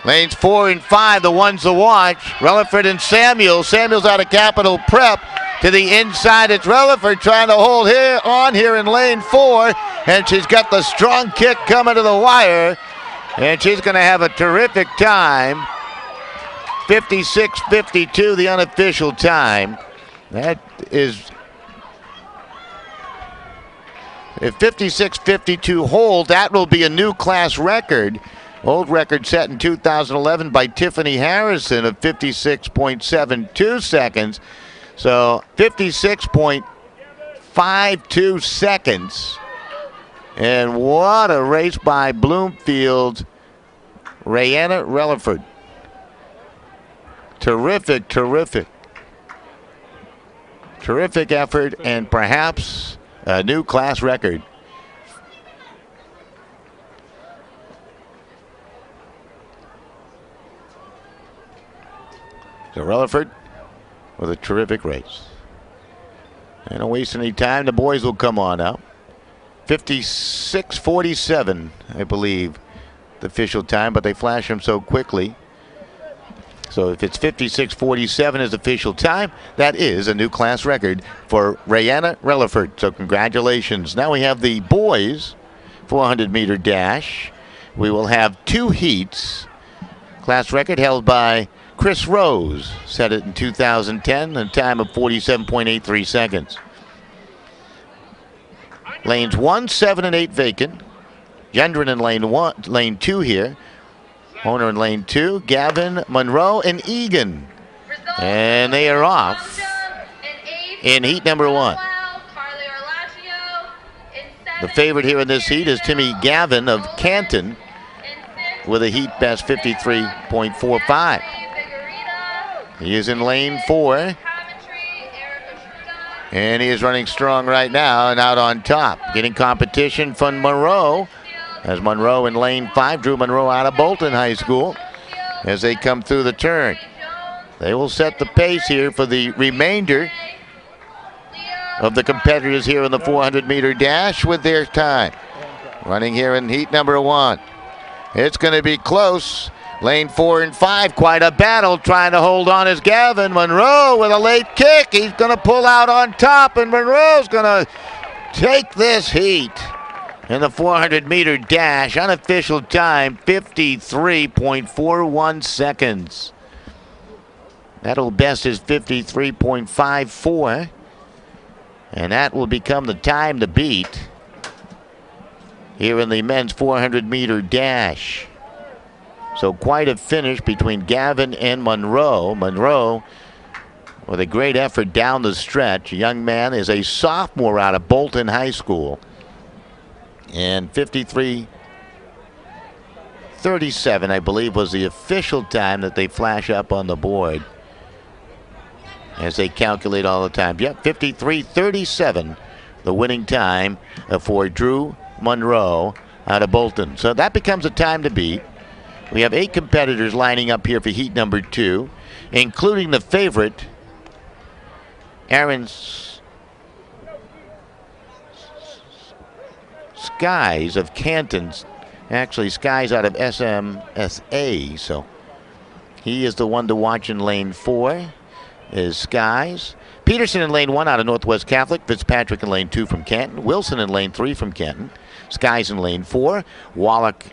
Lanes 4 and 5, the ones to watch. Relaford and Samuels. Samuels out of Capital Prep. To the inside, it's Relaford trying to hold on here in lane 4. And she's got the strong kick coming to the wire. And she's going to have a terrific time. 56:52, the unofficial time. That is, if 56:52 hold, that will be a new class record. Old record set in 2011 by Tiffany Harrison of 56.72 seconds. So 56.52 seconds. And what a race by Bloomfield's Rayanna Relaford. Terrific, terrific. Terrific effort and perhaps a new class record. So Relaford with a terrific race. And don't waste any time. The boys will come on out. 56:47, I believe, the official time, but they flash them so quickly. So if it's 56:47 as official time, that is a new class record for Rayanna Relaford. So congratulations. Now we have the boys 400-meter dash. We will have 2 heats. Class record held by Chris Rose. Set it in 2010, a time of 47.83 seconds. Lanes 1, 7, and 8 vacant. Gendron in lane 2 here. Owner in lane 2, Gavin, Monroe, and Egan. And they are off in heat number 1. The favorite here in this heat is Timmy Gavin of Canton with a heat best 53.45. He is in lane 4. And he is running strong right now and out on top. Getting competition from Monroe. As Monroe in lane 5, Drew Monroe out of Bolton High School as they come through the turn. They will set the pace here for the remainder of the competitors here in the 400-meter dash with their time. Running here in heat number 1. It's going to be close. Lane 4 and 5, quite a battle trying to hold on is Gavin. Monroe with a late kick. He's going to pull out on top, and Monroe's going to take this heat. In the 400-meter dash, unofficial time, 53.41 seconds. That'll best is 53.54. And that will become the time to beat here in the men's 400-meter dash. So quite a finish between Gavin and Monroe. Monroe with a great effort down the stretch. A young man is a sophomore out of Bolton High School. And 53:37, I believe, was the official time that they flash up on the board as they calculate all the time. Yep, 53:37, the winning time for Drew Monroe out of Bolton. So that becomes a time to beat. We have 8 competitors lining up here for heat number 2, including the favorite, Aaron Skies of Canton. Actually, Skies out of SMSA, so he is the one to watch in lane 4 is Skies. Peterson in lane 1 out of Northwest Catholic. Fitzpatrick in lane 2 from Canton. Wilson in lane 3 from Canton. Skies in lane 4. Wallach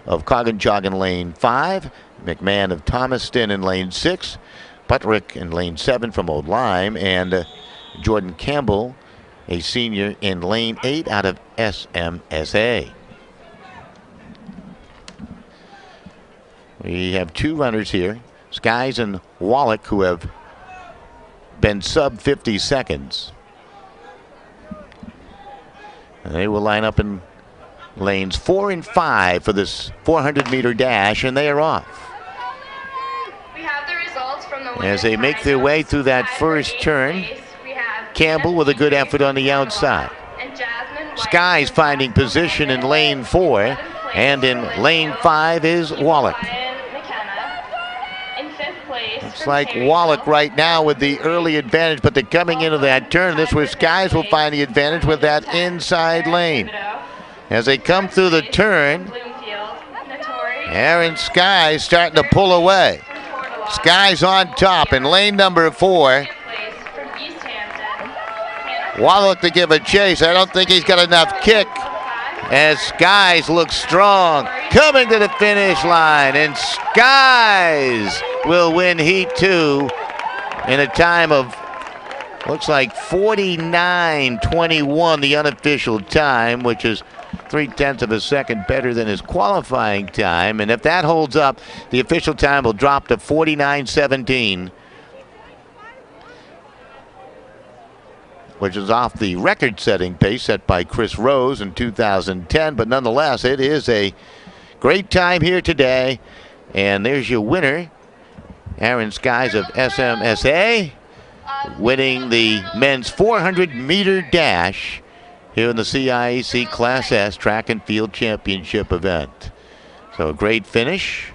of Coggins in lane 5. McMahon of Thomaston in lane 6. Buttrick in lane 7 from Old Lyme. And Jordan Campbell, a senior, in lane 8 out of SMSA. We have 2 runners here, Skies and Wallach, who have been sub 50 seconds. And they will line up in lanes 4 and 5 for this 400-meter dash, and they are off. We have the results from the as they make their way through that first turn. Campbell with a good effort on the outside. Skies finding position in lane 4, and in lane 5 is Wallach. Looks like Wallach right now with the early advantage, but they're coming into that turn. This where Skies will find the advantage with that inside lane. As they come through the turn, Aaron Skies starting to pull away. Skies on top in lane number 4. Wallach to give a chase. I don't think he's got enough kick. As Skies looks strong, coming to the finish line, and Skies will win heat 2 in a time of, looks like 49:21, the unofficial time, which is 0.3 of a second better than his qualifying time. And if that holds up, the official time will drop to 49:17, which is off the record-setting pace set by Chris Rose in 2010. But nonetheless, it is a great time here today. And there's your winner, Aaron Skies of SMSA, winning the men's 400-meter dash here in the CIAC Class S Track and Field Championship event. So a great finish.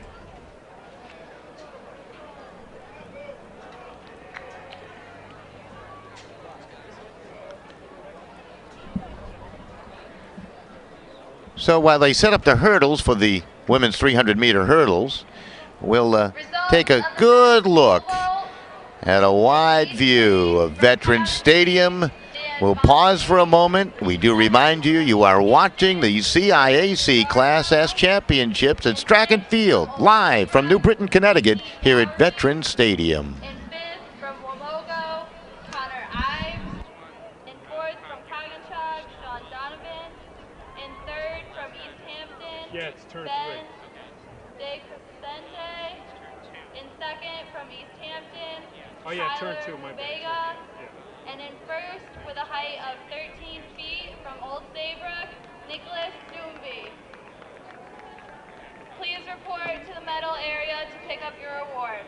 So while they set up the hurdles for the women's 300-meter hurdles, we'll take a good look at a wide view of Veterans Stadium. We'll pause for a moment. We do remind you, you are watching the CIAC Class S Championships at Track and Field, live from New Britain, Connecticut, here at Veterans Stadium. In fifth from Womogo, Connor Ives. In fourth from Coggins, Sean Donovan. In third from East Hampton, Yeah, it's turn Ben De Crescente. In second from East Hampton, Oh, yeah, turn Tyler two, my bad. Vega. And in first, with a height of 13 feet from Old Saybrook, Nicholas Doomby. Please report to the medal area to pick up your award.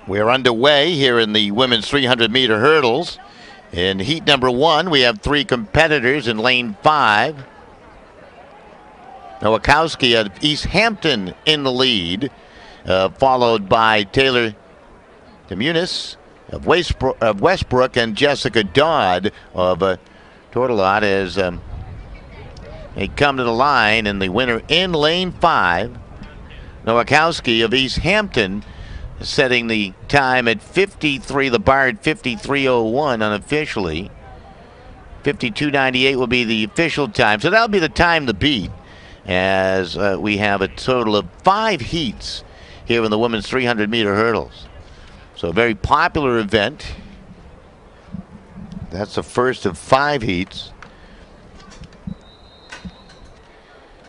We're underway here in the women's 300-meter hurdles. In heat number 1, we have 3 competitors in lane 5. Nowakowski of East Hampton in the lead, followed by Taylor Demunis of Westbrook and Jessica Dodd of Tortolot as they come to the line, and the winner in lane 5, Nowakowski of East Hampton, setting the time at 53, the bar at 53:01 unofficially. 52:98 will be the official time. So that'll be the time to beat, as we have a total of 5 heats here in the women's 300-meter hurdles. So a very popular event. That's the first of 5 heats.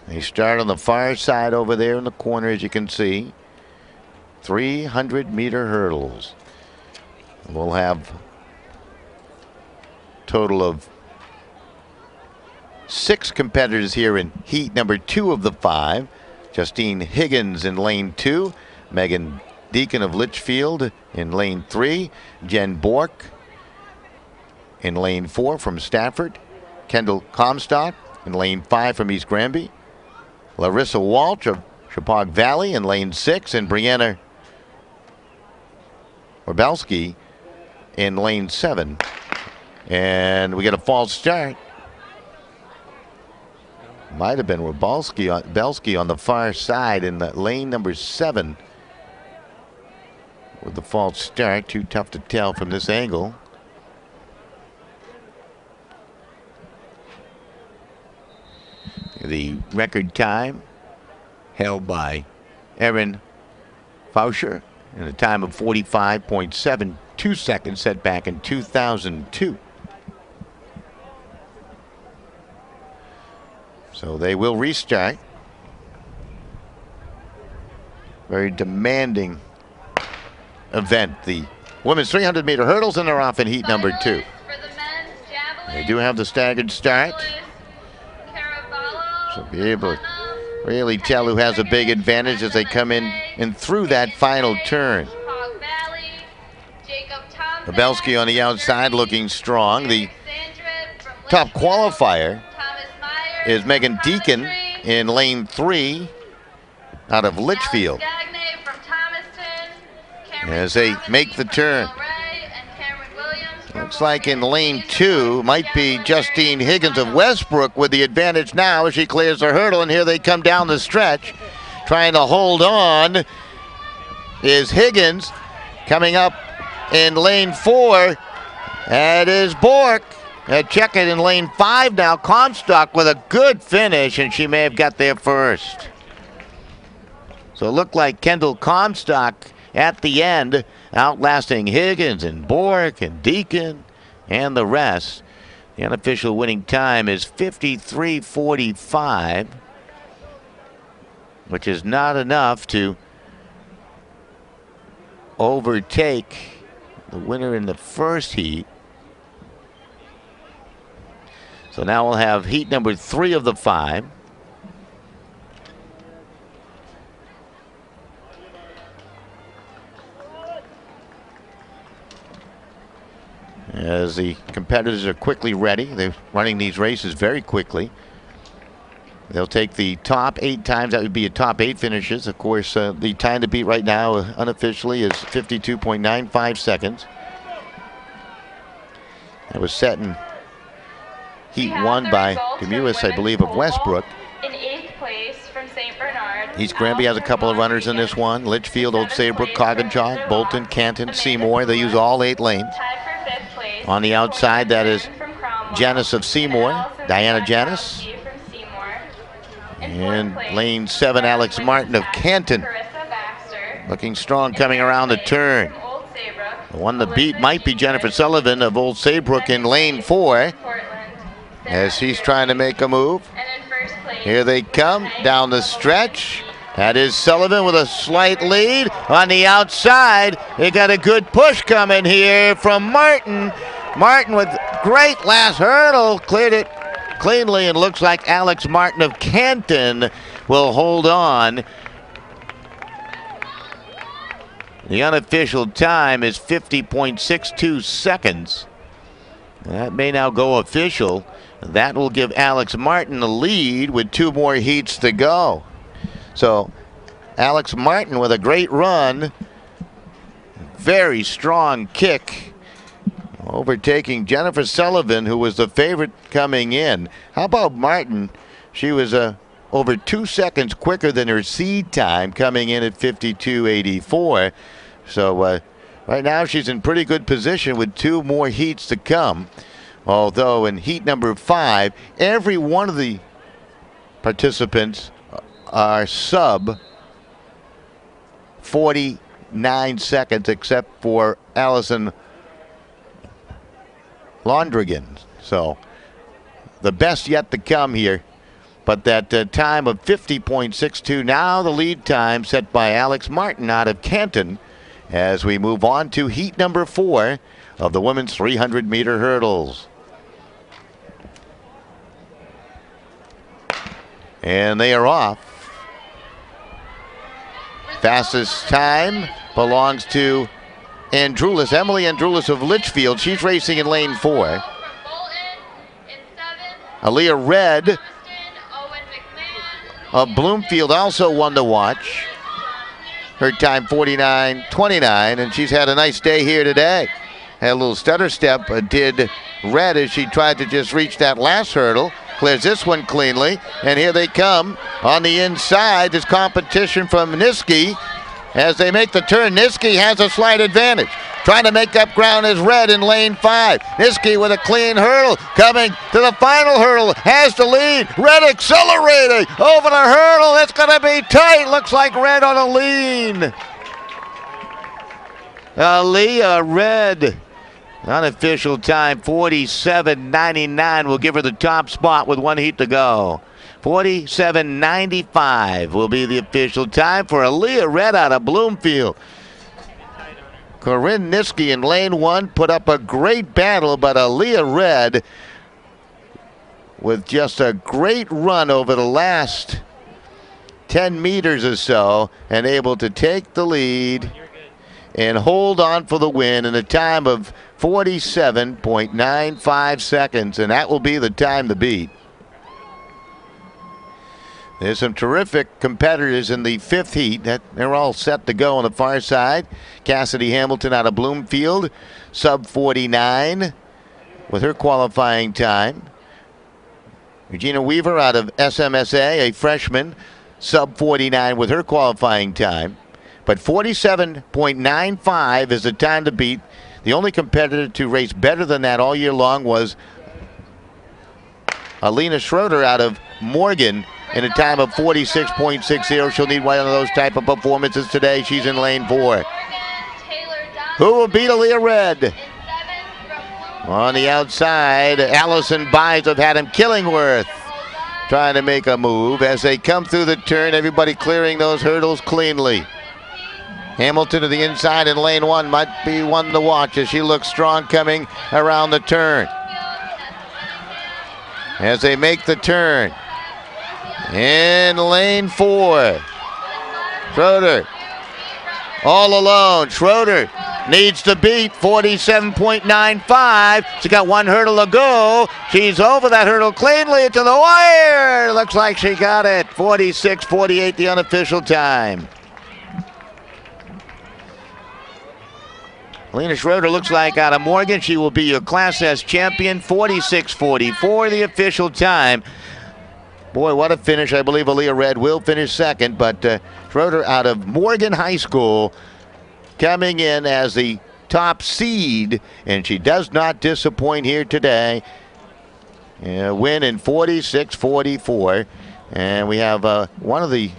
They start on the far side over there in the corner, as you can see. 300-meter hurdles. We'll have a total of 6 competitors here in heat number 2 of the 5. Justine Higgins in lane 2. Megan Deacon of Litchfield in lane 3. Jen Bork in lane 4 from Stafford. Kendall Comstock in lane 5 from East Granby. Larissa Walsh of Chippewa Valley in lane 6. And Brianna Orbelski in lane 7. And we get a false start. Might have been Orbelski on the far side in the lane number 7 with the false start. Too tough to tell from this angle. The record time held by Erin Fauscher in a time of 45.72 seconds set back in 2002. So they will restart. Very demanding event. The women's 300-meter hurdles, and they're off in heat number 2. They do have the staggered start. So be able to really tell who has a big advantage as they come in and through that final turn. Pavelski on the outside looking strong. The top qualifier is Megan Deacon in lane 3 out of Litchfield. As they make the turn. Looks like in lane 2 might be Justine Higgins of Westbrook with the advantage now as she clears the hurdle, and here they come down the stretch. Trying to hold on is Higgins. Coming up in lane 4, that is Bork. Check it in lane 5 now. Comstock with a good finish, and she may have got there first. So it looked like Kendall Comstock at the end, outlasting Higgins and Bork and Deacon and the rest. The unofficial winning time is 53:45, which is not enough to overtake the winner in the first heat. So now we'll have heat number 3 of the 5. As the competitors are quickly ready, they're running these races very quickly. They'll take the top 8 times. That would be a top 8 finishes. Of course, the time to beat right now unofficially is 52.95 seconds. That was set in heat 1 by Demuis, I believe, of Westbrook. In 8th place from St. Bernard. East Granby has a couple of runners in this one. Litchfield, Old Saybrook, Coggins, Bolton, Canton, Seymour. They use all 8 lanes. On the outside, that is Janice of Seymour, Diana Janice. And lane 7, Alex Martin of Canton. Looking strong coming around the turn. The one to beat might be Jennifer Sullivan of Old Saybrook in lane 4. As she's trying to make a move. Here they come down the stretch. That is Sullivan with a slight lead. On the outside, they got a good push coming here from Martin. Martin with great last hurdle, cleared it cleanly, and looks like Alex Martin of Canton will hold on. The unofficial time is 50.62 seconds. That may now go official. That will give Alex Martin the lead with 2 more heats to go. So Alex Martin with a great run. Very strong kick. Overtaking Jennifer Sullivan, who was the favorite coming in. How about Martin? She was over 2 seconds quicker than her seed time, coming in at 52.84. So right now she's in pretty good position with 2 more heats to come. Although in heat number 5, every one of the participants are sub 49 seconds except for Allison Londrigan. So the best yet to come here. But that time of 50.62, now the lead time set by Alex Martin out of Canton as we move on to heat number 4 of the women's 300-meter hurdles. And they are off. Fastest time belongs to Andrulis, Emily Andrulis of Litchfield. She's racing in lane 4. Aaliyah Red of Bloomfield also one to watch. Her time 49.29, and she's had a nice day here today. Had a little stutter step, did Red as she tried to just reach that last hurdle. Clears this one cleanly, and here they come on the inside. There's competition from Niski. As they make the turn, Niski has a slight advantage. Trying to make up ground is Red in lane 5. Niski with a clean hurdle. Coming to the final hurdle. Has the lead. Red accelerating over the hurdle. It's going to be tight. Looks like Red on a lean. Leah Red. Unofficial time 47.99 will give her the top spot with one heat to go. 47.95 will be the official time for Aaliyah Red out of Bloomfield. Corinne Niski in lane 1 put up a great battle, but Aaliyah Red with just a great run over the last 10 meters or so and able to take the lead and hold on for the win in a time of 47.95 seconds, and that will be the time to beat. There's some terrific competitors in the 5th heat. They're all set to go on the far side. Cassidy Hamilton out of Bloomfield, sub 49 with her qualifying time. Regina Weaver out of SMSA, a freshman, sub 49 with her qualifying time. But 47.95 is the time to beat. The only competitor to race better than that all year long was Alina Schroeder out of Morgan in a time of 46.60. She'll need one of those type of performances today. She's in lane 4. Who will beat Aaliyah Red? On the outside, Allison Byes of Haddam Killingworth trying to make a move as they come through the turn. Everybody clearing those hurdles cleanly. Hamilton to the inside in lane 1 might be one to watch as she looks strong coming around the turn. As they make the turn. In lane 4. Schroeder all alone. Schroeder needs to beat 47.95. She got one hurdle to go. She's over that hurdle cleanly to the wire. Looks like she got it. 46.48 the unofficial time. Alina Schroeder looks like out of Morgan. She will be your Class S champion. 46.44 the official time. Boy, what a finish. I believe Aaliyah Red will finish second, but Schroeder out of Morgan High School coming in as the top seed, and she does not disappoint here today. Win in 46.44, and we have one of the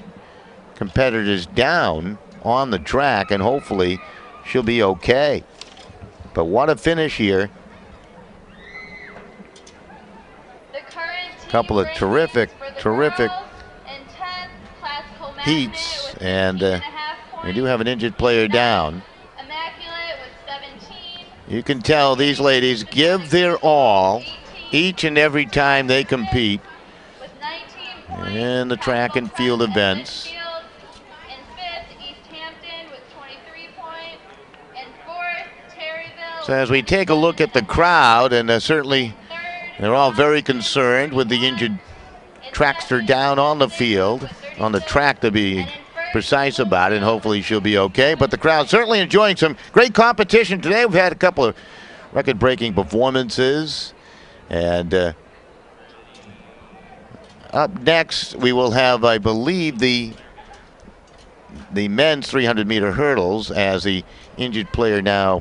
competitors down on the track, and hopefully she'll be okay. But what a finish here. Couple of terrific heats, and we do have an injured player down. You can tell these ladies give their all each and every time they compete in the track and field events. So as we take a look at the crowd, and certainly they're all very concerned with the injured trackster down on the field, on the track to be precise about it, and hopefully she'll be okay. But the crowd certainly enjoying some great competition today. We've had a couple of record-breaking performances. And up next, we will have, I believe, the men's 300-meter hurdles as the injured player now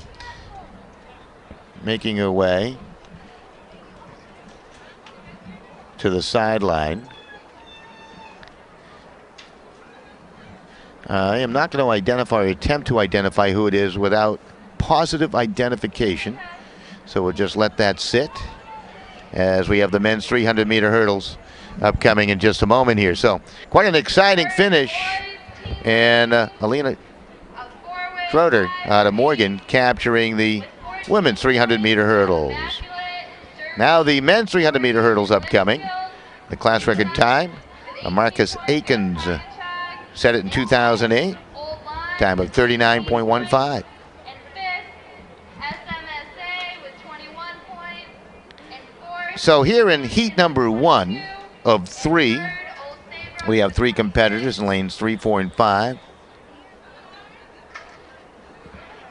making her way to the sideline. I am not going to identify or attempt to identify who it is without positive identification. So we'll just let that sit as we have the men's 300-meter hurdles upcoming in just a moment here. So quite an exciting finish. And Alina Schroeder out of Morgan capturing the women's 300-meter hurdles. Now the men's 300-meter hurdles upcoming. The class record time, Marcus Akins set it in 2008. Time of 39.15. So here in heat number 1 of 3, we have 3 competitors in lanes 3, 4, and 5.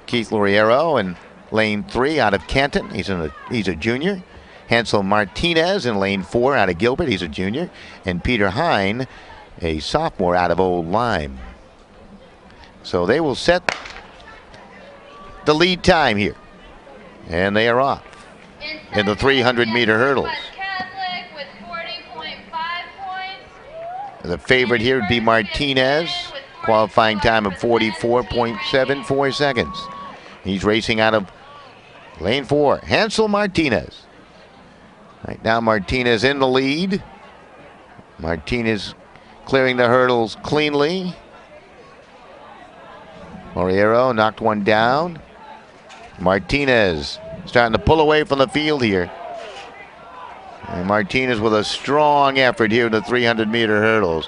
Keith Loriero in lane 3 out of Canton. He's a junior. Hansel Martinez in lane 4 out of Gilbert. He's a junior. And Peter Hine, a sophomore out of Old Lyme. So they will set the lead time here. And they are off in the 300-meter hurdles. Catholic with 40.5 points. The favorite here would be Martinez, qualifying time of 44.74 seconds. He's racing out of lane 4. Hansel Martinez. Right now, Martinez in the lead. Martinez clearing the hurdles cleanly. Moriero knocked one down. Martinez starting to pull away from the field here. And Martinez with a strong effort here in the 300-meter hurdles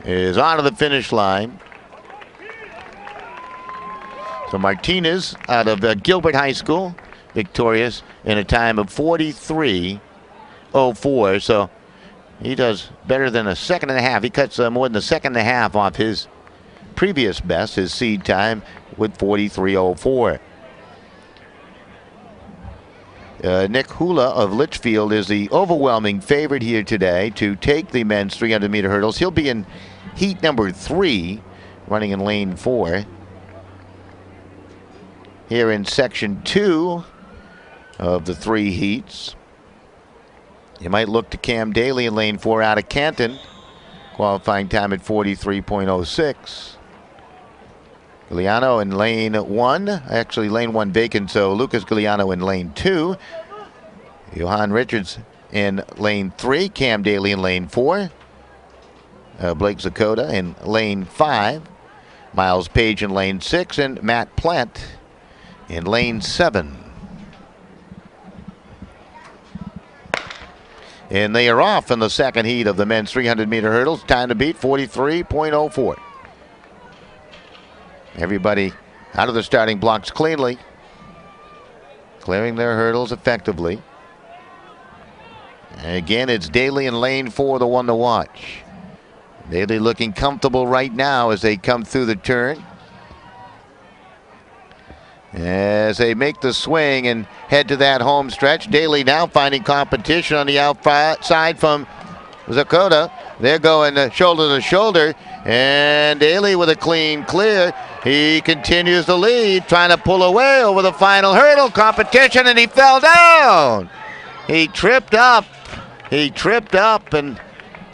is onto the finish line. So Martinez out of Gilbert High School, victorious in a time of 43.04. So he does better than a second and a half. He cuts more than a second and a half off his previous best, his seed time, with 43.04. Nick Hula of Litchfield is the overwhelming favorite here today to take the men's 300-meter hurdles. He'll be in heat number 3, running in lane 4. Here in section 2 of the 3 heats, you might look to Cam Daly in lane 4 out of Canton, qualifying time at 43.06. Giuliano in lane 1, actually lane 1 vacant, so Lucas Giuliano in lane 2. Johan Richards in lane 3, Cam Daly in lane 4. Blake Zakota in lane 5. Miles Page in lane 6, and Matt Plant in lane 7. And they are off in the second heat of the men's 300-meter hurdles. Time to beat 43.04. Everybody out of the starting blocks cleanly, clearing their hurdles effectively. And again, it's Daly in lane 4, the one to watch. Daly looking comfortable right now as they come through the turn. As they make the swing and head to that home stretch, Daly now finding competition on the outside from Zakota. They're going shoulder to shoulder, and Daly with a clean clear. He continues the lead, trying to pull away over the final hurdle competition, and he fell down. He tripped up, and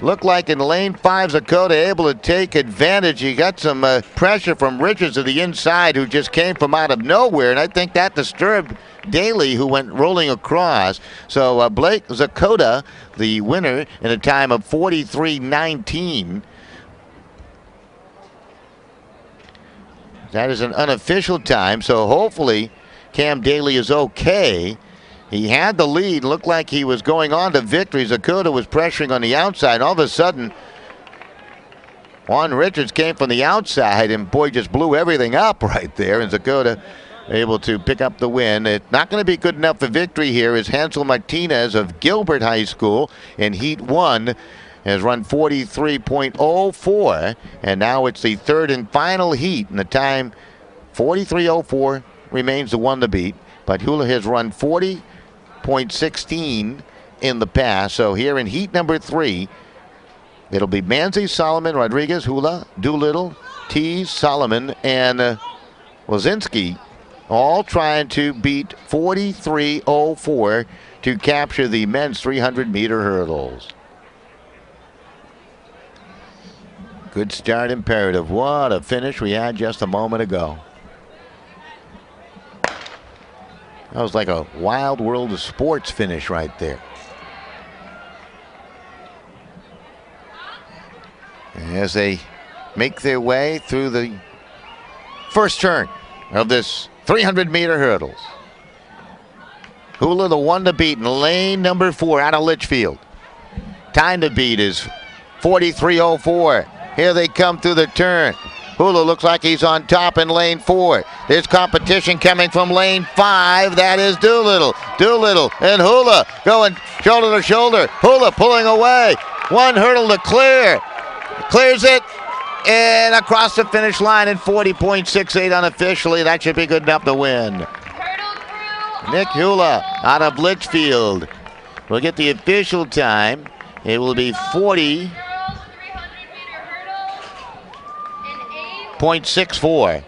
looked like in lane 5, Zakota able to take advantage. He got some pressure from Richards to the inside, who just came from out of nowhere, and I think that disturbed Daly, who went rolling across. So Blake Zakota, the winner, in a time of 43.19. That is an unofficial time, so hopefully Cam Daly is okay. He had the lead, looked like he was going on to victory. Zakota was pressuring on the outside. All of a sudden, Juan Richards came from the outside, and boy, just blew everything up right there. And Zakota able to pick up the win. It's not going to be good enough for victory here, as Hansel Martinez of Gilbert High School in Heat 1 has run 43.04, and now it's the third and final heat, and the time 43.04 remains the one to beat. But Hula has run 40.16 in the past. So here in heat number 3, it'll be Manzi, Solomon, Rodriguez, Hula, Doolittle, Tees, Solomon, and Wozinski, all trying to beat 43.04 to capture the men's 300-meter hurdles. Good start imperative. What a finish we had just a moment ago. That was like a Wild World of Sports finish right there. As they make their way through the first turn of this 300-meter hurdles. Hula the one to beat in lane number 4 out of Litchfield. Time to beat is 43.04. Here they come through the turn. Hula looks like he's on top in lane 4. There's competition coming from lane 5. That is Doolittle. Doolittle and Hula going shoulder to shoulder. Hula pulling away. One hurdle to clear. Clears it. And across the finish line in 40.68 unofficially. That should be good enough to win. Nick Hula out of Litchfield. We'll get the official time. It will be 40.64.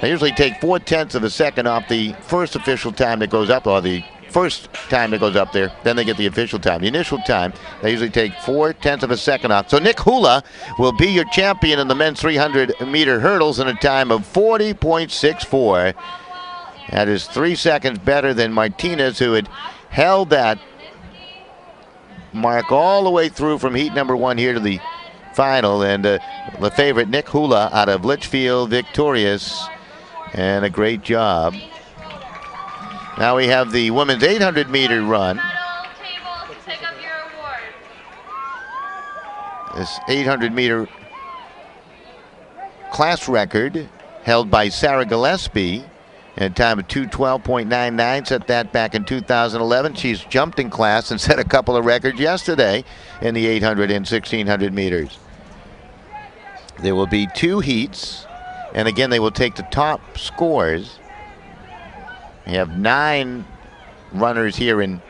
They usually take 0.4 of a second off the first official time that goes up, or the first time that goes up there. Then they get the official time. The initial time, they usually take 0.4 of a second off. So Nick Hula will be your champion in the men's 300-meter hurdles in a time of 40.64. That is 3 seconds better than Martinez, who had held that mark all the way through from heat number 1 here to the final. And the favorite, Nick Hula, out of Litchfield, victorious. And a great job. Now we have the women's 800-meter run. This 800-meter class record held by Sarah Gillespie in a time of 2:12.99. Set that back in 2011. She's jumped in class and set a couple of records yesterday in the 800 and 1600 meters. There will be 2 heats. And again, they will take the top scores. We have 9 runners here in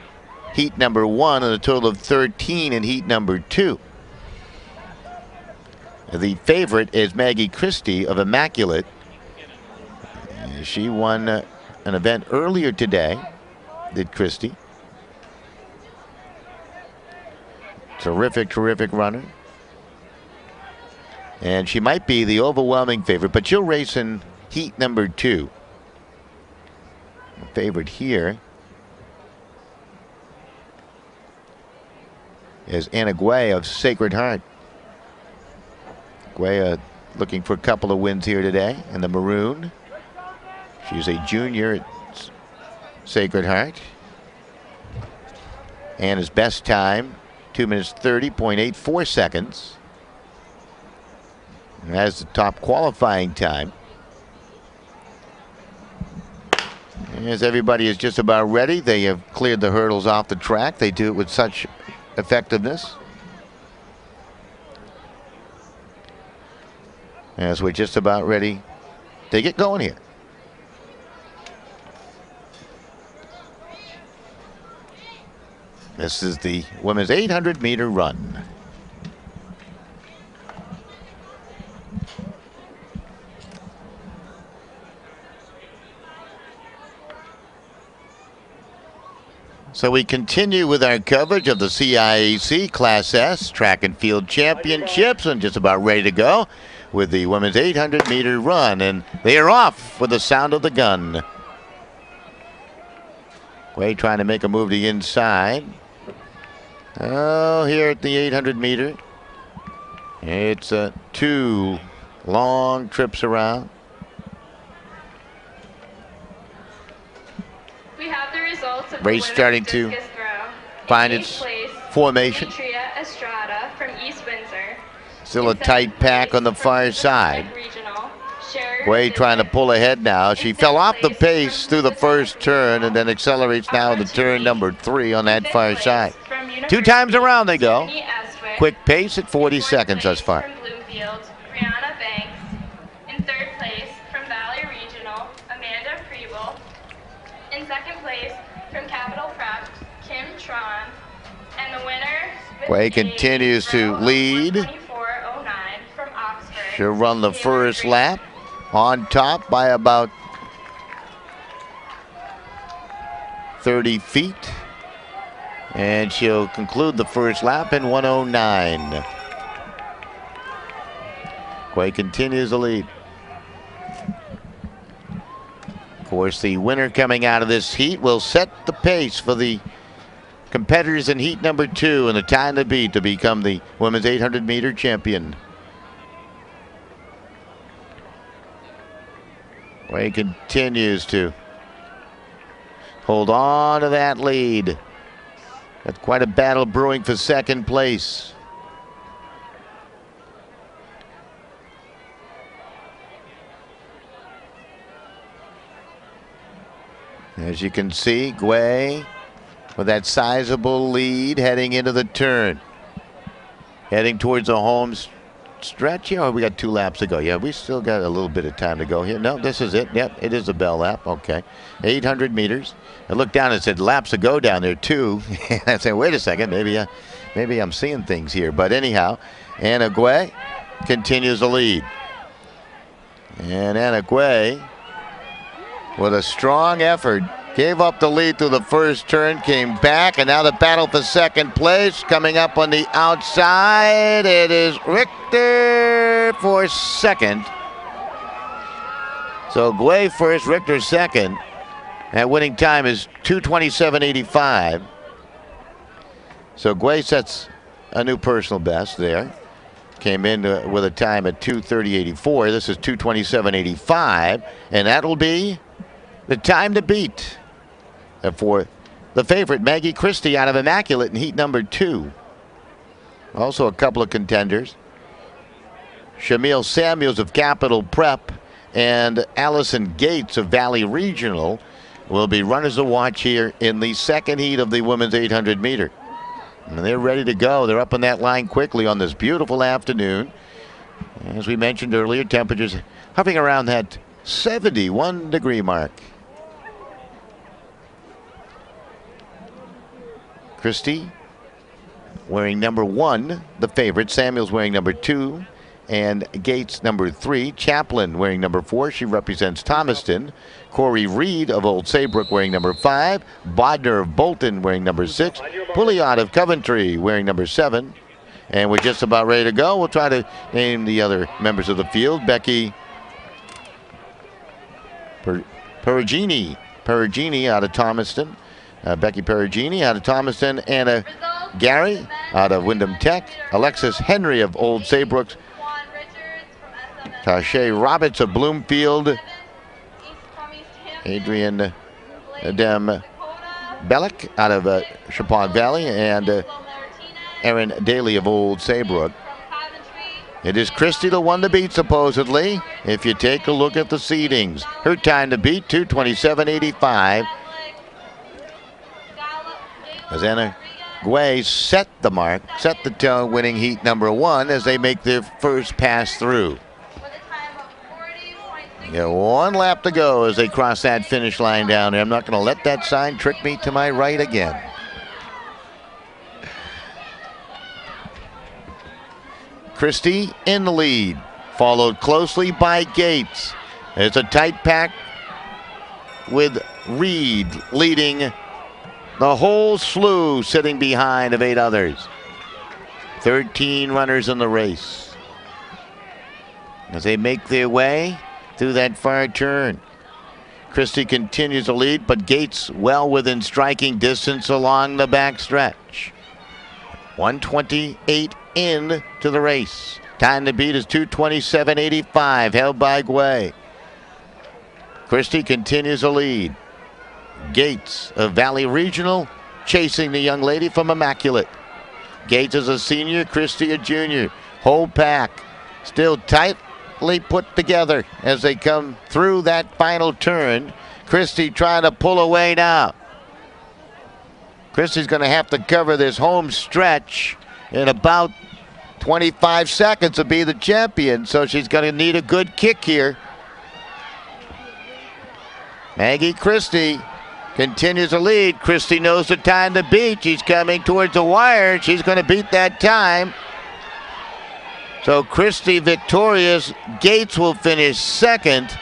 heat number 1 and a total of 13 in heat number 2. The favorite is Maggie Christie of Immaculate. She won an event earlier today, did Christie. Terrific, terrific runner. And she might be the overwhelming favorite, but she'll race in heat number 2. The favorite here is Anna Guay of Sacred Heart. Guay looking for a couple of wins here today in the maroon. She's a junior at Sacred Heart. Anna's best time, 2 minutes 30.84 seconds. As the top qualifying time. As everybody is just about ready, they have cleared the hurdles off the track. They do it with such effectiveness. As we're just about ready to get going here. This is the women's 800-meter run. So we continue with our coverage of the CIAC Class S Track and Field Championships, and just about ready to go with the women's 800-meter run. And they are off with the sound of the gun. Way trying to make a move to the inside. Oh, here at the 800-meter. It's 2 long trips around. We have the results of Race the starting women's to discus throw. find In its eighth place, formation. Demetria Estrada from East Windsor. Still a In tight second pack place, on the from far Pacific side. Regional, Sherry Way trying to Resnick. pull ahead now. She In fell fifth off the place, pace from through the Pacific first turn and then Regional, accelerates now to turn number 3 on that Fifth far place, side. from 2 University, times around they go. Tiffany Estwick. Quick pace at 40 Fourth seconds thus place far. From Bloomfield, Brianna Banks. In third place, from Valley Regional, Amanda Preble. In second place, from Capital Prep, Kim Tron. And the winner, Way continues to lead. 24:09 from Oxford. She'll run the Taylor first Green. lap on top by about 30 feet. And she'll conclude the first lap in 1:09. Quay continues the lead. Of course, the winner coming out of this heat will set the pace for the competitors in heat number 2 and the time to beat to become the women's 800-meter champion. Way continues to hold on to that lead. Got quite a battle brewing for second place. As you can see, Guay with that sizable lead heading into the turn. Heading towards the home stretch. Yeah, we got 2 laps to go. Yeah, we still got a little bit of time to go here. No, this is it. Yep, it is a bell lap. Okay. 800 meters. I looked down and said laps to go down there too. And I said, wait a second, maybe I'm seeing things here. But anyhow, Anna Guay continues the lead. And Anna Guay with a strong effort. Gave up the lead through the first turn, came back, and now the battle for second place. Coming up on the outside, it is Richter for second. So Guay first, Richter second. That winning time is 2:27.85. So Guay sets a new personal best there. Came in with a time at 2:30.84. This is 2:27.85, and that'll be the time to beat for the favorite, Maggie Christie, out of Immaculate in heat number 2. Also a couple of contenders. Shamil Samuels of Capital Prep and Allison Gates of Valley Regional will be runners to watch here in the second heat of the women's 800 meter. And they're ready to go. They're up on that line quickly on this beautiful afternoon. As we mentioned earlier, temperatures hovering around that 71 degree mark. Christie wearing number 1, the favorite. Samuels wearing number 2, and Gates number 3. Chaplin wearing number 4. She represents Thomaston. Corey Reed of Old Saybrook wearing number 5. Bodner of Bolton wearing number 6. Pouliot of Coventry wearing number 7. And we're just about ready to go. We'll try to name the other members of the field. Becky Perugini out of Thomaston. Becky Perugini out of Thomaston. Anna Gary out of Wyndham Tech. Alexis Henry of Old Saybrook. Tashay Roberts of Bloomfield. Adrian Dem Bellick out of Chapon Valley. And Erin Daly of Old Saybrook. It is Christie the one to beat, supposedly, if you take a look at the seedings. Her time to beat, 2:27.85. As Anna Guay set the mark, set the tone, winning heat number 1 as they make their first pass through. Got one lap to go as they cross that finish line down there. I'm not going to let that sign trick me to my right again. Christie in the lead, followed closely by Gates. It's a tight pack with Reed leading the whole slew, sitting behind of 8 others. 13 runners in the race as they make their way through that far turn. Christie continues to lead, but Gates well within striking distance along the back stretch. 1:28 in to the race. Time to beat is 2:27.85, held by Guay. Christie continues to lead. Gates of Valley Regional chasing the young lady from Immaculate. Gates is a senior, Christie a junior. Whole pack still tightly put together as they come through that final turn. Christie trying to pull away now. Christie's going to have to cover this home stretch in about 25 seconds to be the champion, so she's going to need a good kick here. Maggie Christie continues to lead. Christie knows the time to beat. She's coming towards the wire. She's going to beat that time. So Christie victorious. Gates will finish second,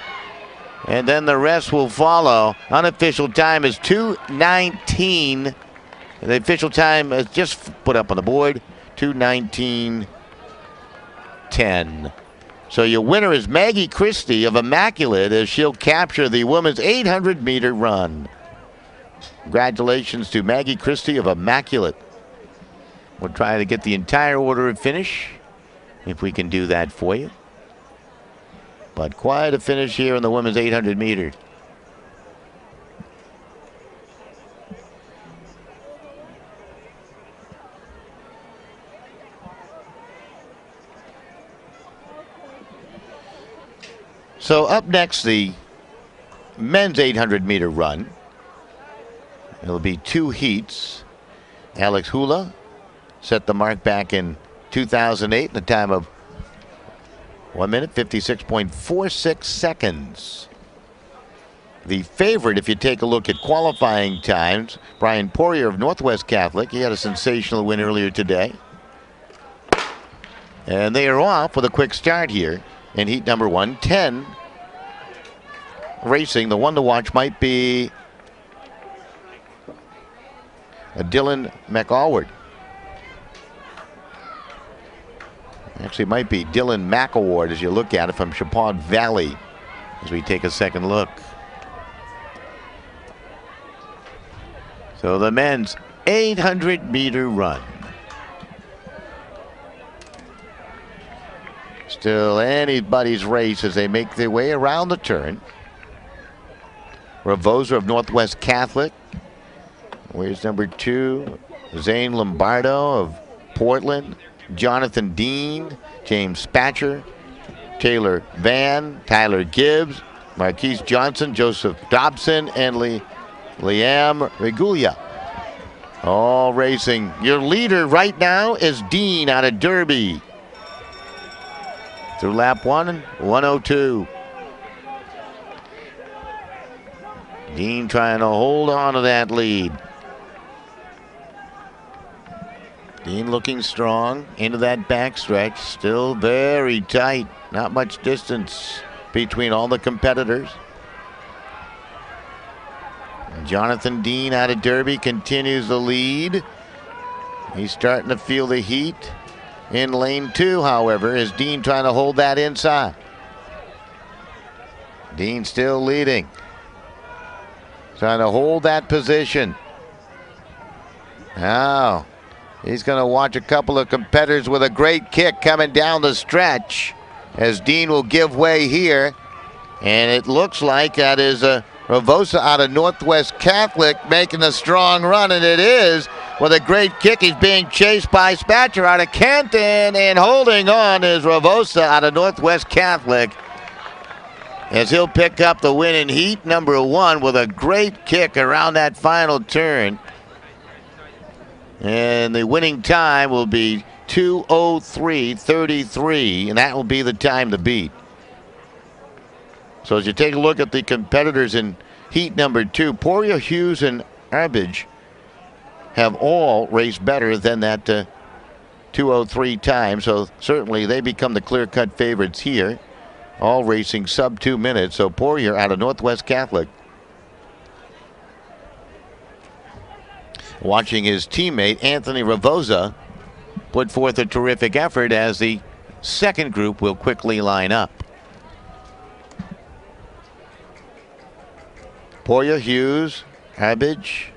and then the rest will follow. Unofficial time is 2:19. The official time is just put up on the board, 2:19.10. So your winner is Maggie Christie of Immaculate as she'll capture the women's 800-meter run. Congratulations to Maggie Christie of Immaculate. We'll try to get the entire order of finish if we can do that for you. But quite a finish here in the women's 800 meter. So up next, the men's 800-meter run. It'll be 2 heats. Alex Hula set the mark back in 2008 in a time of 1 minute, 56.46 seconds. The favorite, if you take a look at qualifying times, Brian Poirier of Northwest Catholic. He had a sensational win earlier today. And they are off with a quick start here in heat number 1. 10 racing. The one to watch might be Dylan McAlward. Actually, it might be Dylan McAward as you look at it from Chippewa Valley as we take a second look. So the men's 800-meter run. Still anybody's race as they make their way around the turn. Ravosa of Northwest Catholic. Where's number 2? Zane Lombardo of Portland. Jonathan Dean, James Spatcher, Taylor Van, Tyler Gibbs, Marquise Johnson, Joseph Dobson, and Liam Regulia. All racing. Your leader right now is Dean out of Derby. Through lap 1, 1:02. Dean trying to hold on to that lead. Dean looking strong into that backstretch. Still very tight. Not much distance between all the competitors. And Jonathan Dean out of Derby continues the lead. He's starting to feel the heat in lane 2, however, is Dean trying to hold that inside. Dean still leading. Trying to hold that position. Now, he's going to watch a couple of competitors with a great kick coming down the stretch as Dean will give way here. And it looks like that is Ravosa out of Northwest Catholic making a strong run, and it is with a great kick. He's being chased by Spatcher out of Canton, and holding on is Ravosa out of Northwest Catholic as he'll pick up the win in heat number 1 with a great kick around that final turn. And the winning time will be 2:03.33, and that will be the time to beat. So as you take a look at the competitors in heat number 2, Poirier, Hughes, and Arbage have all raced better than that 2:03 time. So certainly they become the clear-cut favorites here, all racing sub 2 minutes. So Poirier out of Northwest Catholic, watching his teammate Anthony Ravosa put forth a terrific effort as the second group will quickly line up. Poirier, Hughes, Arbage,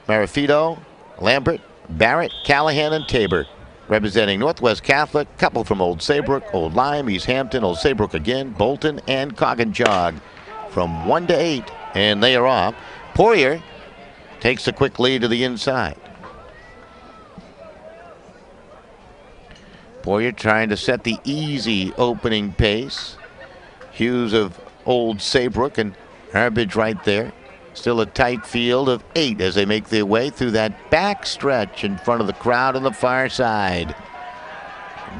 Marafito, Lambert, Barrett, Callahan, and Tabor. Representing Northwest Catholic, couple from Old Saybrook, Old Lyme, East Hampton, Old Saybrook again, Bolton, and Coggin-Jog from 1 to 8, and they are off. Poirier takes a quick lead to the inside. Poirier trying to set the easy opening pace. Hughes of Old Saybrook and Arbage right there. Still a tight field of 8 as they make their way through that back stretch in front of the crowd on the far side.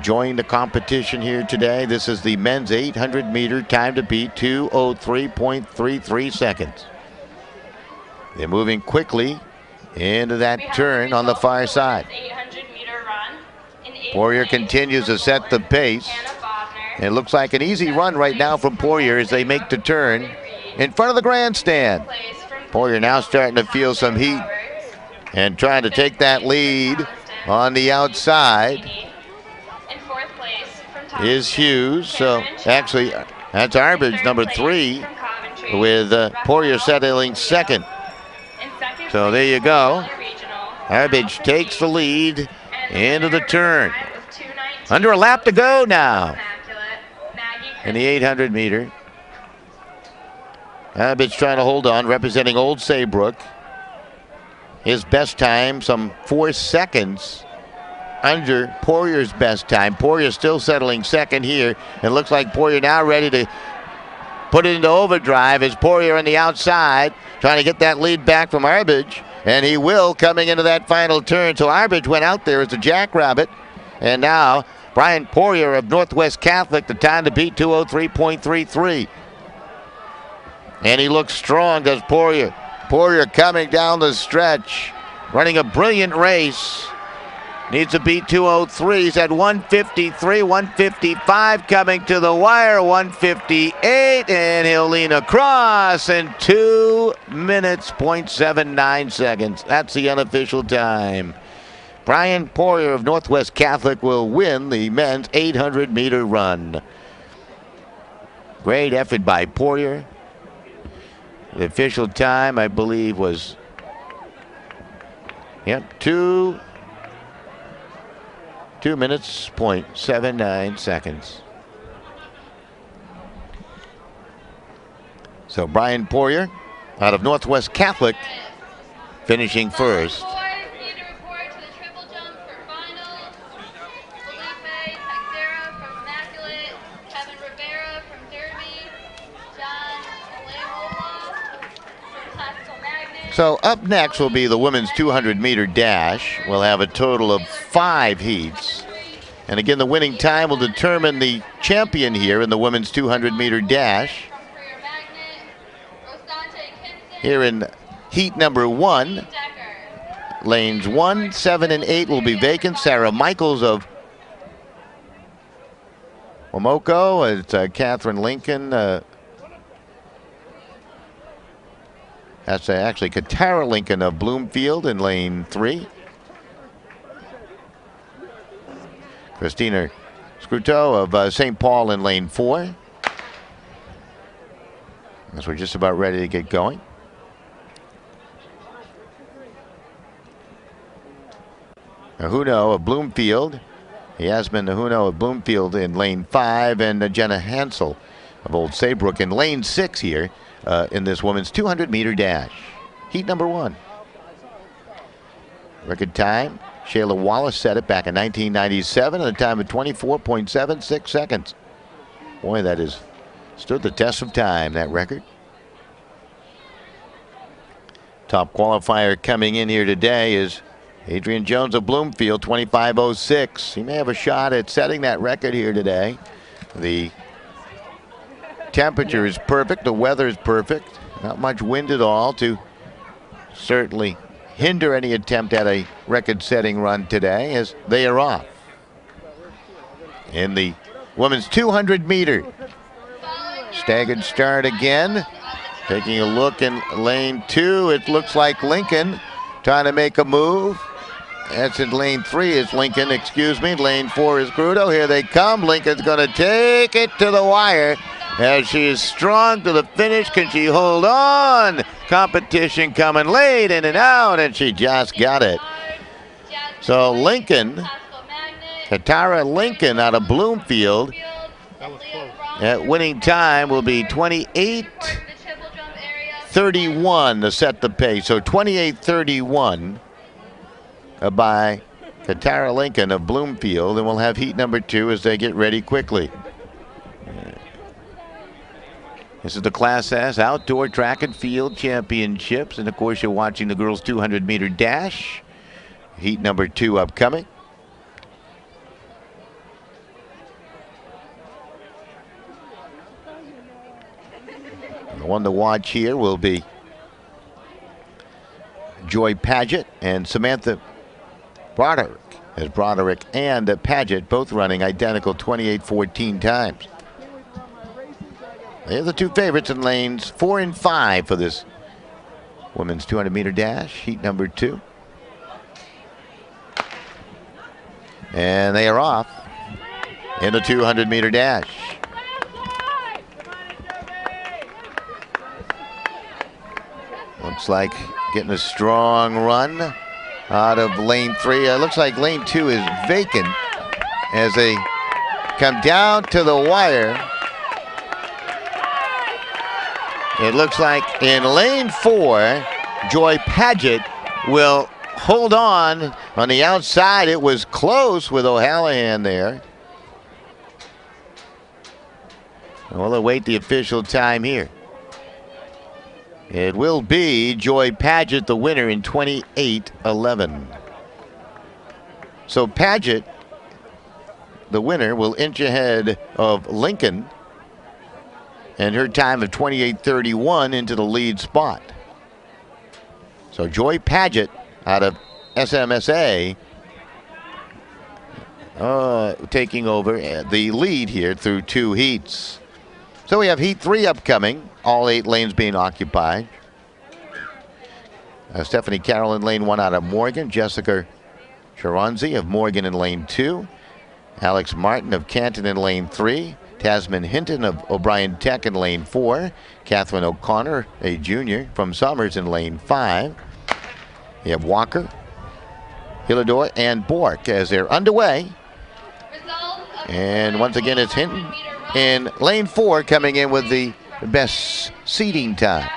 Join the competition here today. This is the men's 800-meter time to beat, 2:03.33 seconds. They're moving quickly into that turn on the far side. Poirier continues to set the pace. It looks like an easy run right now from Poirier as they make the turn in front of the grandstand. Poirier now starting to feel some heat and trying to take that lead on the outside is Hughes. So actually, that's Arbage, number 3, with Poirier settling second. So there you go. Arbage takes the lead into the turn. Under a lap to go now in the 800-meter. Arbage trying to hold on, representing Old Saybrook. His best time, some 4 seconds under Poirier's best time. Poirier still settling second here. It looks like Poirier now ready to put it into overdrive as Poirier on the outside, trying to get that lead back from Arbage. And he will, coming into that final turn. So Arbage went out there as a jackrabbit. And now Brian Poirier of Northwest Catholic, the time to beat, 2:03.33. And he looks strong, does Poirier. Poirier coming down the stretch, running a brilliant race. Needs to beat 203. He's at 153, 155 coming to the wire, 158, and he'll lean across in 2 minutes, 0.79 seconds. That's the unofficial time. Brian Poirier of Northwest Catholic will win the men's 800-meter run. Great effort by Poirier. The official time, I believe, was 2 minutes, 0.79 seconds. So Brian Poirier out of Northwest Catholic finishing first. Boys need to report to the triple jump for finals. Felipe Texera from Immaculate, Kevin Rivera from Derby, John Olewola from Classical Magnet. So up next will be the women's 200-meter dash. We'll have a total of 5 heats. And again, the winning time will determine the champion here in the women's 200-meter dash. Here in heat number 1, lanes 1, 7, and 8 will be vacant. Sarah Michaels of Wamoko. It's Catherine Lincoln. That's actually Katara Lincoln of Bloomfield in lane 3. Christina Scruto of St. Paul in lane 4. As we're just about ready to get going. Nahuno of Bloomfield. Yasmin Nahuno of Bloomfield in lane 5. And Jenna Hansel of Old Saybrook in lane 6 here in this women's 200-meter dash. Heat number 1. Record time. Shayla Wallace set it back in 1997 at a time of 24.76 seconds. Boy, that has stood the test of time, that record. Top qualifier coming in here today is Adrian Jones of Bloomfield, 25.06. He may have a shot at setting that record here today. The temperature is perfect. The weather is perfect. Not much wind at all to certainly hinder any attempt at a record-setting run today, as they are off. In the women's 200-meter. Staggered start again. Taking a look in lane 2, it looks like Lincoln trying to make a move. That's in lane 3 is Lincoln, excuse me. Lane 4 is Grudo. Here they come. Lincoln's going to take it to the wire as she is strong to the finish. Can she hold on? Competition coming late, in and out, and she just got it. So Lincoln, Katara Lincoln out of Bloomfield, at winning time will be 28:31 to set the pace. So 28:31 by Katara Lincoln of Bloomfield, and we'll have heat number 2 as they get ready quickly. This is the Class S Outdoor Track and Field Championships. And, of course, you're watching the girls' 200-meter dash. Heat number 2 upcoming. The one to watch here will be Joy Paget and Samantha Broderick. As Broderick and Paget both running identical 28:14 times. They're the 2 favorites in lanes 4 and 5 for this women's 200-meter dash, heat number 2. And they are off in the 200-meter dash. Looks like getting a strong run out of lane 3. Looks like lane 2 is vacant as they come down to the wire. It looks like in lane 4, Joy Paget will hold on the outside. It was close with O'Hallahan there. We'll await the official time here. It will be Joy Paget, the winner, in 28:11. So Paget, the winner, will inch ahead of Lincoln and her time of 28:31 into the lead spot. So Joy Paget out of SMSA taking over the lead here through 2 heats. So we have heat 3 upcoming, all 8 lanes being occupied. Stephanie Carroll in lane 1 out of Morgan. Jessica Sharonzi of Morgan in lane 2. Alex Martin of Canton in lane 3. Tasman Hinton of O'Brien Tech in lane 4. Catherine O'Connor, a junior from Summers, in lane 5. You have Walker, Hillador, and Bork as they're underway. And once again, it's Hinton in lane 4 coming in with the best seating time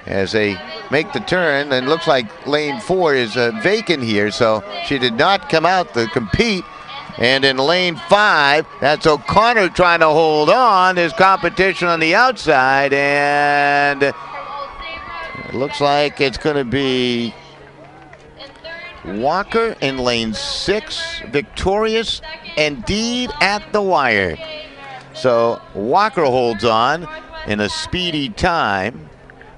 as they make the turn. And looks like lane 4 is vacant here, so she did not come out to compete. And in lane 5, that's O'Connor trying to hold on. There's competition on the outside, and it looks like it's going to be Walker in lane 6, victorious indeed at the wire. So Walker holds on in a speedy time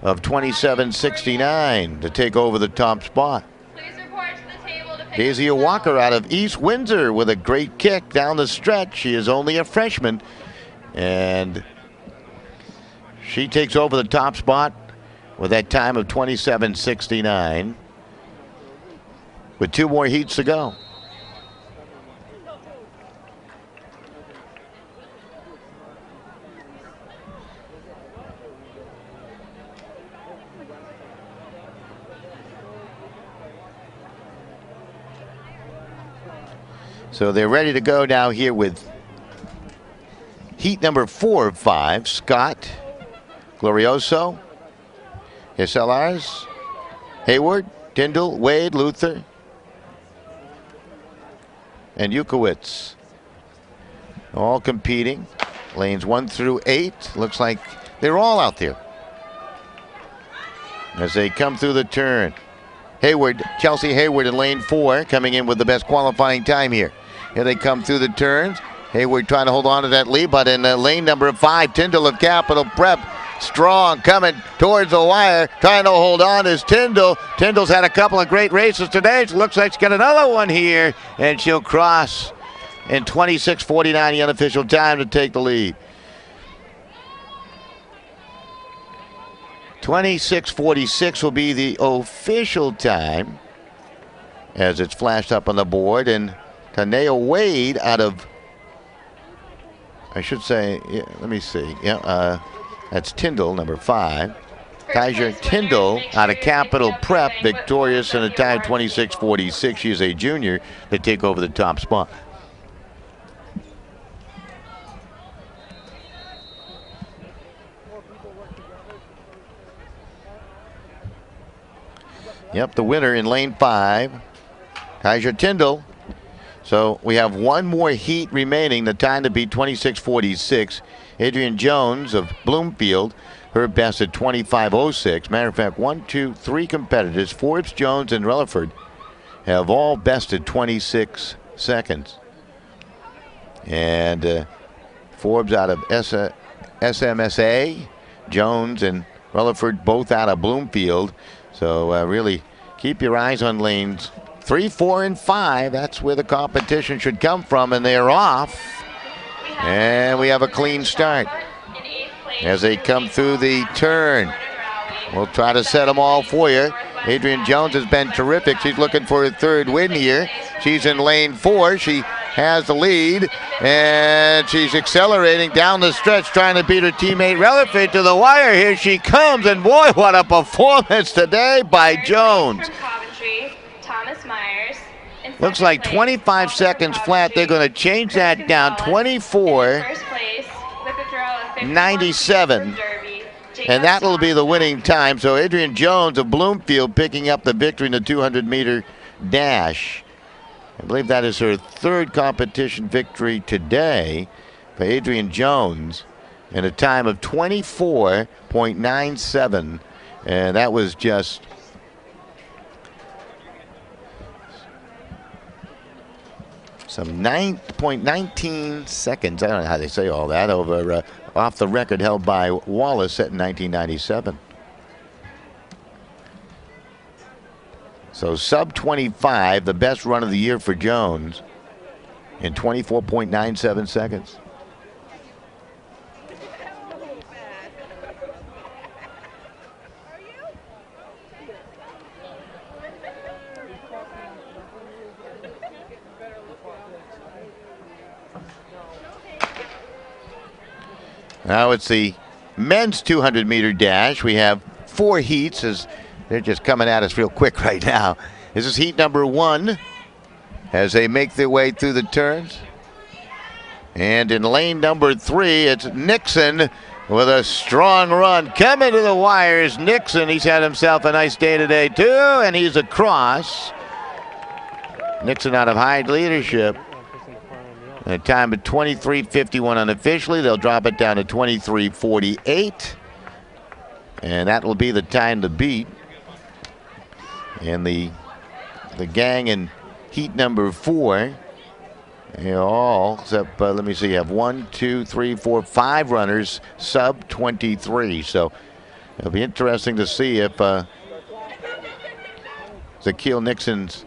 of 27:69 to take over the top spot. Daisy Walker out of East Windsor with a great kick down the stretch. She is only a freshman, and she takes over the top spot with that time of 27:69 with 2 more heats to go. So they're ready to go now here with heat number 4 of 5. Scott, Glorioso, SLRs, Hayward, Tyndall, Wade, Luther, and Yukowitz. All competing. Lanes 1 through 8. Looks like they're all out there as they come through the turn. Hayward, Chelsea Hayward in lane 4, coming in with the best qualifying time here. Here they come through the turns. Hayward trying to hold on to that lead, but in lane number 5, Tyndall of Capital Prep, strong, coming towards the wire, trying to hold on is Tyndall. Tyndall's had a couple of great races today. She looks like she's got another one here, and she'll cross in 26:49, the unofficial time, to take the lead. 26:46 will be the official time as it's flashed up on the board. And Taneo Wade out of, I should say, yeah, let me see. Yeah, that's Tyndall, number 5. Kaiser Tyndall out of Capital Prep, victorious in a time 26:46. She is a junior to take over the top spot. Yep, the winner in lane 5, Kaiser Tyndall. So we have 1 more heat remaining. The time to beat 26:46. Adrian Jones of Bloomfield, her best at 25:06. Matter of fact, 1, 2, 3 competitors, Forbes, Jones, and Relaford, have all bested 26 seconds. And Forbes out of SMSA, Jones and Relaford both out of Bloomfield. So really keep your eyes on lanes 3, 4, and 5. That's where the competition should come from, and they're off. And we have a clean start as they come through the turn. We'll try to set them all for you. Adrian Jones has been terrific. She's looking for her 3rd win here. She's in lane 4. She has the lead, and she's accelerating down the stretch, trying to beat her teammate Relaford to the wire. Here she comes, and boy, what a performance today by Jones. Looks like 25 seconds flat. They're going to change that down, 24:97. And that'll be the winning time. So Adrian Jones of Bloomfield picking up the victory in the 200-meter dash. I believe that is her 3rd competition victory today for Adrian Jones in a time of 24:97. And that was just some 9.19 seconds. I don't know how they say all that over off the record held by Wallace set in 1997. So sub 25, the best run of the year for Jones. in 24.97 seconds. Now it's the men's 200-meter dash. We have 4 heats as they're just coming at us real quick right now. This is heat number 1 as they make their way through the turns. And in lane number 3, it's Nixon with a strong run. Coming to the wires, Nixon. He's had himself a nice day today, too, and he's across. Nixon out of high leadership. A time of 23:51 unofficially. They'll drop it down to 23:48. And that will be the time to beat. And the gang in heat number 4, all except, let me see, you have 1, 2, 3, 4, 5 runners sub 23. So it'll be interesting to see if Zakeel Nixon's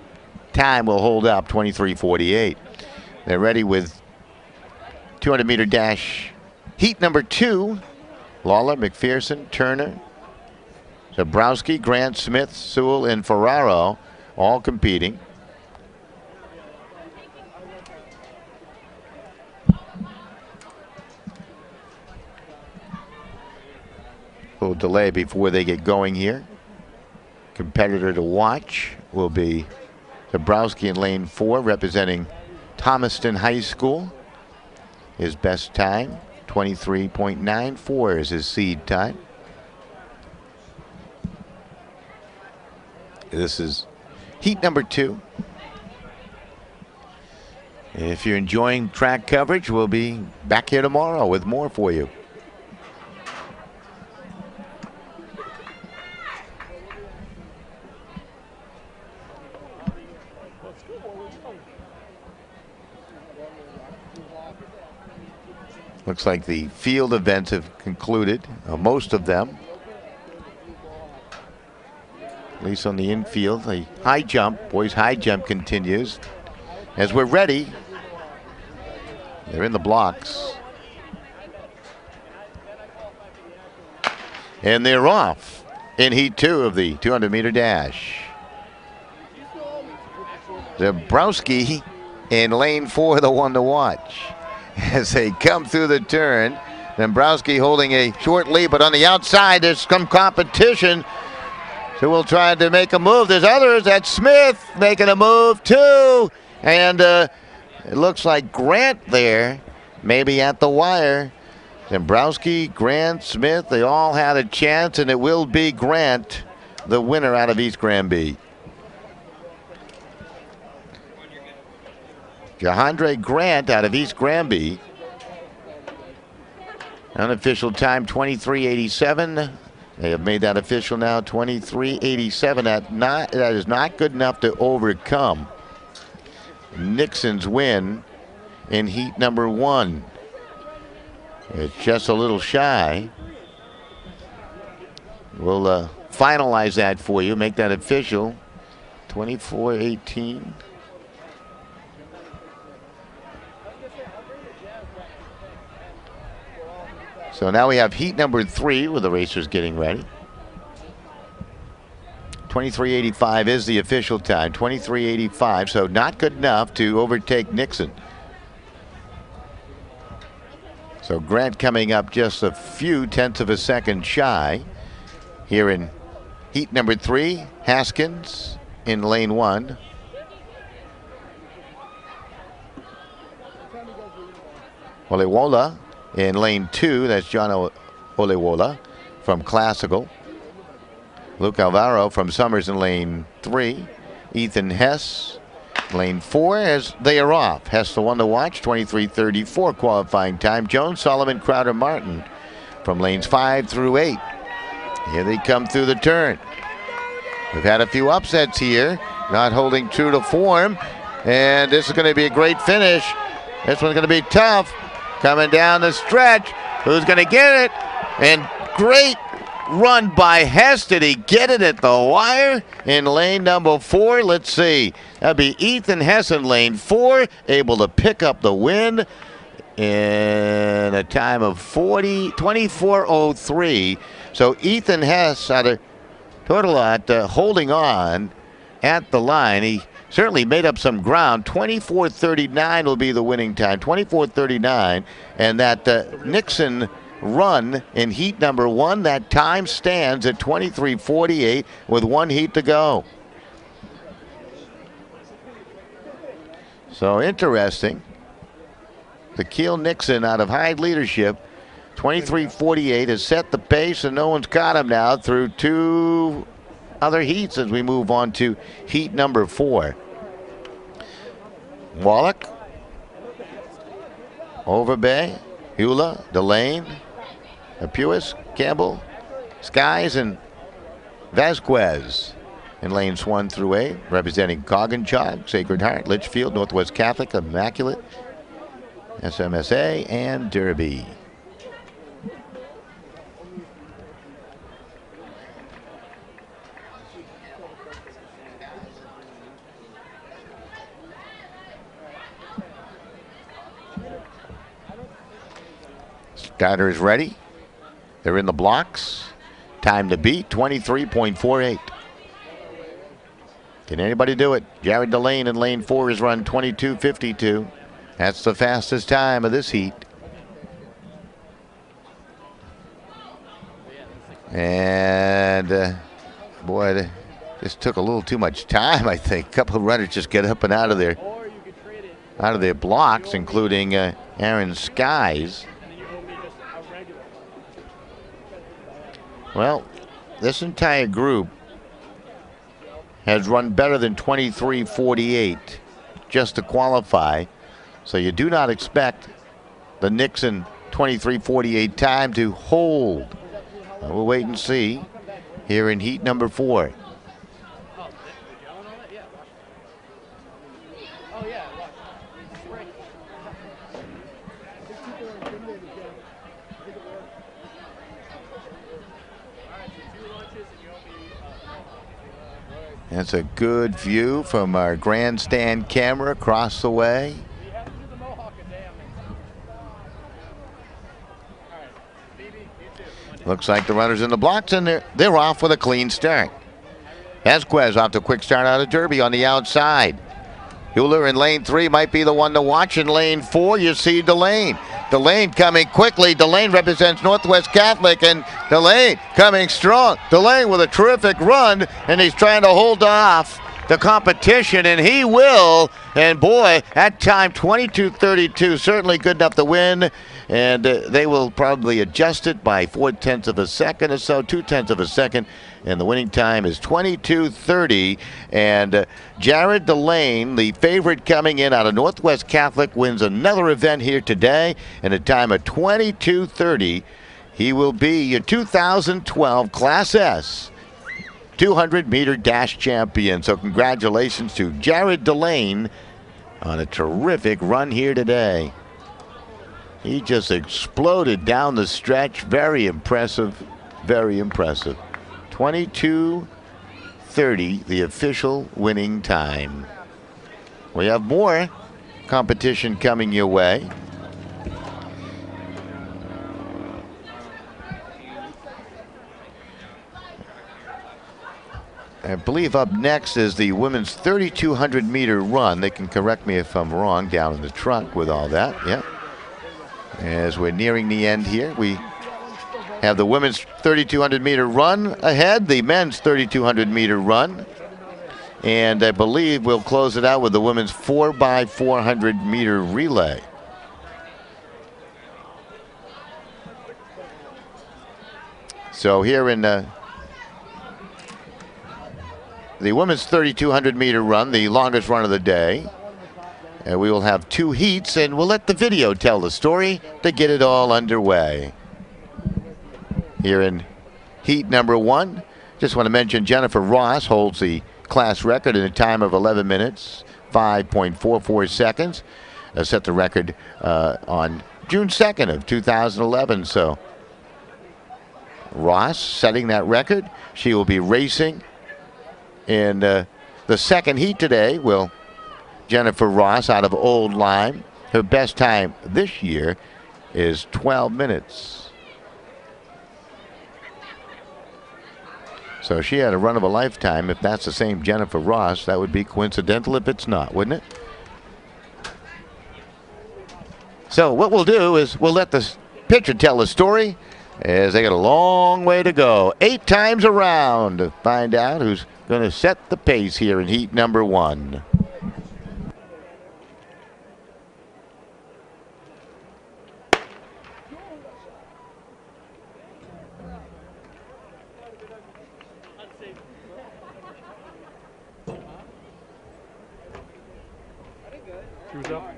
time will hold up, 23:48. They're ready with 200-meter dash heat number 2. Lawler, McPherson, Turner, Zabrowski, Grant, Smith, Sewell, and Ferraro all competing. A little delay before they get going here. Competitor to watch will be Zabrowski in lane 4, representing Thomaston High School. His best time, 23.94 is his seed time. This is heat number 2. If you're enjoying track coverage, we'll be back here tomorrow with more for you. Looks like the field events have concluded, most of them. At least on the infield. The high jump, boys high jump continues. As we're ready, they're in the blocks. And they're off in heat 2 of the 200-meter dash. Zabrowski in lane 4, the one to watch. As they come through the turn, Dombrowski holding a short lead, but on the outside there's some competition. So we'll try to make a move. There's others. That's Smith making a move too. And it looks like Grant there, maybe at the wire. Dombrowski, Grant, Smith, they all had a chance, and it will be Grant, the winner out of East Granby. Jahandre Grant out of East Granby. Unofficial time 23:87. They have made that official now, 23:87. That is not good enough to overcome Nixon's win in heat number 1. It's just a little shy. We'll finalize that for you, make that official. 24:18. So now we have heat number 3 with the racers getting ready. 23:85 is the official time. 23:85, so not good enough to overtake Nixon. So Grant coming up just a few tenths of a second shy. Here in heat number 3, Haskins in lane 1. Olewola in lane 2, that's John Olewola from Classical. Luke Alvaro from Summers in lane 3. Ethan Hess, lane 4, as they are off. Hess the one to watch, 23:34 qualifying time. Jones, Solomon, Crowder, Martin from lanes 5 through 8. Here they come through the turn. We've had a few upsets here, not holding true to form, and this is going to be a great finish. This one's going to be tough. Coming down the stretch, who's going to get it? And great run by Hess. Did he get it at the wire in lane number 4? Let's see. That'd be Ethan Hess in lane 4, able to pick up the win in a time of 24:03. So Ethan Hess out of Tortolot holding on at the line. He certainly made up some ground. 24:39 will be the winning time. 24:39, and that Nixon run in heat number 1, that time stands at 23:48 with 1 heat to go. So interesting. The Keel Nixon out of Hyde leadership, 23:48, has set the pace, and no one's caught him now through 2 other heats as we move on to heat number 4. Wallach, Overbay, Hula, Delane, Apuis, Campbell, Skies, and Vasquez in lanes 1 through 8, representing Coggin-Chog, Sacred Heart, Litchfield, Northwest Catholic, Immaculate, SMSA, and Derby. Starter is ready. They're in the blocks. Time to beat, 23.48. Can anybody do it? Jared Delane in lane 4 has run 22:52. That's the fastest time of this heat. And boy, this took a little too much time, I think. A couple of runners just get up and out of their blocks, including Aaron Skies. Well, this entire group has run better than 23:48 just to qualify. So you do not expect the Nixon 23:48 time to hold. We'll wait and see here in heat number 4. That's a good view from our grandstand camera across the way. Looks like the runners in the blocks, and they're off with a clean start. Vasquez off to a quick start out of Derby on the outside. Hewler in lane 3 might be the one to watch. In lane 4, you see Delane. Delane coming quickly. Delane represents Northwest Catholic, and Delane coming strong. Delane with a terrific run, and he's trying to hold off the competition, and he will. And boy, at time 22:32, certainly good enough to win. And they will probably adjust it by 0.4 of a second or so, 0.2 of a second. And the winning time is 22:30. And Jared Delane, the favorite coming in out of Northwest Catholic, wins another event here today. And a time of 22:30, he will be your 2012 Class S 200-meter dash champion. So congratulations to Jared Delane on a terrific run here today. He just exploded down the stretch. Very impressive. Very impressive. 22:30, the official winning time. We have more competition coming your way. I believe up next is the women's 3,200-meter run. They can correct me if I'm wrong down in the truck with all that. Yep. As we're nearing the end here, we have the women's 3,200-meter run ahead, the men's 3,200-meter run, and I believe we'll close it out with the women's 4x400-meter relay. So here in the women's 3,200-meter run, the longest run of the day. And we will have 2 heats, and we'll let the video tell the story to get it all underway. Here in heat number 1, just want to mention Jennifer Ross holds the class record in a time of 11 minutes, 5.44 seconds. Set the record on June 2nd of 2011. So Ross setting that record. She will be racing in the second heat today. Will Jennifer Ross out of Old Lyme. Her best time this year is 12 minutes. So she had a run of a lifetime. If that's the same Jennifer Ross, that would be coincidental if it's not, wouldn't it? So what we'll do is we'll let the pitcher tell the story, as they got a long way to go. 8 times around to find out who's going to set the pace here in heat number 1. Shoes up.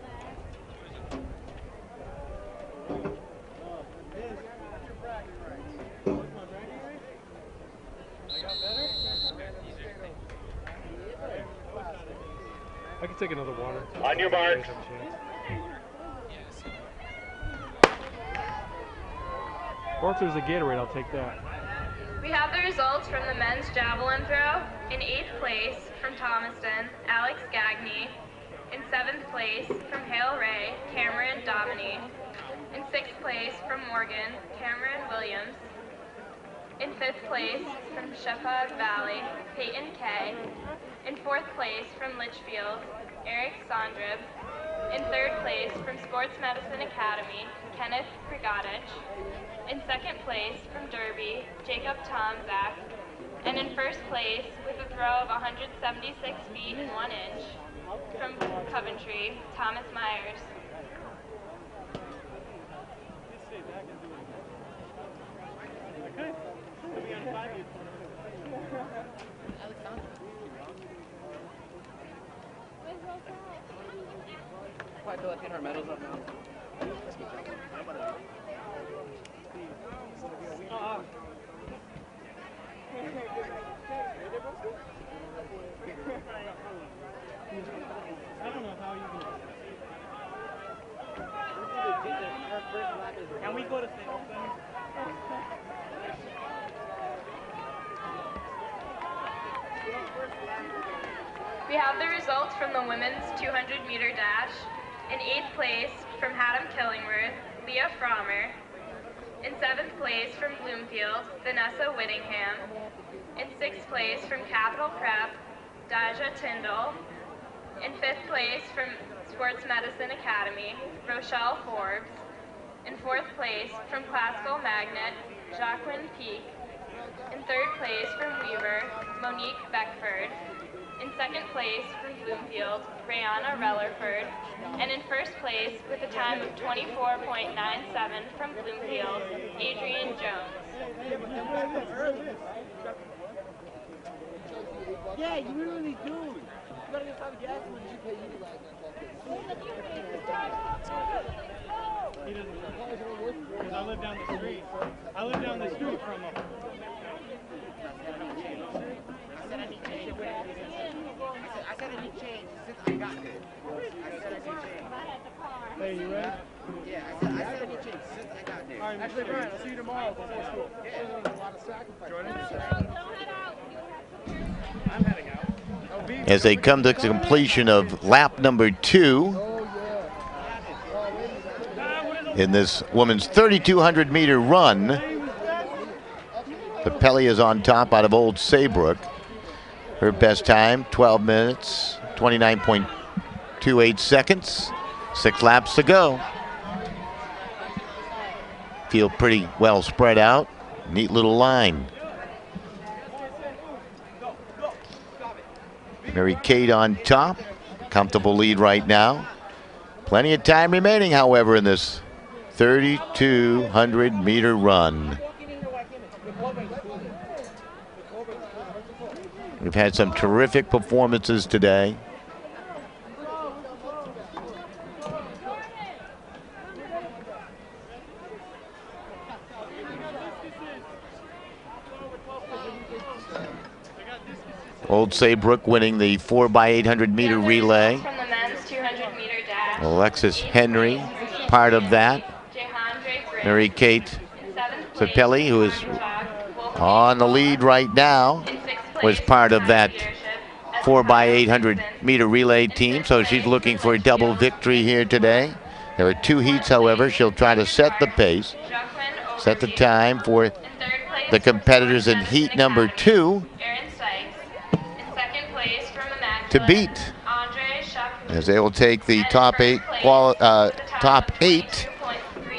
I can take another water. On your mark. Or if there's a Gatorade, I'll take that. We have the results from the men's javelin throw. In 8th place from Thomaston, Alex Gagne. In 7th place from Hale Ray, Cameron Dominy. In 6th place from Morgan, Cameron Williams. In 5th place from Sheppard Valley, Peyton Kay. In 4th place from Litchfield, Eric Sondrib. In 3rd place from Sports Medicine Academy, Kenneth Prigodich. In 2nd place from Derby, Jacob Tomzak. And in 1st place with a throw of 176 feet and 1 inch from Coventry, Thomas Myers. I feel like getting our medals up now. I don't know how you can. Can we go to St. We have the results from the women's 200-meter dash. In 8th place from Haddam Killingworth, Leah Frommer. In 7th place from Bloomfield, Vanessa Whittingham. In 6th place from Capital Prep, Daja Tyndall. In 5th place from Sports Medicine Academy, Rochelle Forbes. In 4th place from Classical Magnet, Jacqueline Peak. In 3rd place from Weaver, Monique Beckford. In 2nd place from Bloomfield, Brianna Rellerford. And in 1st place with a time of 24.97 from Bloomfield, Adrian Jones. Yeah, you really do. You gotta get some gas when you pay you like He doesn't. Because I live down the street. I live down the street from him. I said I need change since I got here. I said I need change. Hey, you ready? Yeah, I said I need change since I got here. All right, actually, Brian, I'll see you tomorrow before school. Yeah. A lot of sacrifice. I'm heading out. As they come to the completion of lap number 2 in this women's 3,200-meter run. The Pelly is on top out of Old Saybrook. Her best time, 12 minutes, 29.28 seconds. 6 laps to go. Feel pretty well spread out. Neat little line. Mary Kate on top. Comfortable lead right now. Plenty of time remaining, however, in this 3,200-meter run. We've had some terrific performances today. Old Saybrook winning the 4x800 meter relay. From the men's 200-meter dash. Alexis Henry, part of that. Mary Kate Sapelli, who is On the lead right now was part of that 4x800 meter relay team, so she's looking for a double victory here today. There are 2 heats, however. She'll try to set the pace, set the time for the competitors in heat number 2 to beat, as they will take the top 8.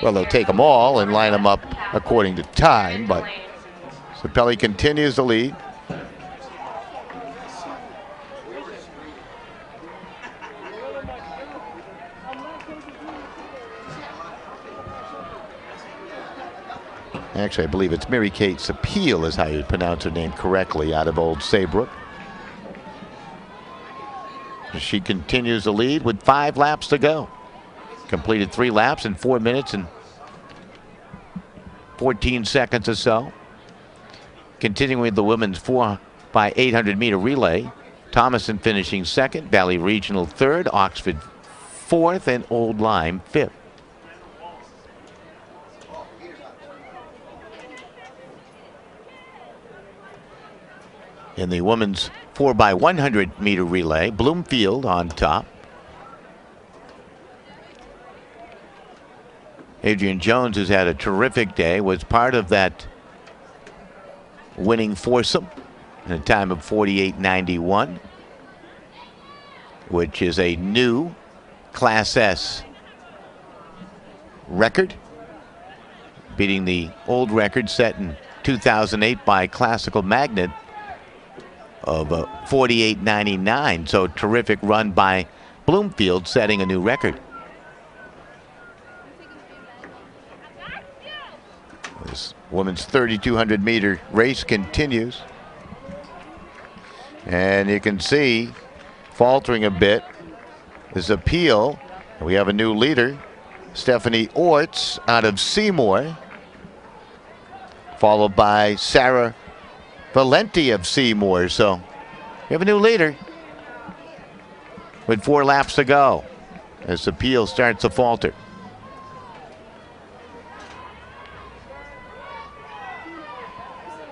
Well, they'll take them all and line them up according to time, but Sapelli continues the lead. Actually, I believe it's Mary Kate Sapeel is how you pronounce her name correctly, out of Old Saybrook. She continues the lead with 5 laps to go. Completed 3 laps in 4 minutes and 14 seconds or so. Continuing with the women's 4x800 meter relay. Thomason finishing 2nd, Valley Regional 3rd, Oxford 4th, and Old Lyme 5th. In the women's 4x100 meter relay, Bloomfield on top. Adrian Jones, who's had a terrific day, was part of that winning foursome in a time of 48.91, which is a new Class S record, beating the old record set in 2008 by Classical Magnet of 48.99. So terrific run by Bloomfield, setting a new record. This women's 3,200 meter race continues. And you can see, faltering a bit, is Appeal. We have a new leader, Stephanie Orts out of Seymour, followed by Sarah Valenti of Seymour. So we have a new leader with 4 laps to go as Appeal starts to falter.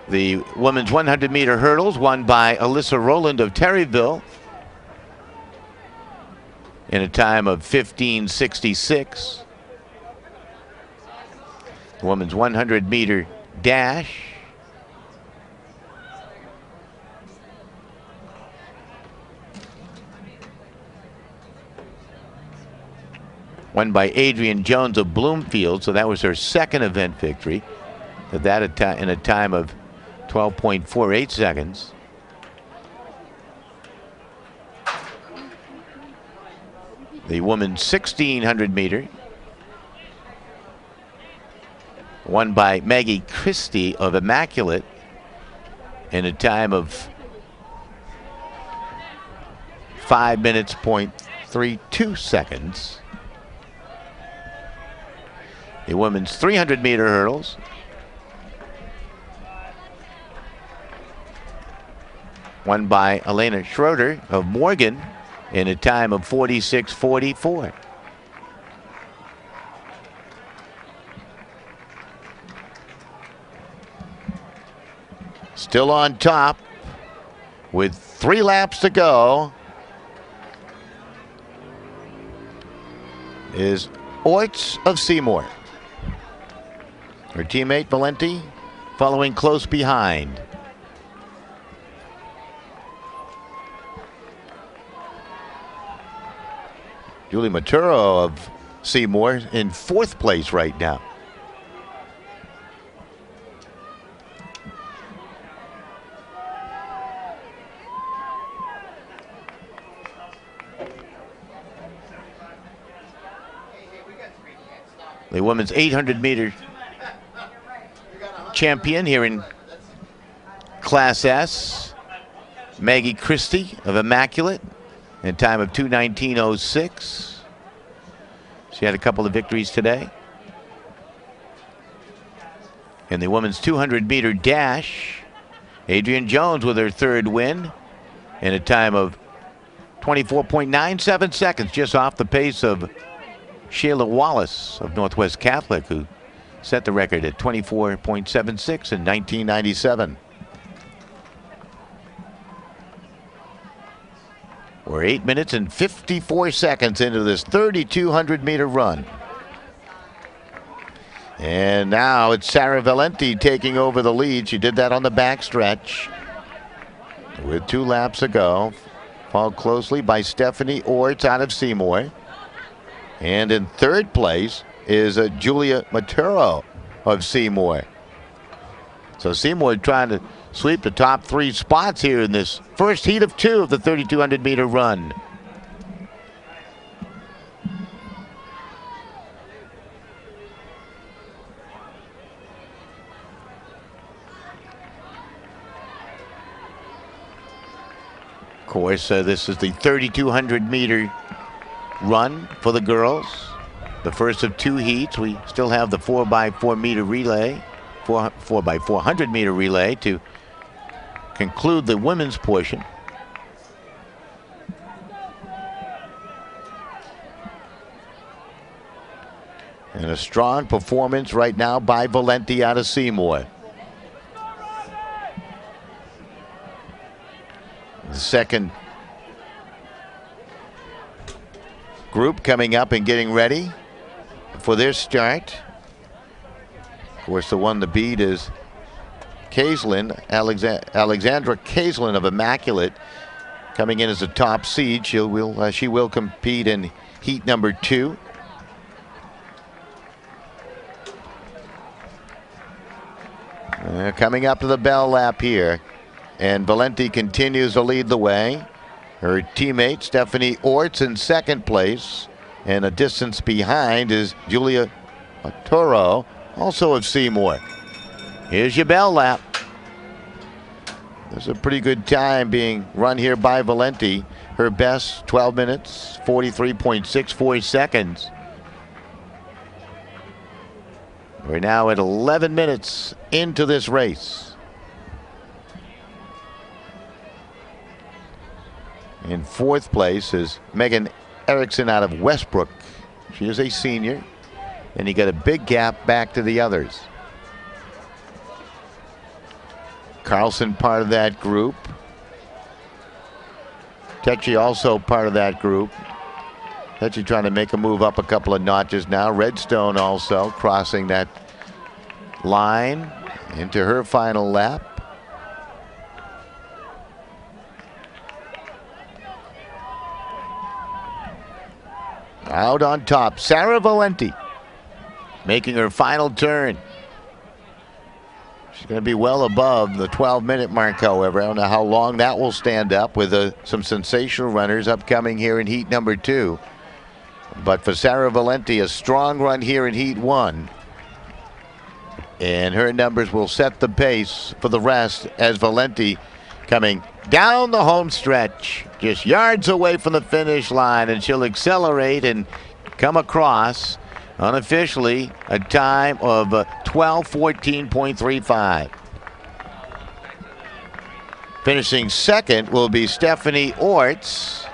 The women's 100 meter hurdles won by Alyssa Rowland of Terryville in a time of 15:66. The women's 100 meter dash won by Adrian Jones of Bloomfield, so that was her 2nd event victory. That in a time of 12.48 seconds. The women's 1,600 meter won by Maggie Christie of Immaculate in a time of 5 minutes, 0.32 seconds. The women's 300 meter hurdles won by Elena Schroeder of Morgan in a time of 46.44. Still on top with 3 laps to go is Oitz of Seymour. Her teammate Valenti following close behind. Julie Maturo of Seymour in 4th place right now. The women's 800 meter champion here in Class S, Maggie Christie of Immaculate, in a time of 2:19.06. She had a couple of victories today. In the women's 200 meter dash, Adrian Jones with her 3rd win in a time of 24.97 seconds, just off the pace of Sheila Wallace of Northwest Catholic, who set the record at 24.76 in 1997. We're 8 minutes and 54 seconds into this 3,200-meter run. And now it's Sarah Valenti taking over the lead. She did that on the backstretch with 2 laps to go. Followed closely by Stephanie Orts out of Seymour. And in third place is Julia Maturo of Seymour. So Seymour trying to sweep the top 3 spots here in this first heat of 2 of the 3,200-meter run. Of course, this is the 3,200-meter run for the girls. The first of 2 heats. We still have the 4x4 meter relay, 4x400 meter relay to conclude the women's portion. And a strong performance right now by Valenti out of Seymour. The second group coming up and getting ready for their start. Of course, the one to beat is Kaislin, Alexandra Kaislin of Immaculate, coming in as a top seed. She will compete in heat number 2. Coming up to the bell lap here, and Valenti continues to lead the way. Her teammate Stephanie Orts in second place, and a distance behind is Julia Toro, also of Seymour. Here's your bell lap. There's a pretty good time being run here by Valenti. Her best 12 minutes, 43.64 seconds. We're now at 11 minutes into this race. In fourth place is Megan Erickson out of Westbrook. She is a senior. And you got a big gap back to the others. Carlson part of that group. Techi also part of that group. Techi trying to make a move up a couple of notches now. Redstone also crossing that line into her final lap. Out on top, Sarah Valenti making her final turn. She's going to be well above the 12-minute mark, however. I don't know how long that will stand up with some sensational runners upcoming here in heat number 2. But for Sarah Valenti, a strong run here in heat 1. And her numbers will set the pace for the rest as Valenti coming down the home stretch, just yards away from the finish line, and she'll accelerate and come across unofficially a time of 12:14.35. Finishing second will be Stephanie Orts.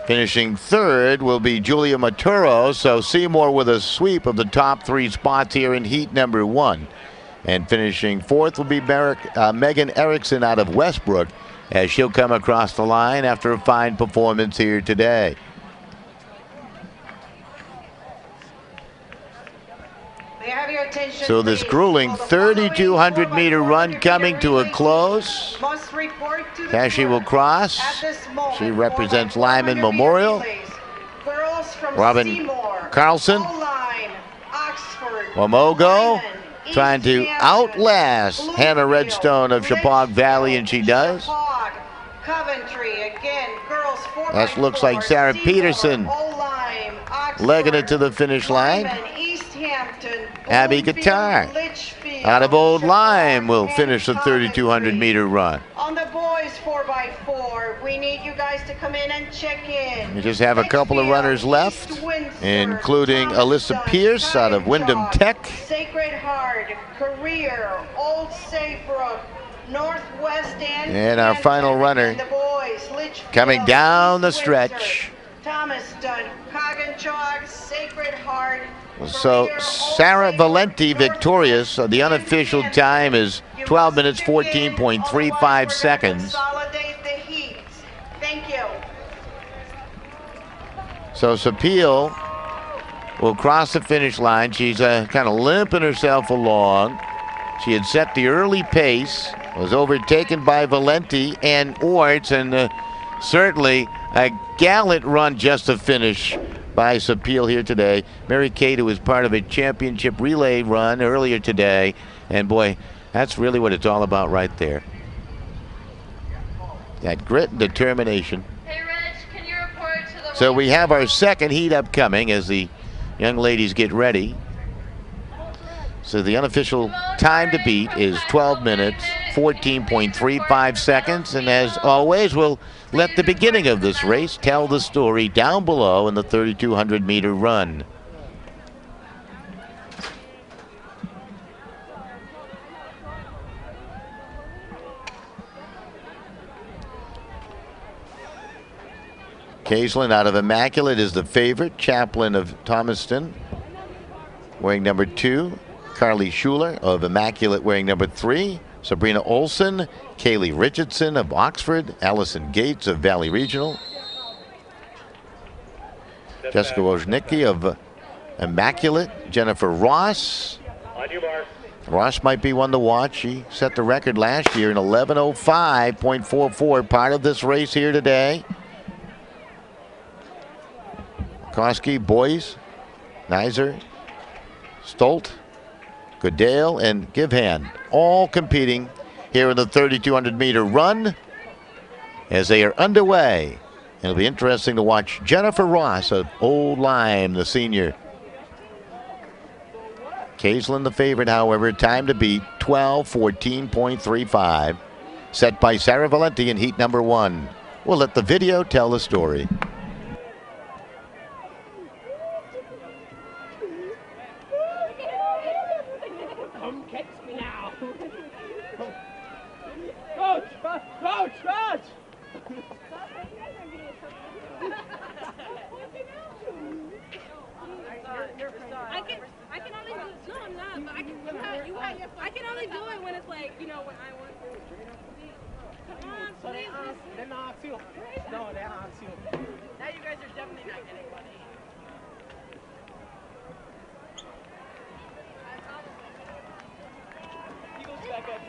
Finishing third will be Julia Maturo. So Seymour with a sweep of the top 3 spots here in heat number 1. And finishing fourth will be Megan Erickson out of Westbrook, as she'll come across the line after a fine performance here today. So this grueling 3,200 meter run coming to a close. Tashi will cross. She represents Lyman Memorial. Robin Carlson. Wamogo trying to outlast Hannah Redstone of Chippewa Valley, and she does. That looks like Sarah Peterson legging it to the finish line. Abby Guitar out of Old Lyme will finish the 3,200 meter run. On the boys 4x4, we need you guys to come in and check in. We just have a couple of runners left, including Alyssa Pierce out of Wyndham Tech. Sacred Heart, Career, Old Saybrook, Northwest and our final runner coming down the stretch Thomaston, Coggin-Chalk, Sacred Heart. So Sarah Valenti victorious. The unofficial time is 12 minutes 14.35 seconds. Consolidate the heats. Thank you. So Sapil will cross the finish line. She's kind of limping herself along. She had set the early pace, was overtaken by Valenti and Orts, and certainly a gallant run just to finish by Sapil here today. Mary Kate, who was part of a championship relay run earlier today, and boy, that's really what it's all about right there. That grit and determination. Hey, Rich, can you report to the... So we have our second heat upcoming as the young ladies get ready. So the unofficial time to beat is 12 minutes, 14.35 seconds. And as always, we'll let the beginning of this race tell the story down below in the 3,200-meter run. Kaislin out of Immaculate is the favorite. Chaplin of Thomaston wearing number 2. Carly Schuler of Immaculate wearing number 3. Sabrina Olson, Kaylee Richardson of Oxford, Allison Gates of Valley Regional, Jessica Wojnicki of Immaculate, Jennifer Ross. On your mark. Ross might be one to watch. She set the record last year in 11:05.44, part of this race here today. Koski, Boyce, Nizer, Stolt, Goodale, and Givehan all competing here in the 3,200-meter run as they are underway. It'll be interesting to watch Jennifer Ross of Old Lyme, the senior. Kaislin the favorite, however, time to beat 12:14.35, set by Sarah Valenti in heat number 1. We'll let the video tell the story. I can only do it when it's like, you know, when I want to. Come on, please. They're not too. No, they're not too. Now you guys are definitely not getting money. He goes back up here.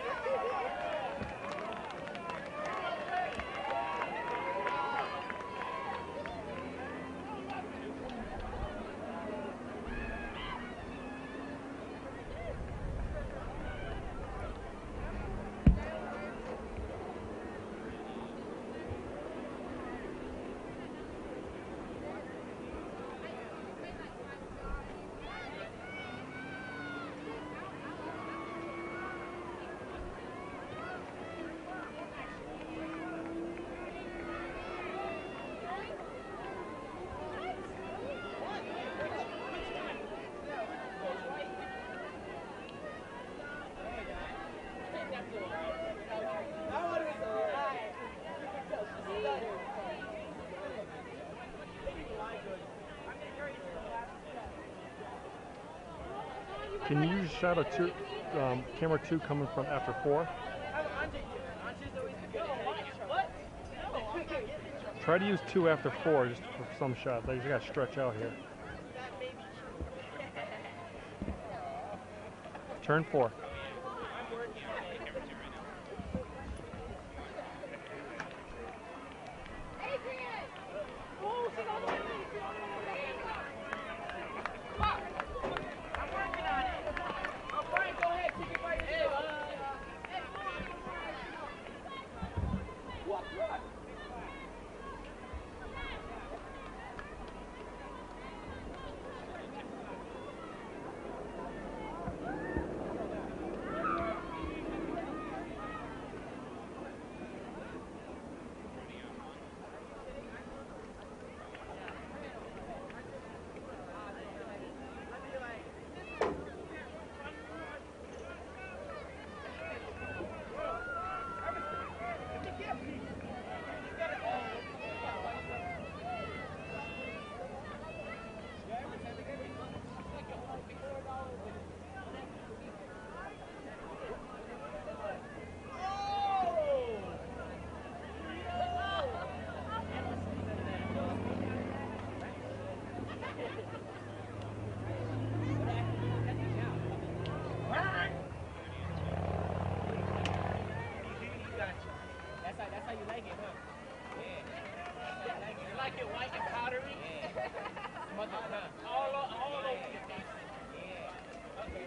Can you use shadow 2, camera 2 coming from after 4? Try to use 2 after 4 just for some shots. I just got to stretch out here. Turn 4. you like it, huh? Yeah. You like it white and powdery? Yeah. All over your face. Yeah. Okay.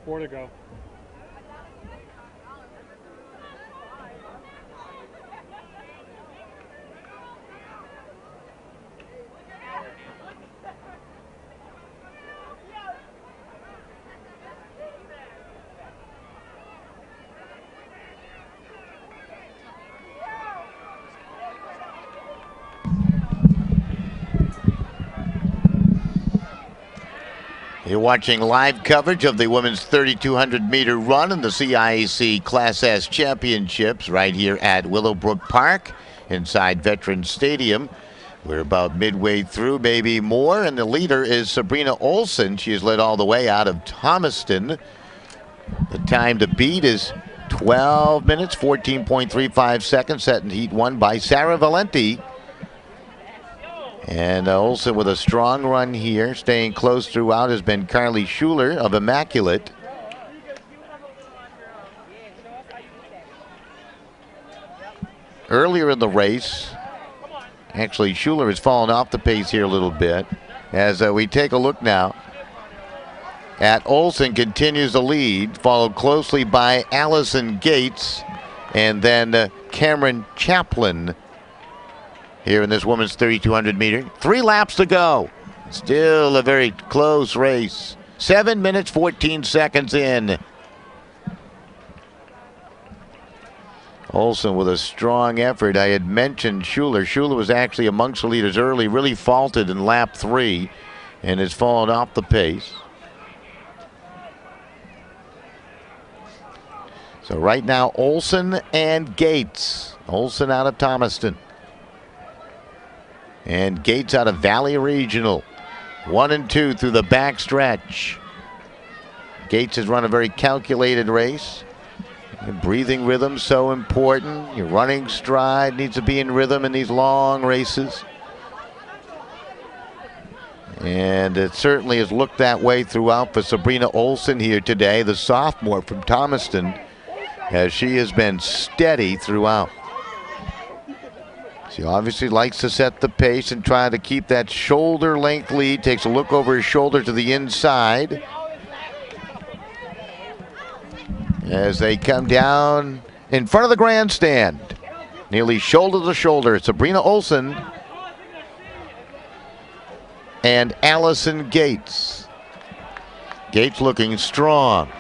Four to go. You're watching live coverage of the women's 3,200-meter run in the CIAC Class S Championships right here at Willowbrook Park inside Veterans Stadium. We're about midway through, maybe more, and the leader is Sabrina Olsen. She has led all the way out of Thomaston. The time to beat is 12 minutes, 14.35 seconds, set in Heat 1 by Sarah Valenti. And Olsen with a strong run here, staying close throughout has been Carly Schuler of Immaculate. Earlier in the race, actually Schuler has fallen off the pace here a little bit. As we take a look now at Olsen, continues the lead, followed closely by Allison Gates and then Cameron Chaplin. Here in this women's 3,200 meter. 3 laps to go. Still a very close race. 7 minutes, 14 seconds in. Olsen with a strong effort. I had mentioned Schuler. Schuler was actually amongst the leaders early, really faulted in lap 3 and has fallen off the pace. So right now, Olsen and Gates. Olsen out of Thomaston. And Gates out of Valley Regional. 1 and 2 through the back stretch. Gates has run a very calculated race. Your breathing rhythm so important. Your running stride needs to be in rhythm in these long races. And it certainly has looked that way throughout for Sabrina Olsen here today, the sophomore from Thomaston, as she has been steady throughout. She obviously likes to set the pace and try to keep that shoulder length lead. Takes a look over his shoulder to the inside as they come down in front of the grandstand. Nearly shoulder to shoulder. Sabrina Olsen and Allison Gates. Gates looking strong.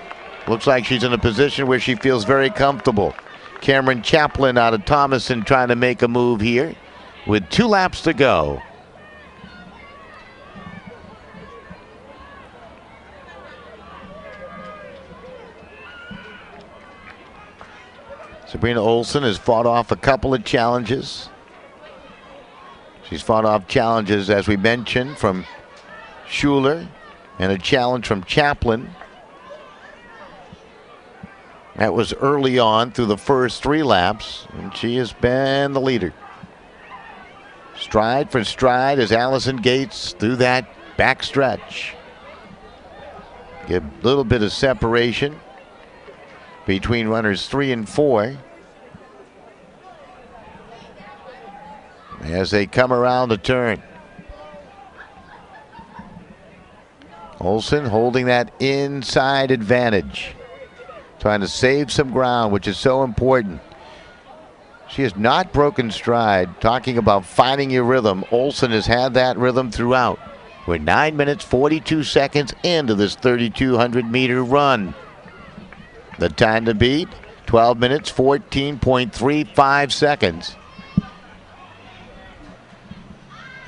Looks like she's in a position where she feels very comfortable. Cameron Chaplin out of Thomaston trying to make a move here with 2 laps to go. Sabrina Olsen has fought off a couple of challenges. She's fought off challenges, as we mentioned, from Schuler and a challenge from Chaplin. That was early on through the first 3 laps, and she has been the leader. Stride for stride as Allison Gates through that back stretch. Give a little bit of separation between runners 3 and 4. As they come around the turn. Olsen holding that inside advantage. Trying to save some ground, which is so important. She has not broken stride. Talking about finding your rhythm, Olsen has had that rhythm throughout. We're 9 minutes, 42 seconds into this 3,200-meter run. The time to beat, 12 minutes, 14.35 seconds.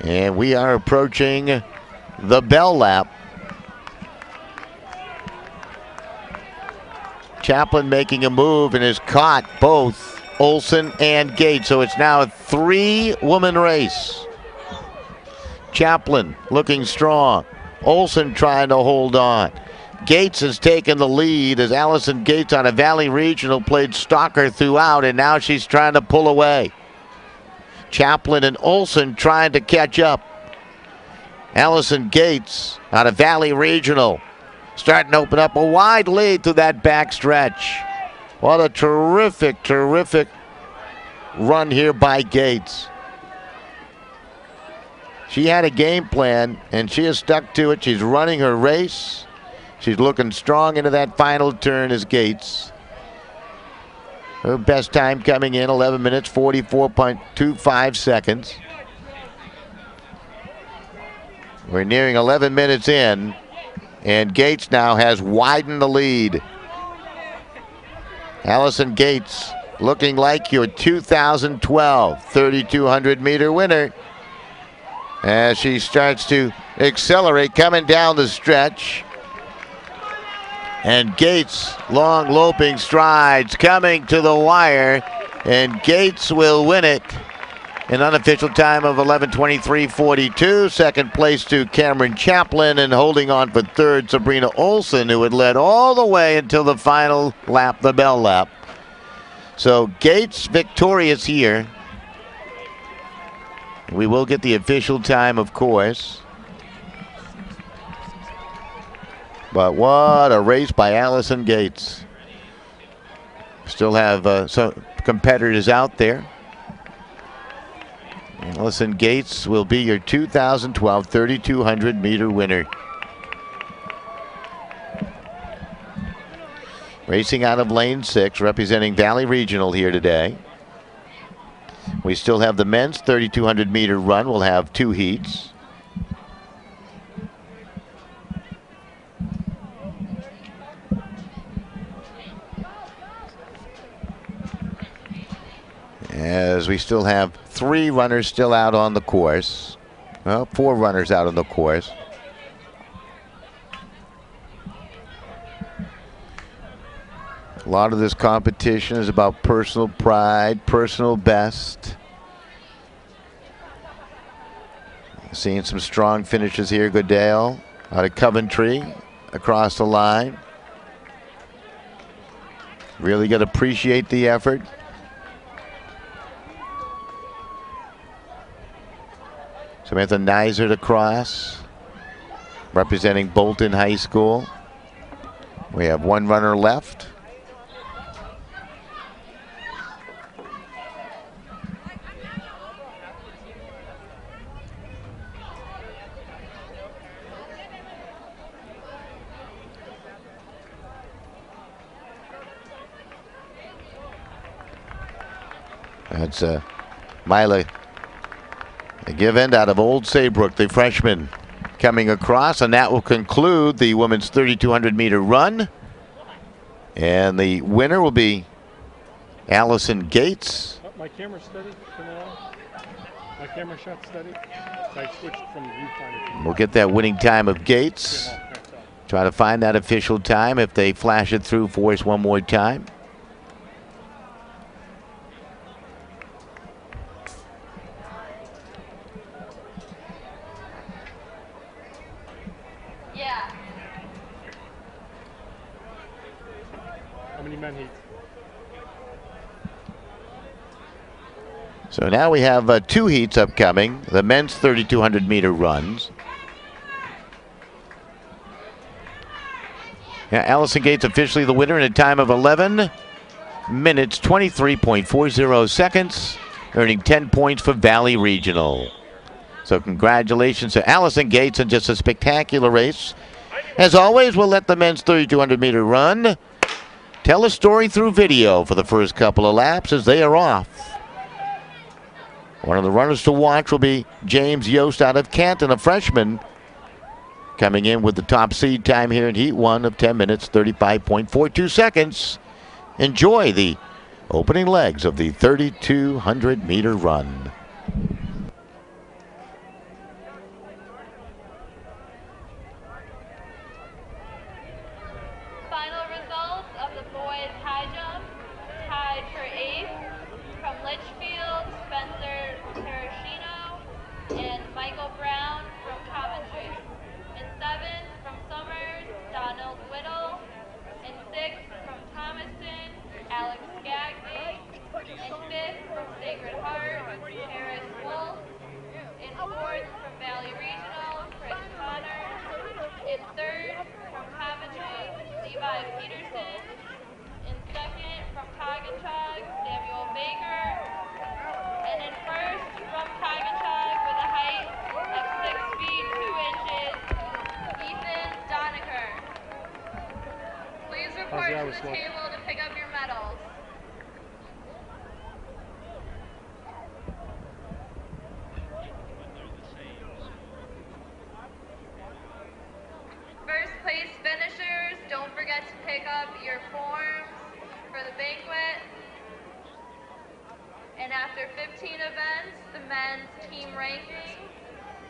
And we are approaching the bell lap. Chaplin making a move and has caught both Olsen and Gates. So it's now a 3-woman race. Chaplin looking strong. Olsen trying to hold on. Gates has taken the lead as Allison Gates on a Valley Regional played stalker throughout, and now she's trying to pull away. Chaplin and Olsen trying to catch up. Allison Gates out of Valley Regional starting to open up a wide lead through that back stretch. What a terrific, terrific run here by Gates. She had a game plan, and she has stuck to it. She's running her race. She's looking strong into that final turn as Gates. Her best time coming in, 11 minutes, 44.25 seconds. We're nearing 11 minutes in, and Gates now has widened the lead. Allison Gates looking like your 2012 3,200-meter winner as she starts to accelerate coming down the stretch. And Gates, long loping strides coming to the wire, and Gates will win it. An unofficial time of 11:23.42. Second place to Cameron Chaplin, and holding on for third, Sabrina Olsen, who had led all the way until the final lap, the bell lap. So Gates victorious here. We will get the official time, of course. But what a race by Allison Gates. Still have some competitors out there. Allison Gates will be your 2012 3,200-meter winner. Racing out of lane 6, representing Valley Regional here today. We still have the men's 3,200-meter run. We'll have 2 heats. As we still have 3 runners still out on the course. Well, 4 runners out on the course. A lot of this competition is about personal pride, personal best. Seeing some strong finishes here. Goodale out of Coventry across the line. Really got to appreciate the effort. Samantha Nizer to cross, representing Bolton High School. We have 1 runner left. That's Mila Givend out of Old Saybrook, the freshman, coming across, and that will conclude the women's 3,200-meter run. And the winner will be Allison Gates. Oh, my camera's steady. My camera shot steady. I switched from the viewfinder. We'll get that winning time of Gates. Try to find that official time if they flash it through for us one more time. How many men heats? So now we have 2 heats upcoming. The men's 3,200 meter runs. Yeah, Allison Gates officially the winner in a time of 11 minutes, 23.40 seconds, earning 10 points for Valley Regional. So congratulations to Allison Gates and just a spectacular race. As always, we'll let the men's 3,200 meter run tell a story through video for the first couple of laps as they are off. One of the runners to watch will be James Yost out of Canton, a freshman, coming in with the top seed time here in Heat 1 of 10 minutes, 35.42 seconds. Enjoy the opening legs of the 3,200 meter run. Final results of the boys high jump. Tied for 8th from Litchfield, Spencer Terracino and Michael Brown from Coventry. In 7th from Summers, Donald Whittle. In 6th from Thomaston, Alex Skagby. In 5th from Sacred Heart, Harris Wolf. In 4th from Valley Regional, Chris Connor. In 3rd from Coventry, Levi Peterson. In 2nd from Coggachog, Samuel Baker. And in 1st from Coggachog with a height of 6 feet 2 inches, Ethan Doniker. Please report to the table to pick up your medals. First place finishers, don't forget to pick up your forms for the banquet. And after 15 events, the men's team ranking.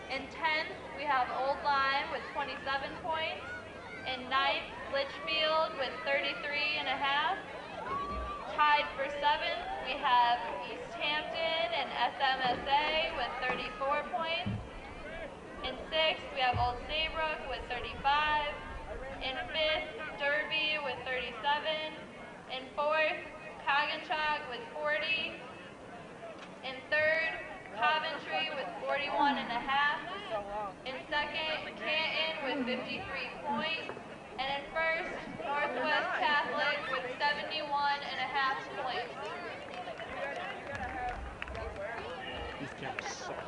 In 10th, we have Old Lyme with 27 points. In 9th, Litchfield with 33.5. Tied for 7th, we have East Hampton and SMSA with 34 points. In 6th, we have Old Saybrook with 35. In 5th, Derby with 37. In 4th, Coggachog with 40. In 3rd, Coventry with 41.5. In 2nd, Canton with 53 points. And in 1st, Northwest Catholic with 71.5 points. These camps suck.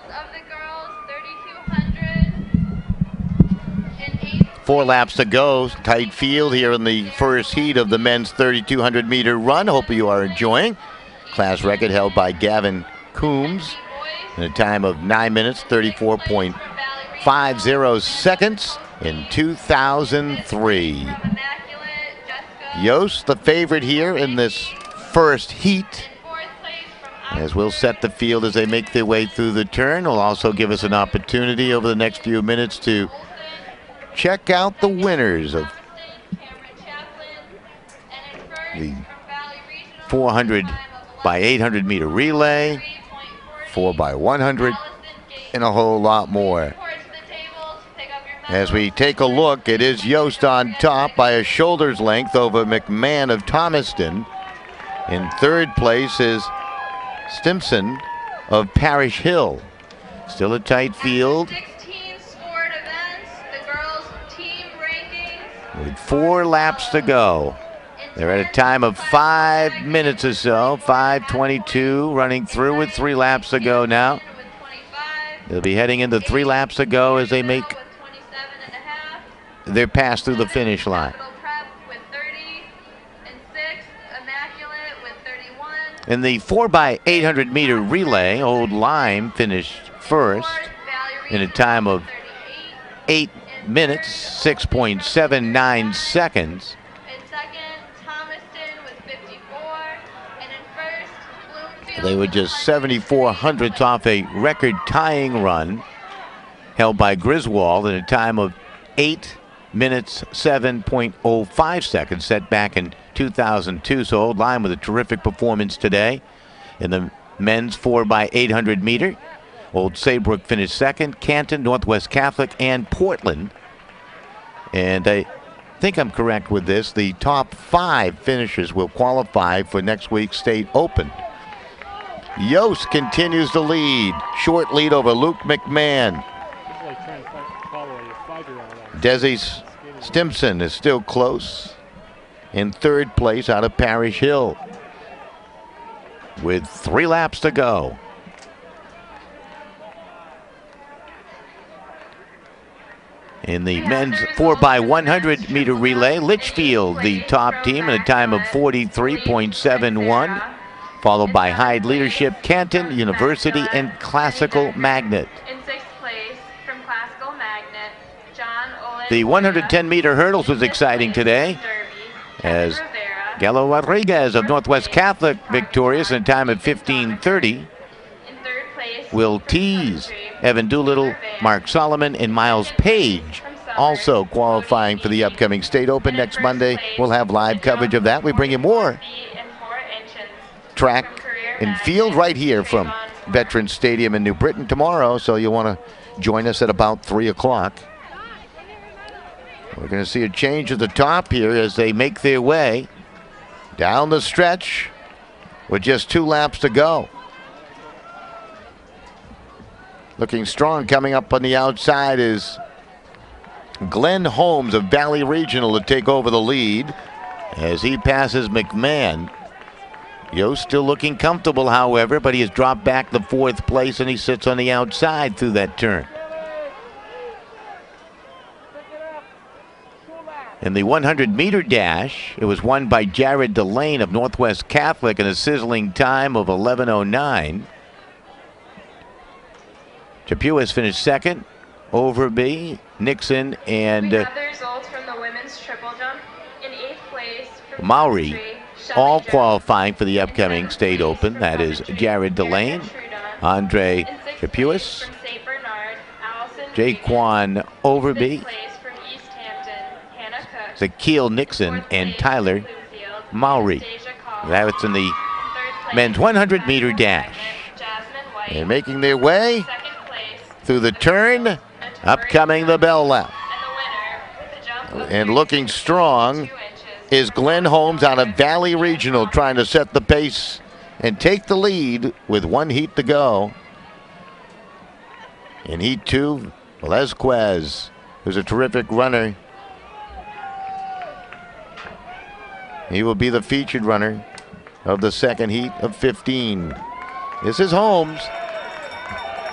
Of the girls, 3,200 and 4 laps to go. Tight field here in the first heat of the men's 3,200 meter run. Hope you are enjoying. Class record held by Gavin Coombs in a time of 9 minutes, 34.50 seconds. in 2003. Yost, the favorite here in this first heat, as we'll set the field as they make their way through the turn. Will also give us an opportunity over the next few minutes to check out the winners of the 400 by 800 meter relay, 4 by 100, and a whole lot more. As we take a look, it is Yost on top by a shoulder's length over McMahon of Thomaston. In third place is Stimson of Parish Hill. Still a tight field. 16 sport events, the girls' team rankings. With 4 laps to go. They're at a time of 5 minutes or so, 5:22, running through with 3 laps to go now. They'll be heading into 3 laps to go as they make their pass through the finish line. In the 4 by 800 meter relay, Old Lyme finished first in a time of 8 minutes, 6.79 seconds. They were just 74 hundredths off a record-tying run held by Griswold in a time of 8 minutes, 7.05 seconds, set back in 2002. So Old Lyme with a terrific performance today. In the men's 4 by 800 meter, Old Saybrook finished second, Canton, Northwest Catholic, and Portland. And I think I'm correct with this. The top 5 finishers will qualify for next week's State Open. Yost continues to lead. Short lead over Luke McMahon. Desi Stimson is still close. In third place out of Parish Hill. With 3 laps to go. In the men's 4 by 100 meter relay, Litchfield, the top team, in a time of 43.71. Followed by Hyde Leadership, Canton, University, and Classical Magnet. In 6th place from Classical Magnet, John Olin. The 110 meter hurdles was exciting today, as Gallo Rodriguez of Northwest Catholic victorious in a time of 15:30. In 3rd place, Will Tease, Evan Doolittle, Mark Solomon, and Miles Page also qualifying for the upcoming State Open next Monday. We'll have live coverage of that. We bring you more track and field right here from Veterans Stadium in New Britain tomorrow, so you'll want to join us at about 3 o'clock. We're going to see a change at the top here as they make their way down the stretch with just 2 laps to go. Looking strong coming up on the outside is Glenn Holmes of Valley Regional to take over the lead as he passes McMahon. Yost still looking comfortable, however, but he has dropped back to 4th place and he sits on the outside through that turn. In the 100 meter dash, it was won by Jared Delane of Northwest Catholic in a sizzling time of 11:09. Chapuis finished second. Overby, Nixon, and we have the results from the women's triple jump. In 8th place from Maori, country, all Shelby qualifying for the upcoming Jones. State Open. That is Jared Delane, Andre In 6th Chapuis, place from St. Bernard, Allison Jaquan Overby, 5th place from East Hampton, Hannah Cook. Zakeel Nixon, 4th and place Tyler from Bloomfield, Maori. Anastasia Collins. That's in the In 3rd place men's from 100 meter Classical dash. Magnet, Jasmine White. And making their way 2nd place through the turn, upcoming the bell lap. and the winner with a jump of And looking 36.2 strong inches. is Glenn Holmes out of Valley Regional, trying to set the pace and take the lead with 1 heat to go. In Heat 2, Velazquez, who's a terrific runner. He will be the featured runner of the second heat of 15. This is Holmes.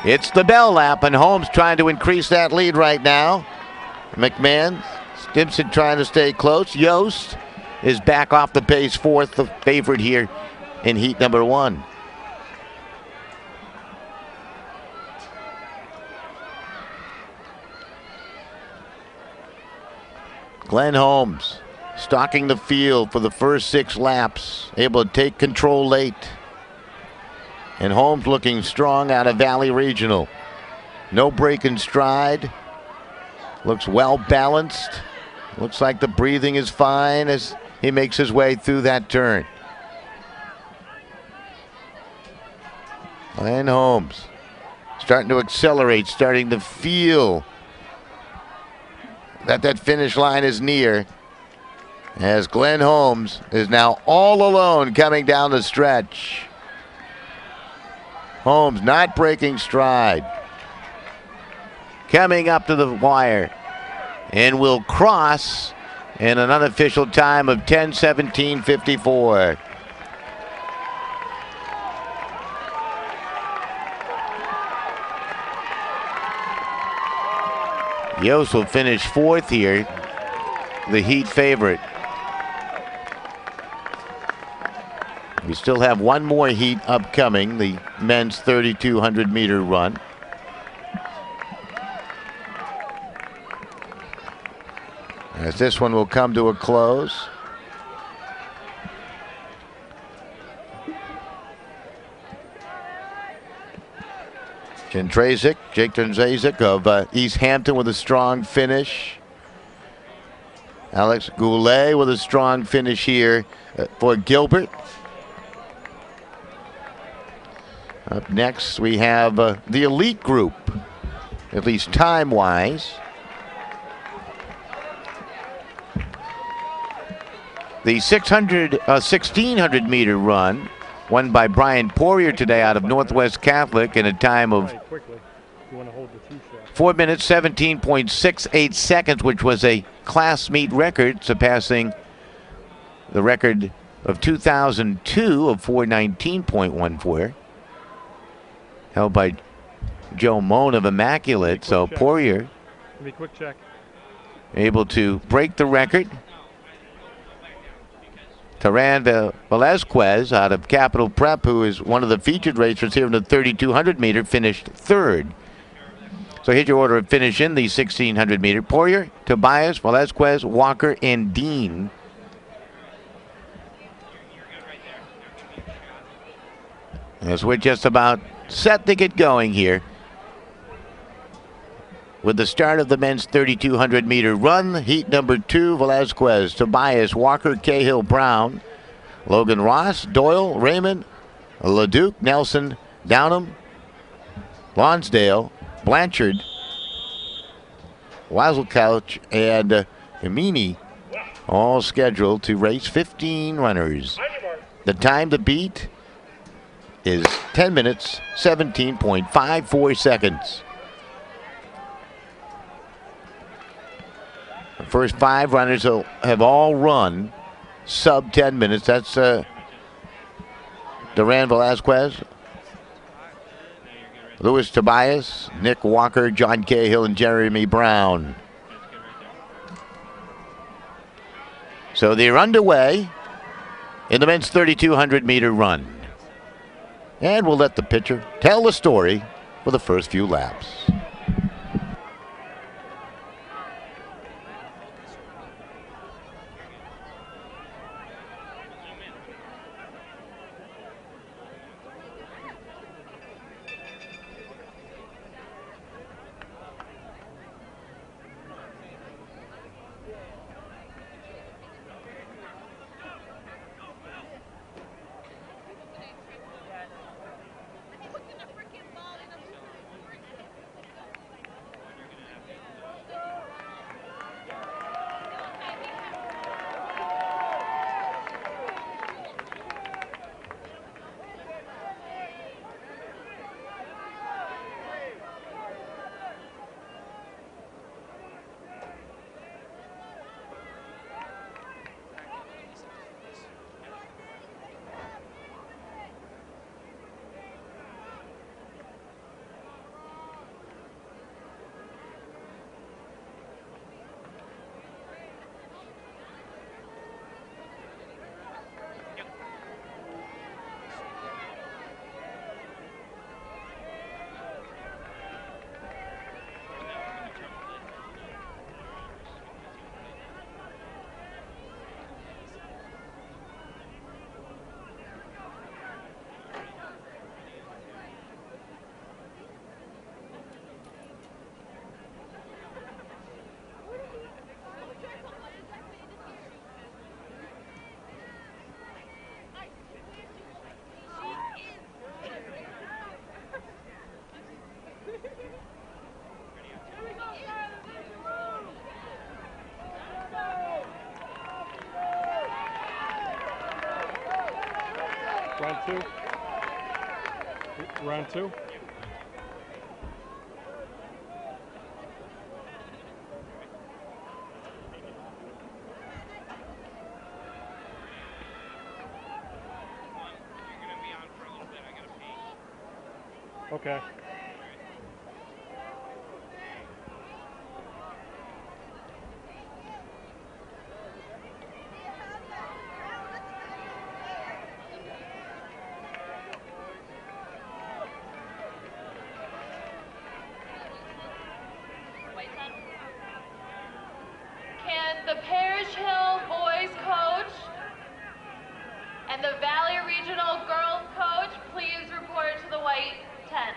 It's the bell lap, and Holmes trying to increase that lead right now. McMahon, Stimson trying to stay close. Yost is back off the pace, 4th, the favorite here in heat number 1. Glenn Holmes stalking the field for the first 6 laps, able to take control late. And Holmes looking strong out of Valley Regional. No break in stride. Looks well balanced. Looks like the breathing is fine as he makes his way through that turn. Glenn Holmes starting to accelerate, starting to feel that finish line is near, as Glenn Holmes is now all alone coming down the stretch. Holmes not breaking stride. Coming up to the wire and will cross in an unofficial time of 10:17:54. Yost will finish 4th here, the heat favorite. We still have one more heat upcoming, the men's 3,200 meter run. As this one will come to a close. Jake Jędrzejczyk of East Hampton with a strong finish. Alex Goulet with a strong finish here for Gilbert. Up next we have the elite group, at least time-wise. The 1,600 meter run won by Brian Poirier today out of Northwest Catholic in a time of 4 minutes 17.68 seconds, which was a class meet record, surpassing the record of 2002 of 4:19.14, held by Joe Moan of Immaculate. So Poirier able to break the record. Taran Velazquez out of Capital Prep, who is one of the featured racers here in the 3,200 meter, finished 3rd. So here's your order of finish in the 1,600 meter. Poirier, Tobias, Velazquez, Walker, and Dean. As we're just about set to get going here with the start of the men's 3,200 meter run. Heat number 2, Velazquez, Tobias, Walker, Cahill, Brown, Logan Ross, Doyle, Raymond, LeDuc, Nelson, Downham, Lonsdale, Blanchard, Wazelkouch, and Emini, all scheduled to race 15 runners. The time to beat is 10 minutes, 17.54 seconds. The first 5 runners have all run sub 10 minutes. That's Duran Velazquez, Louis Tobias, Nick Walker, John Cahill, and Jeremy Brown. So they're underway in the men's 3,200 meter run. And we'll let the pitcher tell the story for the first few laps. two. Round two. Okay. Can the Parish Hill boys coach and the Valley Regional girls coach please report to the white tent?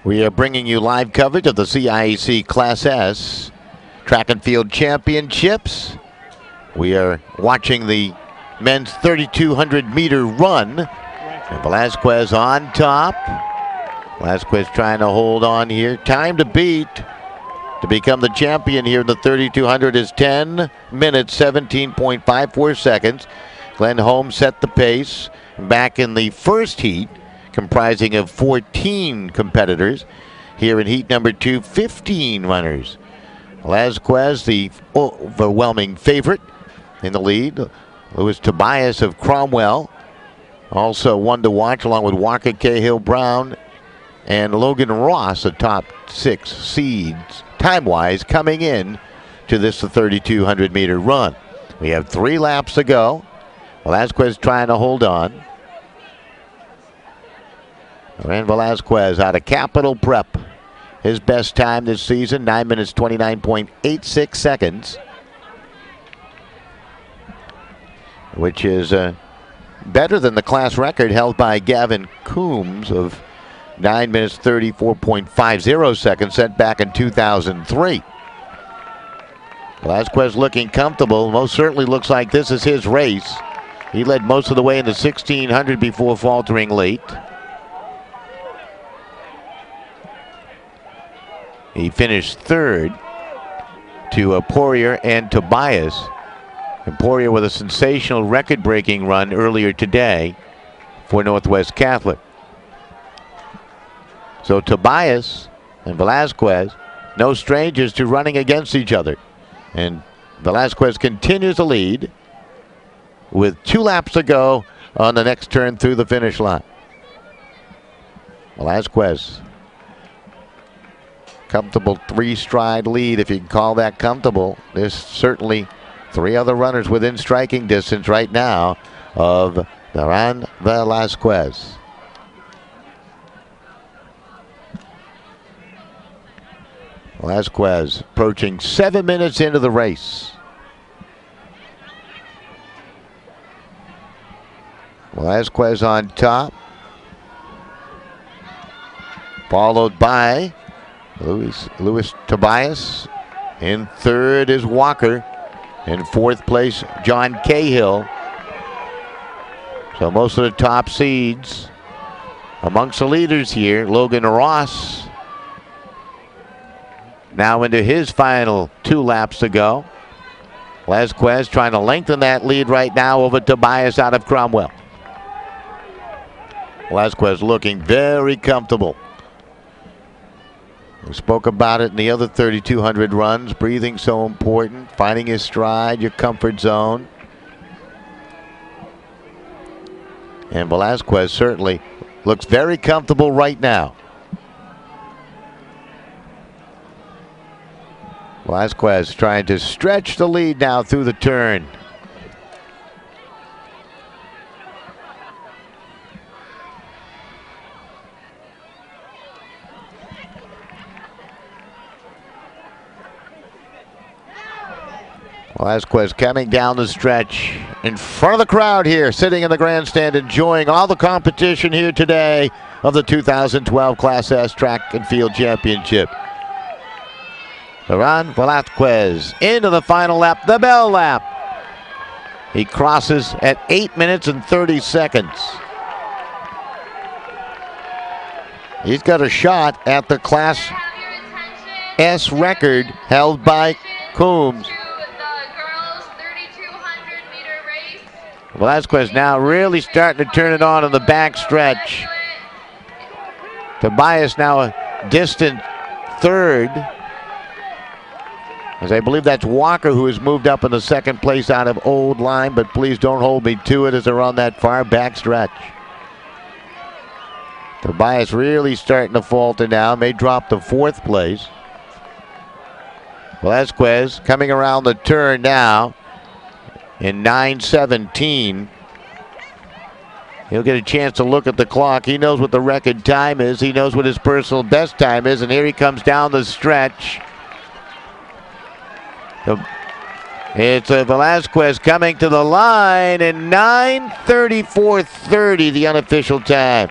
We are bringing you live coverage of the CIAC Class S Track and Field Championships. We are watching the men's 3,200 meter run. And Velasquez on top. Velasquez trying to hold on here. Time to beat to become the champion here in the 3,200 is 10 minutes, 17.54 seconds. Glenn Holmes set the pace back in the first heat, comprising of 14 competitors. Here in heat number 2, 15 runners. Velasquez, the overwhelming favorite in the lead. Louis Tobias of Cromwell, also one to watch, along with Walker Cahill Brown and Logan Ross, the top 6 seeds, time-wise, coming in to this 3,200 meter run. We have 3 laps to go. Velasquez trying to hold on. Ran Velasquez out of Capital Prep. His best time this season, 9 minutes, 29.86 seconds. Which is better than the class record held by Gavin Coombs of 9 minutes, 34.50 seconds, set back in 2003. Velasquez looking comfortable. Most certainly looks like this is his race. He led most of the way in the 1,600 before faltering late. He finished third to Poirier and Tobias. And Poirier with a sensational record-breaking run earlier today for Northwest Catholic. So Tobias and Velasquez, no strangers to running against each other. And Velasquez continues to lead with 2 laps to go on the next turn through the finish line. Velasquez, comfortable 3-stride lead, if you can call that comfortable. There's certainly 3 other runners within striking distance right now of Duran Velasquez. Velasquez approaching 7 minutes into the race. Velasquez on top, followed by Louis Tobias. In third is Walker. In fourth place, John Cahill. So most of the top seeds amongst the leaders here. Logan Ross now into his final 2 laps to go. Velazquez trying to lengthen that lead right now over Tobias out of Cromwell. Velazquez looking very comfortable. We spoke about it in the other 3,200 runs. Breathing so important. Finding his stride, your comfort zone. And Velazquez certainly looks very comfortable right now. Velazquez trying to stretch the lead now through the turn. Velazquez coming down the stretch in front of the crowd here, sitting in the grandstand, enjoying all the competition here today of the 2012 Class S Track and Field Championship. Laurent Velazquez into the final lap, the bell lap. He crosses at 8 minutes and 30 seconds. He's got a shot at the Class S record held by Coombs. Velazquez now really starting to turn it on in the back stretch. Tobias now a distant third, as I believe that's Walker who has moved up in the second place out of Old Line, but please don't hold me to it as they're on that far back stretch. Tobias really starting to falter now, may drop to 4th place. Velazquez coming around the turn now in 9:17. He'll get a chance to look at the clock. He knows what the record time is. He knows what his personal best time is, and here he comes down the stretch. It's Velazquez coming to the line in 9:34:30, the unofficial time.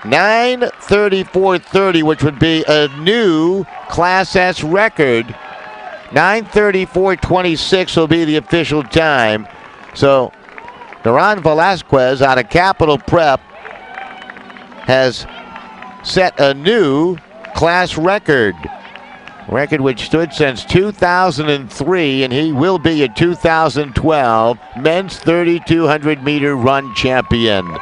9:34:30, which would be a new Class S record. 9:34:26 will be the official time. So, Laurent Velazquez out of Capital Prep has set a new class record. Record which stood since 2003, and he will be a 2012 men's 3,200 meter run champion.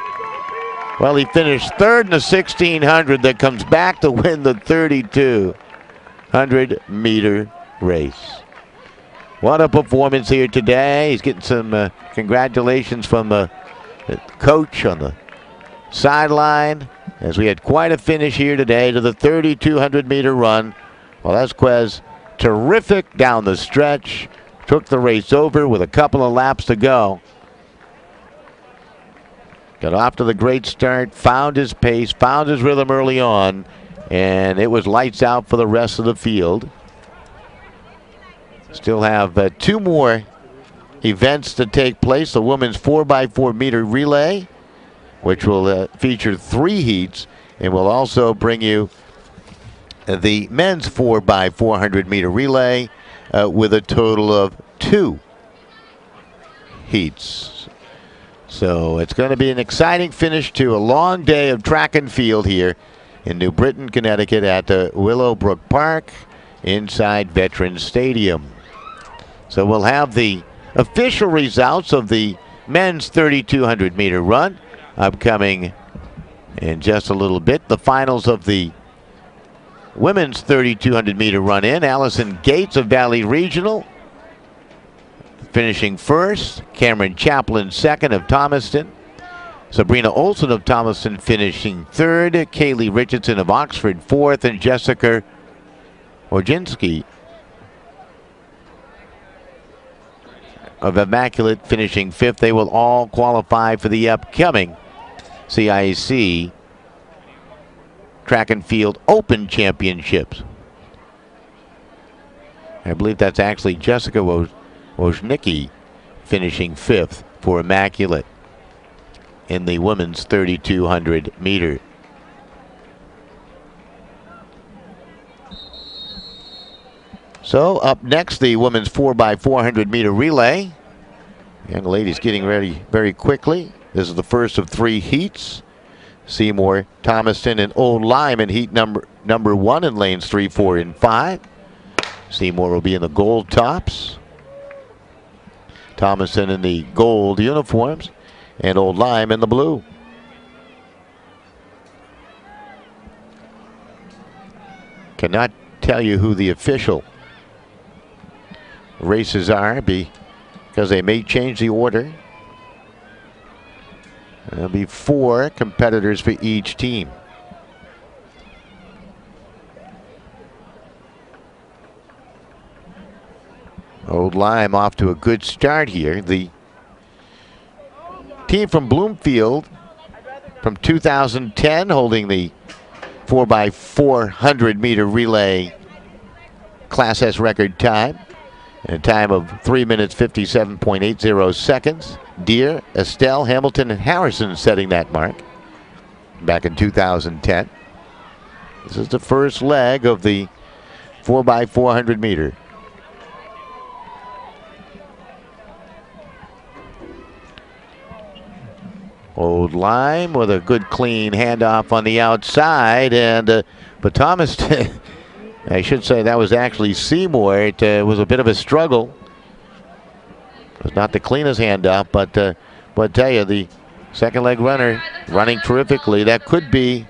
Well, he finished 3rd in the 1,600 that comes back to win the 3,200 meter race. What a performance here today. He's getting some congratulations from the coach on the sideline, as we had quite a finish here today to the 3,200 meter run. Velazquez terrific down the stretch, took the race over with a couple of laps to go. Got off to the great start, found his pace, found his rhythm early on, and it was lights out for the rest of the field. Still have 2 more events to take place. The women's 4x4 meter relay, which will feature 3 heats, and will also bring you the men's 4x400 meter relay with a total of 2 heats. So it's going to be an exciting finish to a long day of track and field here in New Britain, Connecticut at Willowbrook Park inside Veterans Stadium. So we'll have the official results of the men's 3,200 meter run upcoming in just a little bit. The finals of the women's 3,200 meter run in. Allison Gates of Valley Regional finishing 1st. Cameron Chaplin 2nd of Thomaston. Sabrina Olson of Thomaston finishing 3rd. Kaylee Richardson of Oxford 4th. And Jessica Orginski of Immaculate finishing 5th. They will all qualify for the upcoming CIAC Track and Field Open Championships. I believe that's actually Jessica Woznicki finishing 5th for Immaculate in the women's 3,200 meter. So up next, the women's 4x400 meter relay. Young ladies getting ready very quickly. This is the first of 3 heats. Seymour, Thomaston, and Old Lyme in heat number 1 in lanes 3, 4, and 5. Seymour will be in the gold tops. Thomason in the gold uniforms. And Old Lyme in the blue. Cannot tell you who the official races are because they may change the order. There'll be 4 competitors for each team. Old Lyme off to a good start here. The team from Bloomfield from 2010 holding the 4x400 meter relay Class S record time. In a time of 3 minutes 57.80 seconds. Deere, Estelle, Hamilton, and Harrison setting that mark back in 2010. This is the first leg of the 4x400 meter. Old Lyme with a good clean handoff on the outside, and but Thomas, I should say that was actually Seymour. It was a bit of a struggle. It was not the cleanest handoff, but tell you, the second leg runner running terrifically. That could be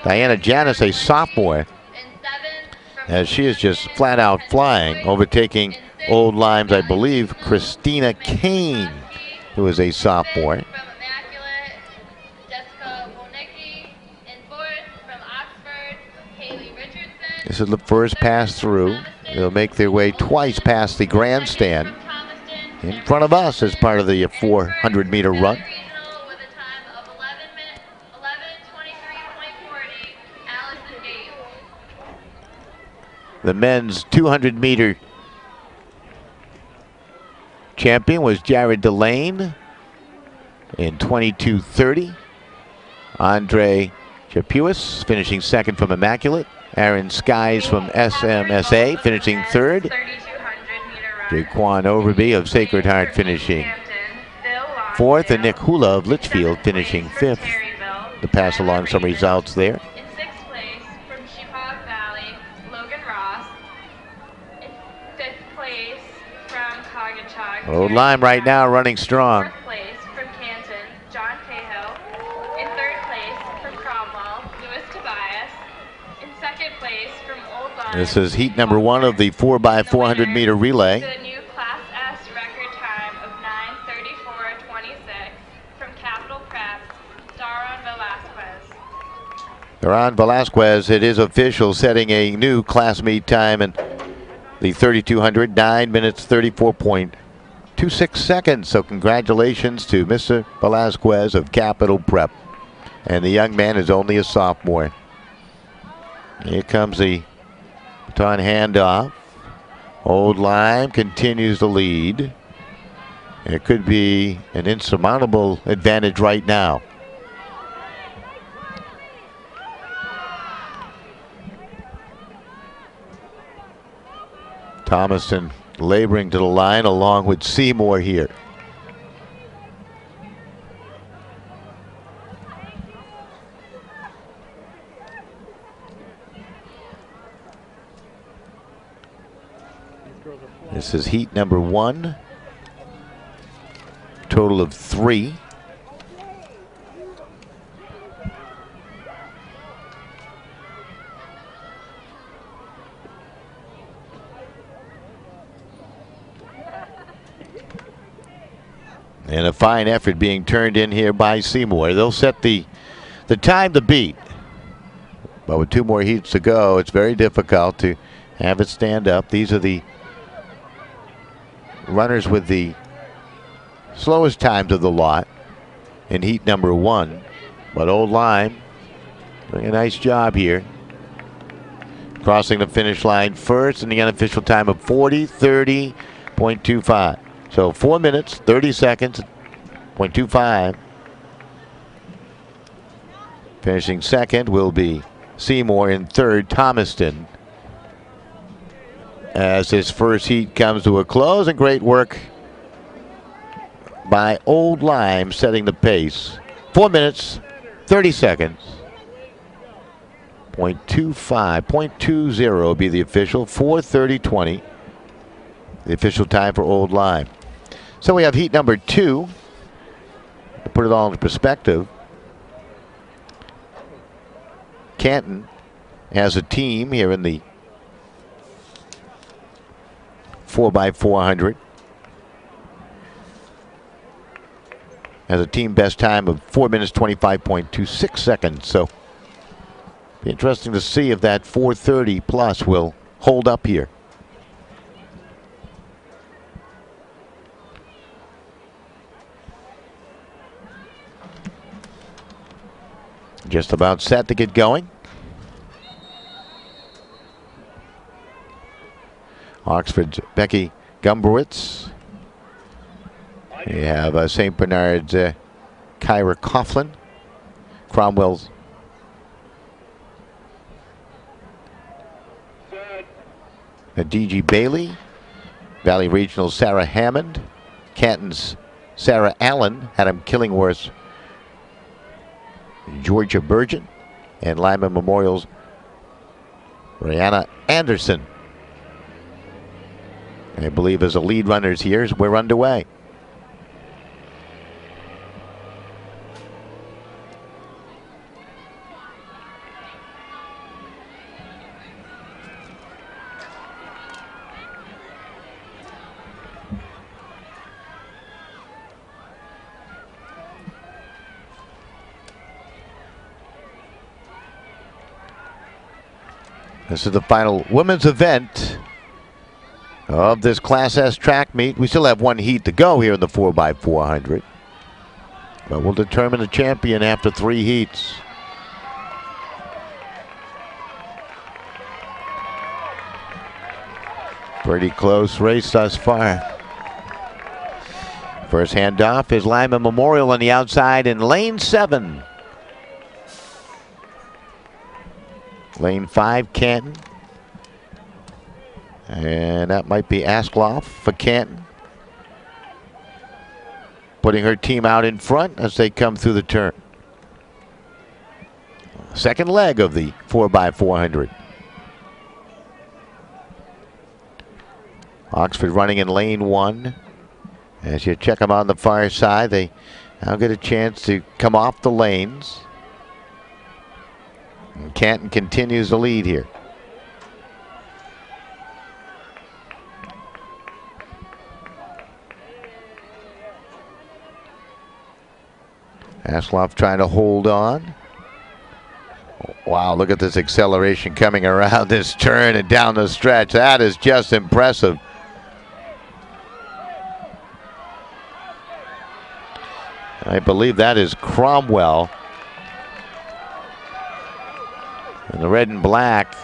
Diana Janis, a sophomore, as she is just flat out flying, overtaking Old Lyme's, I believe, Christina Kane, who is a sophomore. This is the first pass through. They'll make their way twice past the grandstand in front of us as part of the 400 meter run. The men's 200 meter champion was Jared Delane in 22:30. Andre Chapuis finishing second from Immaculate. Aaron Skies from SMSA finishing third. Jaquan Overby of Sacred Heart finishing fourth. And Nick Hula of Litchfield finishing fifth. To pass along some results there. In sixth place from Sheepog Valley, Logan Ross. In fifth place from Coggachog. Old Lyme right now running strong. Fourth place from Canton, John Cahill. In third place from Cromwell, Louis Tobias. In second place from Old Lyme. This is heat number 1 of the 4x400 meter relay. The new Class S record time of 9:34.26 from Capital Prep, Daron Velasquez. Daron Velasquez, it is official, setting a new class meet time in the 3200, 9 minutes 34.26 seconds. So congratulations to Mr. Velasquez of Capital Prep. And the young man is only a sophomore. Here comes the baton handoff. Old Lyme continues to lead. It could be an insurmountable advantage right now. Thomason laboring to the line along with Seymour here. This is heat number 1. Total of 3. And a fine effort being turned in here by Seymour. They'll set the time to beat. But with 2 more heats to go, it's very difficult to have it stand up. These are the runners with the slowest times of the lot in heat number 1. But Old Lyme doing a nice job here. Crossing the finish line first in the unofficial time of 40:30.25. So 4 minutes, 30 seconds, 0.25. Finishing second will be Seymour. In third, Thomaston. As his first heat comes to a close, and great work by Old Lyme setting the pace. 4 minutes, 30 seconds. .25, .20 will be the official. 4:30:20. The official time for Old Lyme. So we have heat number 2. To put it all into perspective, Canton has a team here in the 4x400. Has a team best time of 4 minutes 25.26 seconds. So be interesting to see if that 4:30 plus will hold up here. Just about set to get going. Oxford's Becky Gumbrowitz. We have St. Bernard's Kyra Coughlin. Cromwell's D.G. Bailey. Valley Regional's Sarah Hammond. Canton's Sarah Allen. Adam Killingworth's Georgia Burgeon. And Lyman Memorial's Brianna Anderson. I believe as the lead runners here, we're underway. This is the final women's event of this Class S track meet. We still have one heat to go here in the 4x400. But we'll determine the champion after 3 heats. Pretty close race thus far. First handoff is Lyman Memorial on the outside in lane 7. Lane 5, Canton. And that might be Askloff for Canton. Putting her team out in front as they come through the turn. Second leg of the 4x400. Oxford running in lane 1. As you check them on the far side, they now get a chance to come off the lanes. And Canton continues the lead here. Askloff trying to hold on. Wow, look at this acceleration coming around this turn and down the stretch. That is just impressive. I believe that is Cromwell. And the red and black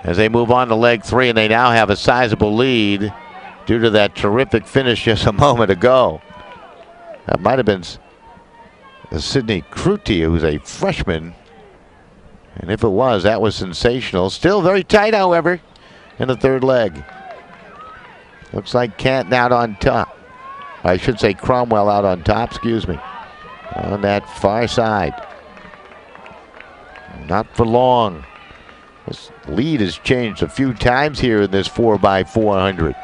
as they move on to leg 3, and they now have a sizable lead due to that terrific finish just a moment ago. That might have been Sydney Cruti, who's a freshman. And if it was, that was sensational. Still very tight, however, in the third leg. Looks like Canton out on top. I should say Cromwell out on top, excuse me. On that far side. Not for long. This lead has changed a few times here in this 4x400.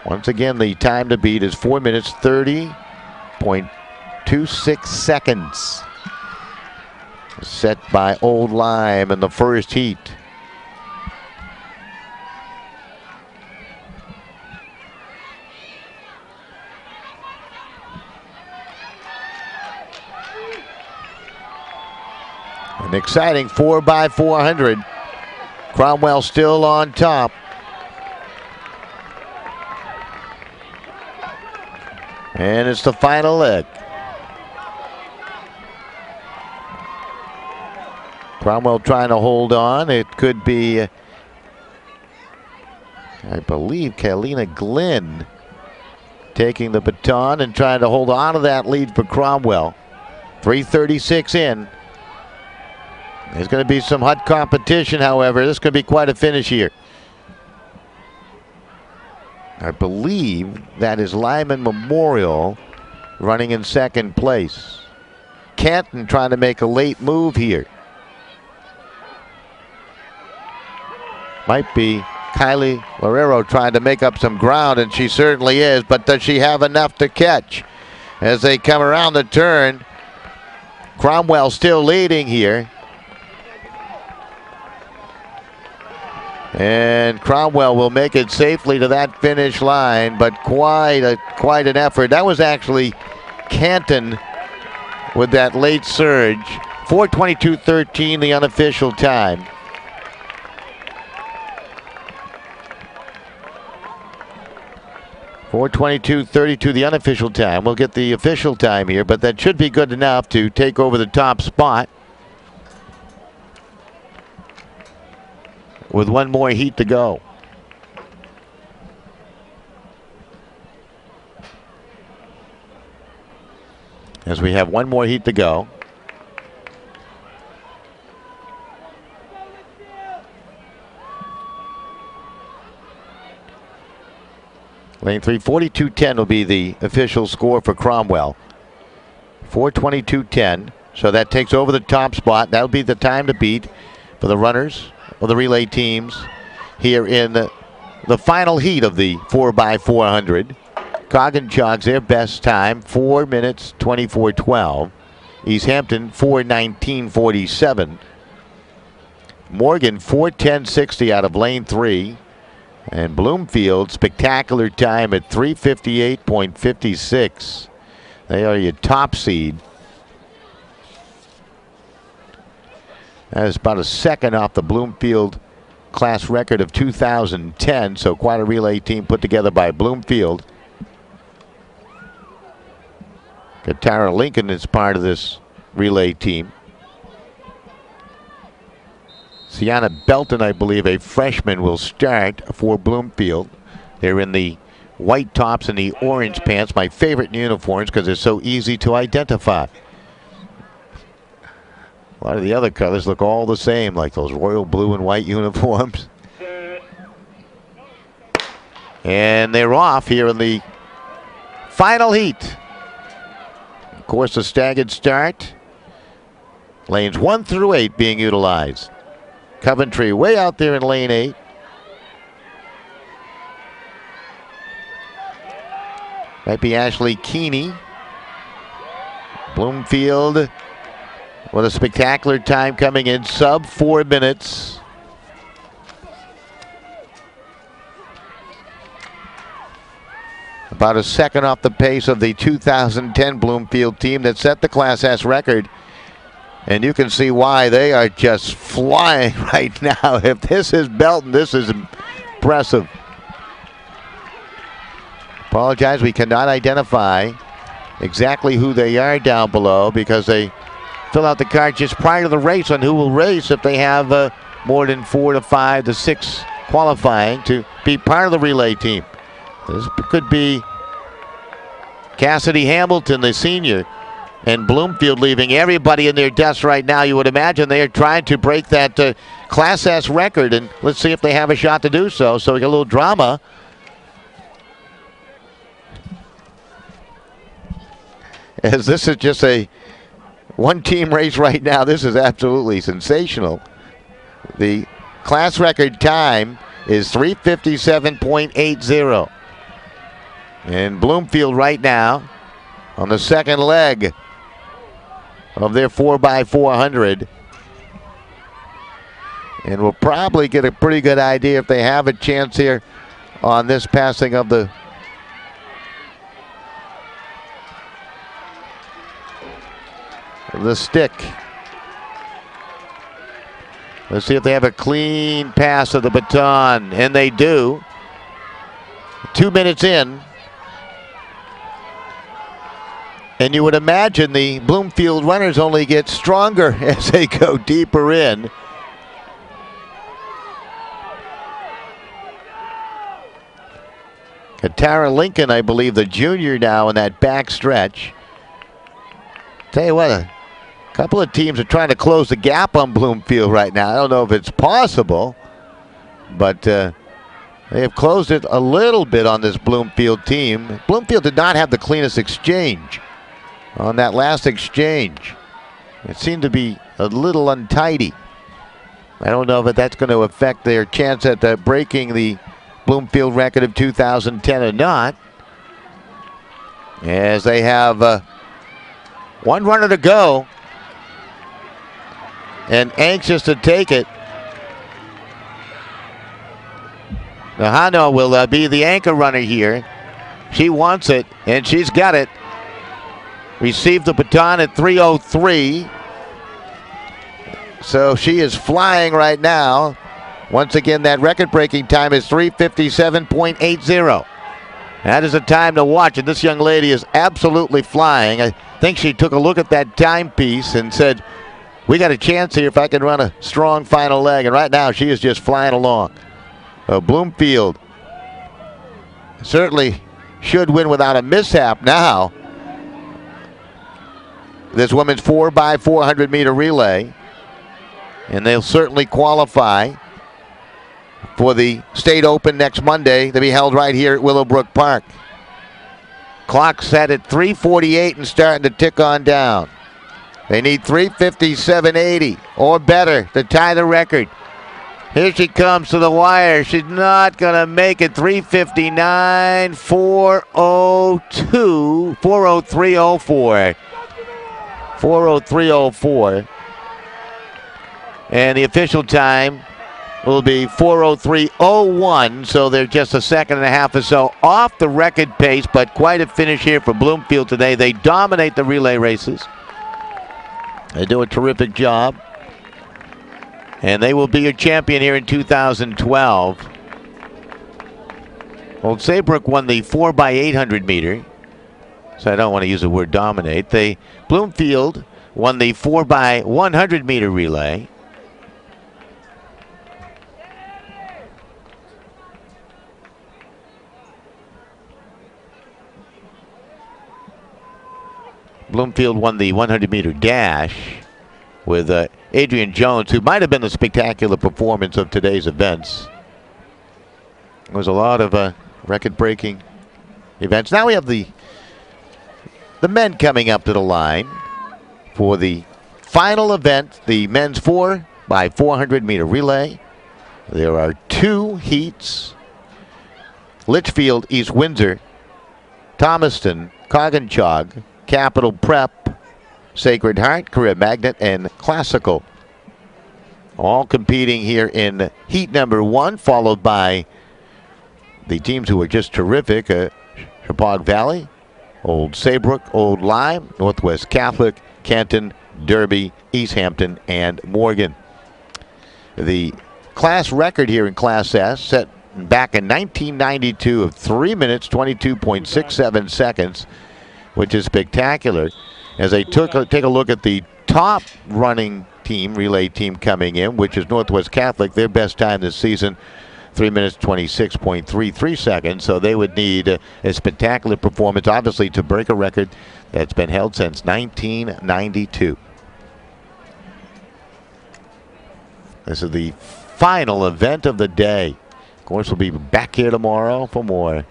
Once again, the time to beat is 4 minutes 30.26 seconds. Set by Old Lyme in the first heat. An exciting 4x400. Cromwell still on top. And it's the final leg. Cromwell trying to hold on. It could be, I believe, Kalina Glenn taking the baton and trying to hold on to that lead for Cromwell. 3:36 in. There's going to be some hot competition, however. This could be quite a finish here. I believe that is Lyman Memorial running in second place. Canton trying to make a late move here. Might be Kylie Lorero trying to make up some ground, and she certainly is, but does she have enough to catch? As they come around the turn, Cromwell still leading here. And Cromwell will make it safely to that finish line, but quite an effort. That was actually Canton with that late surge. 4:22.13, the unofficial time. .422.32, the unofficial time. We'll get the official time here, but that should be good enough to take over the top spot. With one more heat to go. As we have one more heat to go. Lane 3, 42.10 will be the official score for Cromwell. 4:22.10. So that takes over the top spot. That'll be the time to beat for the runners of the relay teams here in the final heat of the 4x400. Coggin-Chog's their best time, 4 minutes 24.12. East Hampton 4:19.47. Morgan 4:10.60 out of lane 3. And Bloomfield, spectacular time at 3:58.56. They are your top seed. That is about a second off the Bloomfield class record of 2010. So quite a relay team put together by Bloomfield. Katara Lincoln is part of this relay team. Sienna Belton, I believe, a freshman, will start for Bloomfield. They're in the white tops and the orange pants, my favorite uniforms because they're so easy to identify. A lot of the other colors look all the same, like those royal blue and white uniforms. And they're off here in the final heat. Of course, a staggered start. Lanes 1 through 8 being utilized. Coventry way out there in lane 8. Might be Ashley Keeney. Bloomfield with a spectacular time coming in, sub 4 minutes. About a second off the pace of the 2010 Bloomfield team that set the Class S record. And you can see why they are just flying right now. If this is Belton, this is impressive. Apologize, we cannot identify exactly who they are down below because they fill out the card just prior to the race on who will race if they have more than 4 to 5 to 6 qualifying to be part of the relay team. This could be Cassidy Hamilton, the senior, and Bloomfield leaving everybody in their dust right now. You would imagine they are trying to break that Class S record, and let's see if they have a shot to do so. So we get a little drama. As this is just a one-team race right now. This is absolutely sensational. The class record time is 3:57.80. And Bloomfield right now on the second leg of their 4x400. And we'll probably get a pretty good idea if they have a chance here on this passing of the stick. Let's see if they have a clean pass of the baton, and they do. 2 minutes in. And you would imagine the Bloomfield runners only get stronger as they go deeper in. Katara Lincoln, I believe, the junior now in that back stretch. Tell you what, a couple of teams are trying to close the gap on Bloomfield right now. I don't know if it's possible, but they have closed it a little bit on this Bloomfield team. Bloomfield did not have the cleanest exchange on that last exchange. It seemed to be a little untidy. I don't know if that's going to affect their chance at breaking the Bloomfield record of 2010 or not, as they have one runner to go and anxious to take it. Now Hano will be the anchor runner here. She wants it, and she's got it. Received the baton at 3:03. So she is flying right now. Once again, that record-breaking time is 3:57.80. That is a time to watch, and this young lady is absolutely flying. I think she took a look at that timepiece and said, we got a chance here if I can run a strong final leg, and right now she is just flying along. Bloomfield certainly should win without a mishap now. This women's 4x400 meter relay, and they'll certainly qualify for the State Open next Monday to be held right here at Willowbrook Park. Clock set at 3:48 and starting to tick on down. They need 3:57.80 or better to tie the record. Here she comes to the wire. She's not going to make it. 3:59, 4:02, 4:03.04. 4:03.04. And the official time will be 4:03.01, so they're just a second and a half or so off the record pace, but quite a finish here for Bloomfield today. They dominate the relay races. They do a terrific job. And they will be your champion here in 2012. Old Saybrook won the 4x800 meter. So I don't want to use the word dominate. Bloomfield won the 4x100 meter relay. Bloomfield won the 100 meter dash with Adrian Jones, who might have been the spectacular performance of today's events. There was a lot of record-breaking events. Now we have the men coming up to the line for the final event, the men's 4x400 meter relay. There are two heats. Litchfield, East Windsor, Thomaston, Coggins, Capital Prep, Sacred Heart, Career Magnet, and Classical. All competing here in heat number 1, followed by the teams who are just terrific. Chippewa Valley, Old Saybrook, Old Lyme, Northwest Catholic, Canton, Derby, East Hampton, and Morgan. The class record here in Class S set back in 1992 of 3 minutes, 22.67 seconds, which is spectacular. As they take a look at the top running team, relay team coming in, which is Northwest Catholic, their best time this season, 3 minutes, 26.33 seconds. So they would need a spectacular performance, obviously, to break a record that's been held since 1992. This is the final event of the day. Of course, we'll be back here tomorrow for more.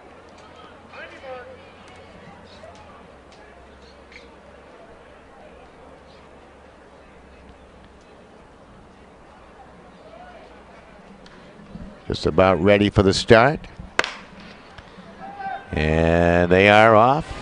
Just about ready for the start. And they are off.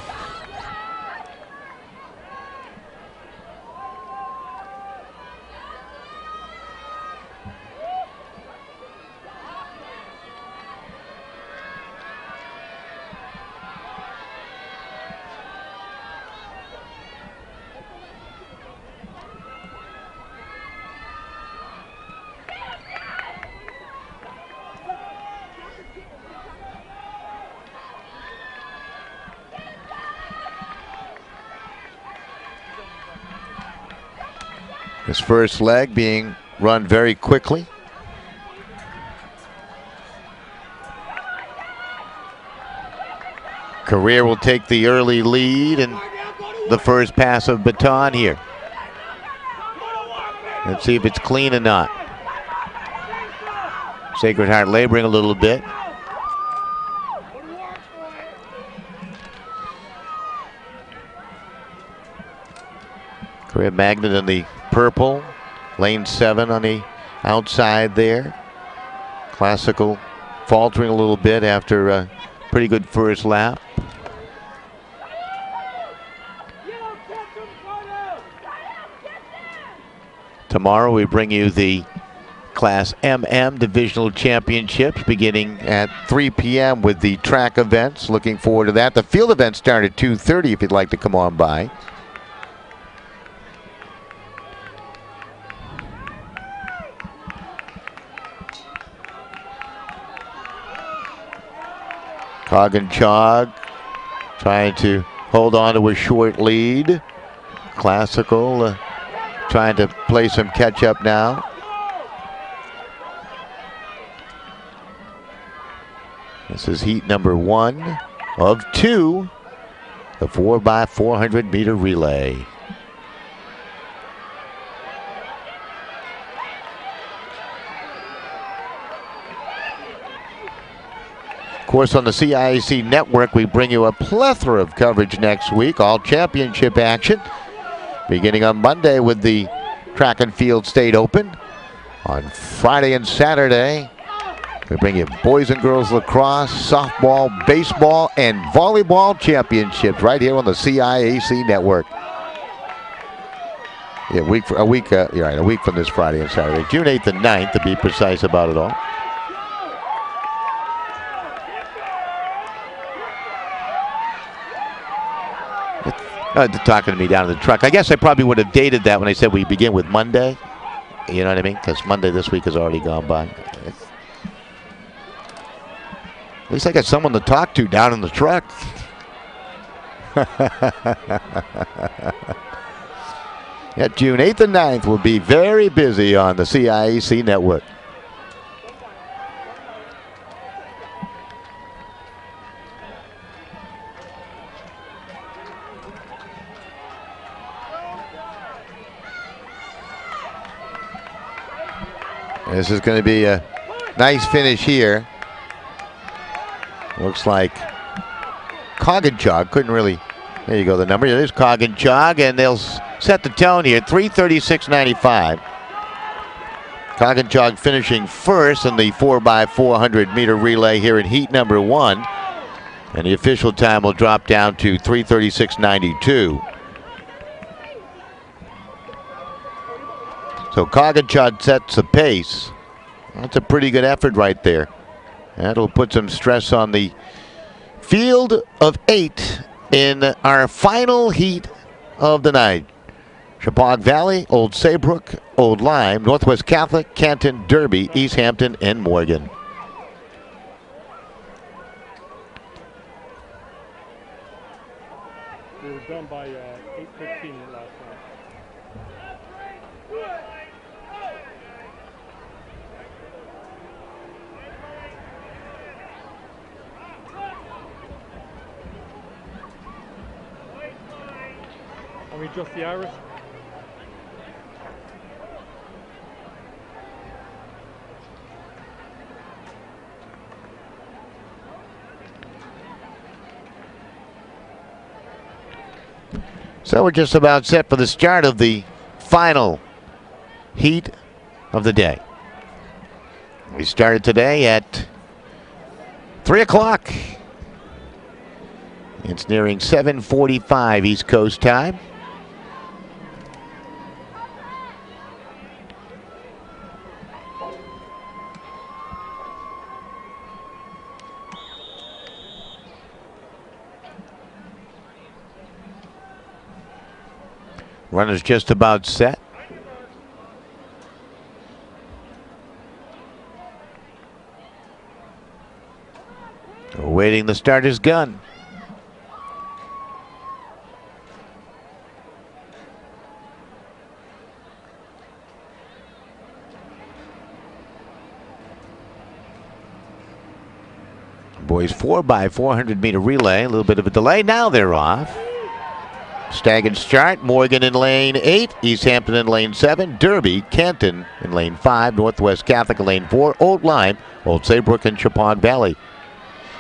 This first leg being run very quickly. Career will take the early lead and the first pass of baton here. Let's see if it's clean or not. Sacred Heart laboring a little bit. Career Magnet in the purple, lane 7 on the outside there. Classical faltering a little bit after a pretty good first lap. Tomorrow we bring you the Class MM Divisional Championships beginning at 3 p.m. with the track events. Looking forward to that. The field events start at 2:30 if you'd like to come on by. Chog trying to hold on to a short lead. Classical trying to play some catch up now. This is heat number 1 of 2, the 4x400 meter relay. Of course, on the CIAC network, we bring you a plethora of coverage next week, all championship action. Beginning on Monday with the Track and Field State Open. On Friday and Saturday, we bring you boys and girls lacrosse, softball, baseball, and volleyball championships right here on the CIAC network. Yeah, a week from this Friday and Saturday, June 8th and 9th to be precise about it all. Talking to me down in the truck. I guess I probably would have dated that when I said we begin with Monday. You know what I mean? Because Monday this week has already gone by. At least I got someone to talk to down in the truck. Yeah, June 8th and 9th will be very busy on the CIAC network. This is going to be a nice finish here. Looks like Cog couldn't really. There you go, the number. It is Cog, and they'll set the tone here. 3:36.95. Cog finishing first in the 4x400 meter relay here in heat number 1, and the official time will drop down to 3:36.92. So Cog sets the pace. That's a pretty good effort right there. That'll put some stress on the field of 8 in our final heat of the night. Chippewa Valley, Old Saybrook, Old Lyme, Northwest Catholic, Canton, Derby, East Hampton, and Morgan. We were done by 8:15 last night. Can we adjust the iris? So we're just about set for the start of the final heat of the day. We started today at 3 o'clock. It's nearing 7:45 East Coast time. Runner's just about set. Awaiting the starter's gun. Boys 4x400 meter relay, a little bit of a delay. Now they're off. Staggered start, Morgan in lane 8, East Hampton in lane 7, Derby, Canton in lane 5, Northwest Catholic in lane 4, Old Lyme, Old Saybrook, and Chippewa Valley.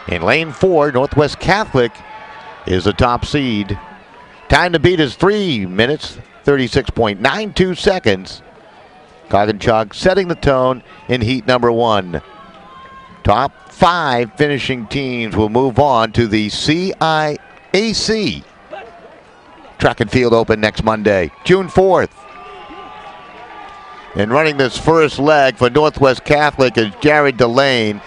In lane 4, Northwest Catholic is the top seed. Time to beat is 3 minutes, 36.92 seconds. Koganchuk setting the tone in heat number 1. Top 5 finishing teams will move on to the CIAC Track and Field Open next Monday, June 4th. And running this first leg for Northwest Catholic is Jared Delane,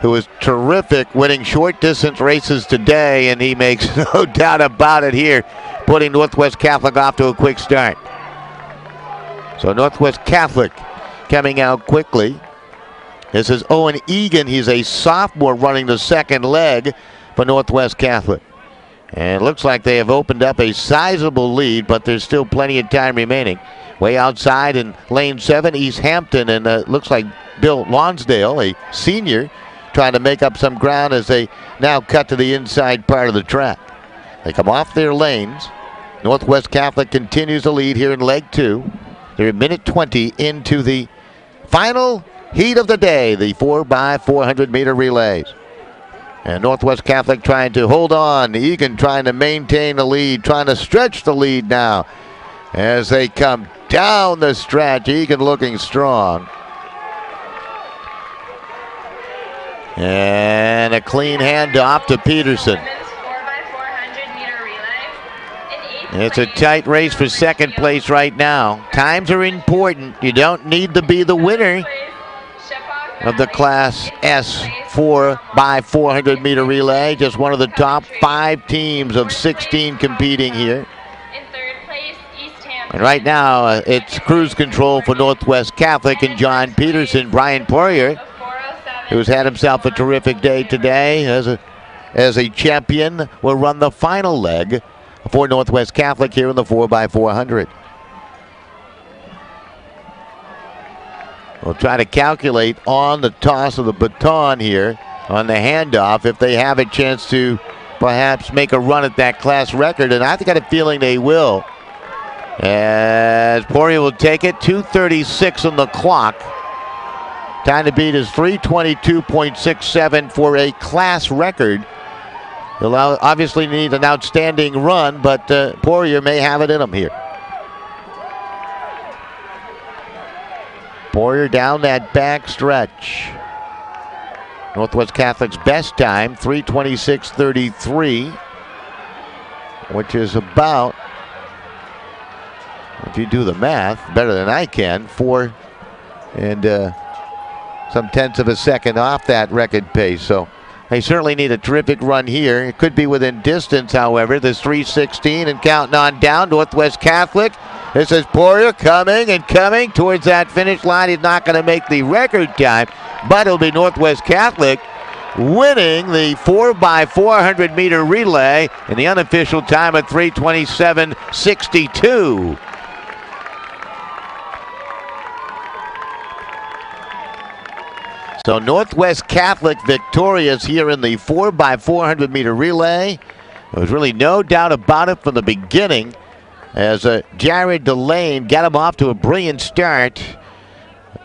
who is terrific winning short distance races today, and he makes no doubt about it here, putting Northwest Catholic off to a quick start. So Northwest Catholic coming out quickly. This is Owen Egan. He's a sophomore running the second leg for Northwest Catholic. And it looks like they have opened up a sizable lead, but there's still plenty of time remaining. Way outside in lane 7, East Hampton, and looks like Bill Lonsdale, a senior, trying to make up some ground as they now cut to the inside part of the track. They come off their lanes. Northwest Catholic continues to lead here in leg 2. They're a minute 20 into the final heat of the day, the 4x400 meter relays. And Northwest Catholic trying to hold on. Egan trying to maintain the lead, trying to stretch the lead now as they come down the stretch. Egan looking strong. And a clean handoff to Peterson. It's a tight race for second place right now. Times are important. You don't need to be the winner of the Class S 4x400 meter relay. Just one of the top 5 teams of 16 competing here. And right now, it's cruise control for Northwest Catholic and John Peterson. Brian Poirier, who's had himself a terrific day today as a champion, will run the final leg for Northwest Catholic here in the 4x400. We'll try to calculate on the toss of the baton here, on the handoff, if they have a chance to perhaps make a run at that class record, and I've got a feeling they will. As Poirier will take it, 2:36 on the clock. Time to beat is 3:22.67 for a class record. He'll obviously need an outstanding run, but Poirier may have it in him here. Poirier down that back stretch. Northwest Catholic's best time, 3:26.33, which is about, if you do the math, better than I can, 4 and some tenths of a second off that record pace. So they certainly need a terrific run here. It could be within distance, however. There's 3:16 and counting on down. Northwest Catholic. This is Poirier coming and coming towards that finish line. He's not going to make the record time, but it'll be Northwest Catholic winning the 4x400 meter relay in the unofficial time of 3:27.62. So Northwest Catholic victorious here in the 4x400 meter relay. There was really no doubt about it from the beginning, as Jared Delane got him off to a brilliant start.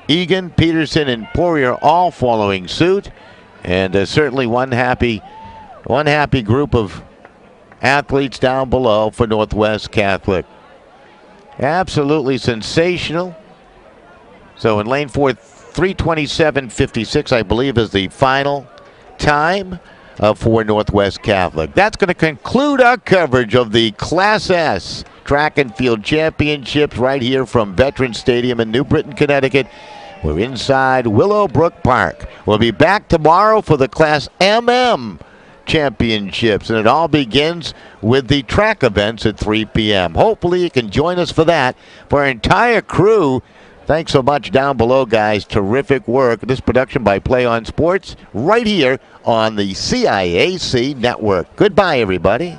Egan, Peterson, and Poirier all following suit, and certainly one happy group of athletes down below for Northwest Catholic. Absolutely sensational. So in lane 4, 3:27.56, I believe, is the final time for Northwest Catholic. That's going to conclude our coverage of the Class S Track and Field Championships right here from Veterans Stadium in New Britain, Connecticut. We're inside Willowbrook Park. We'll be back tomorrow for the Class MM Championships, and it all begins with the track events at 3 p.m. Hopefully you can join us for that. For our entire crew, thanks so much down below, guys. Terrific work. This production by Play On Sports right here on the CIAC network. Goodbye, everybody.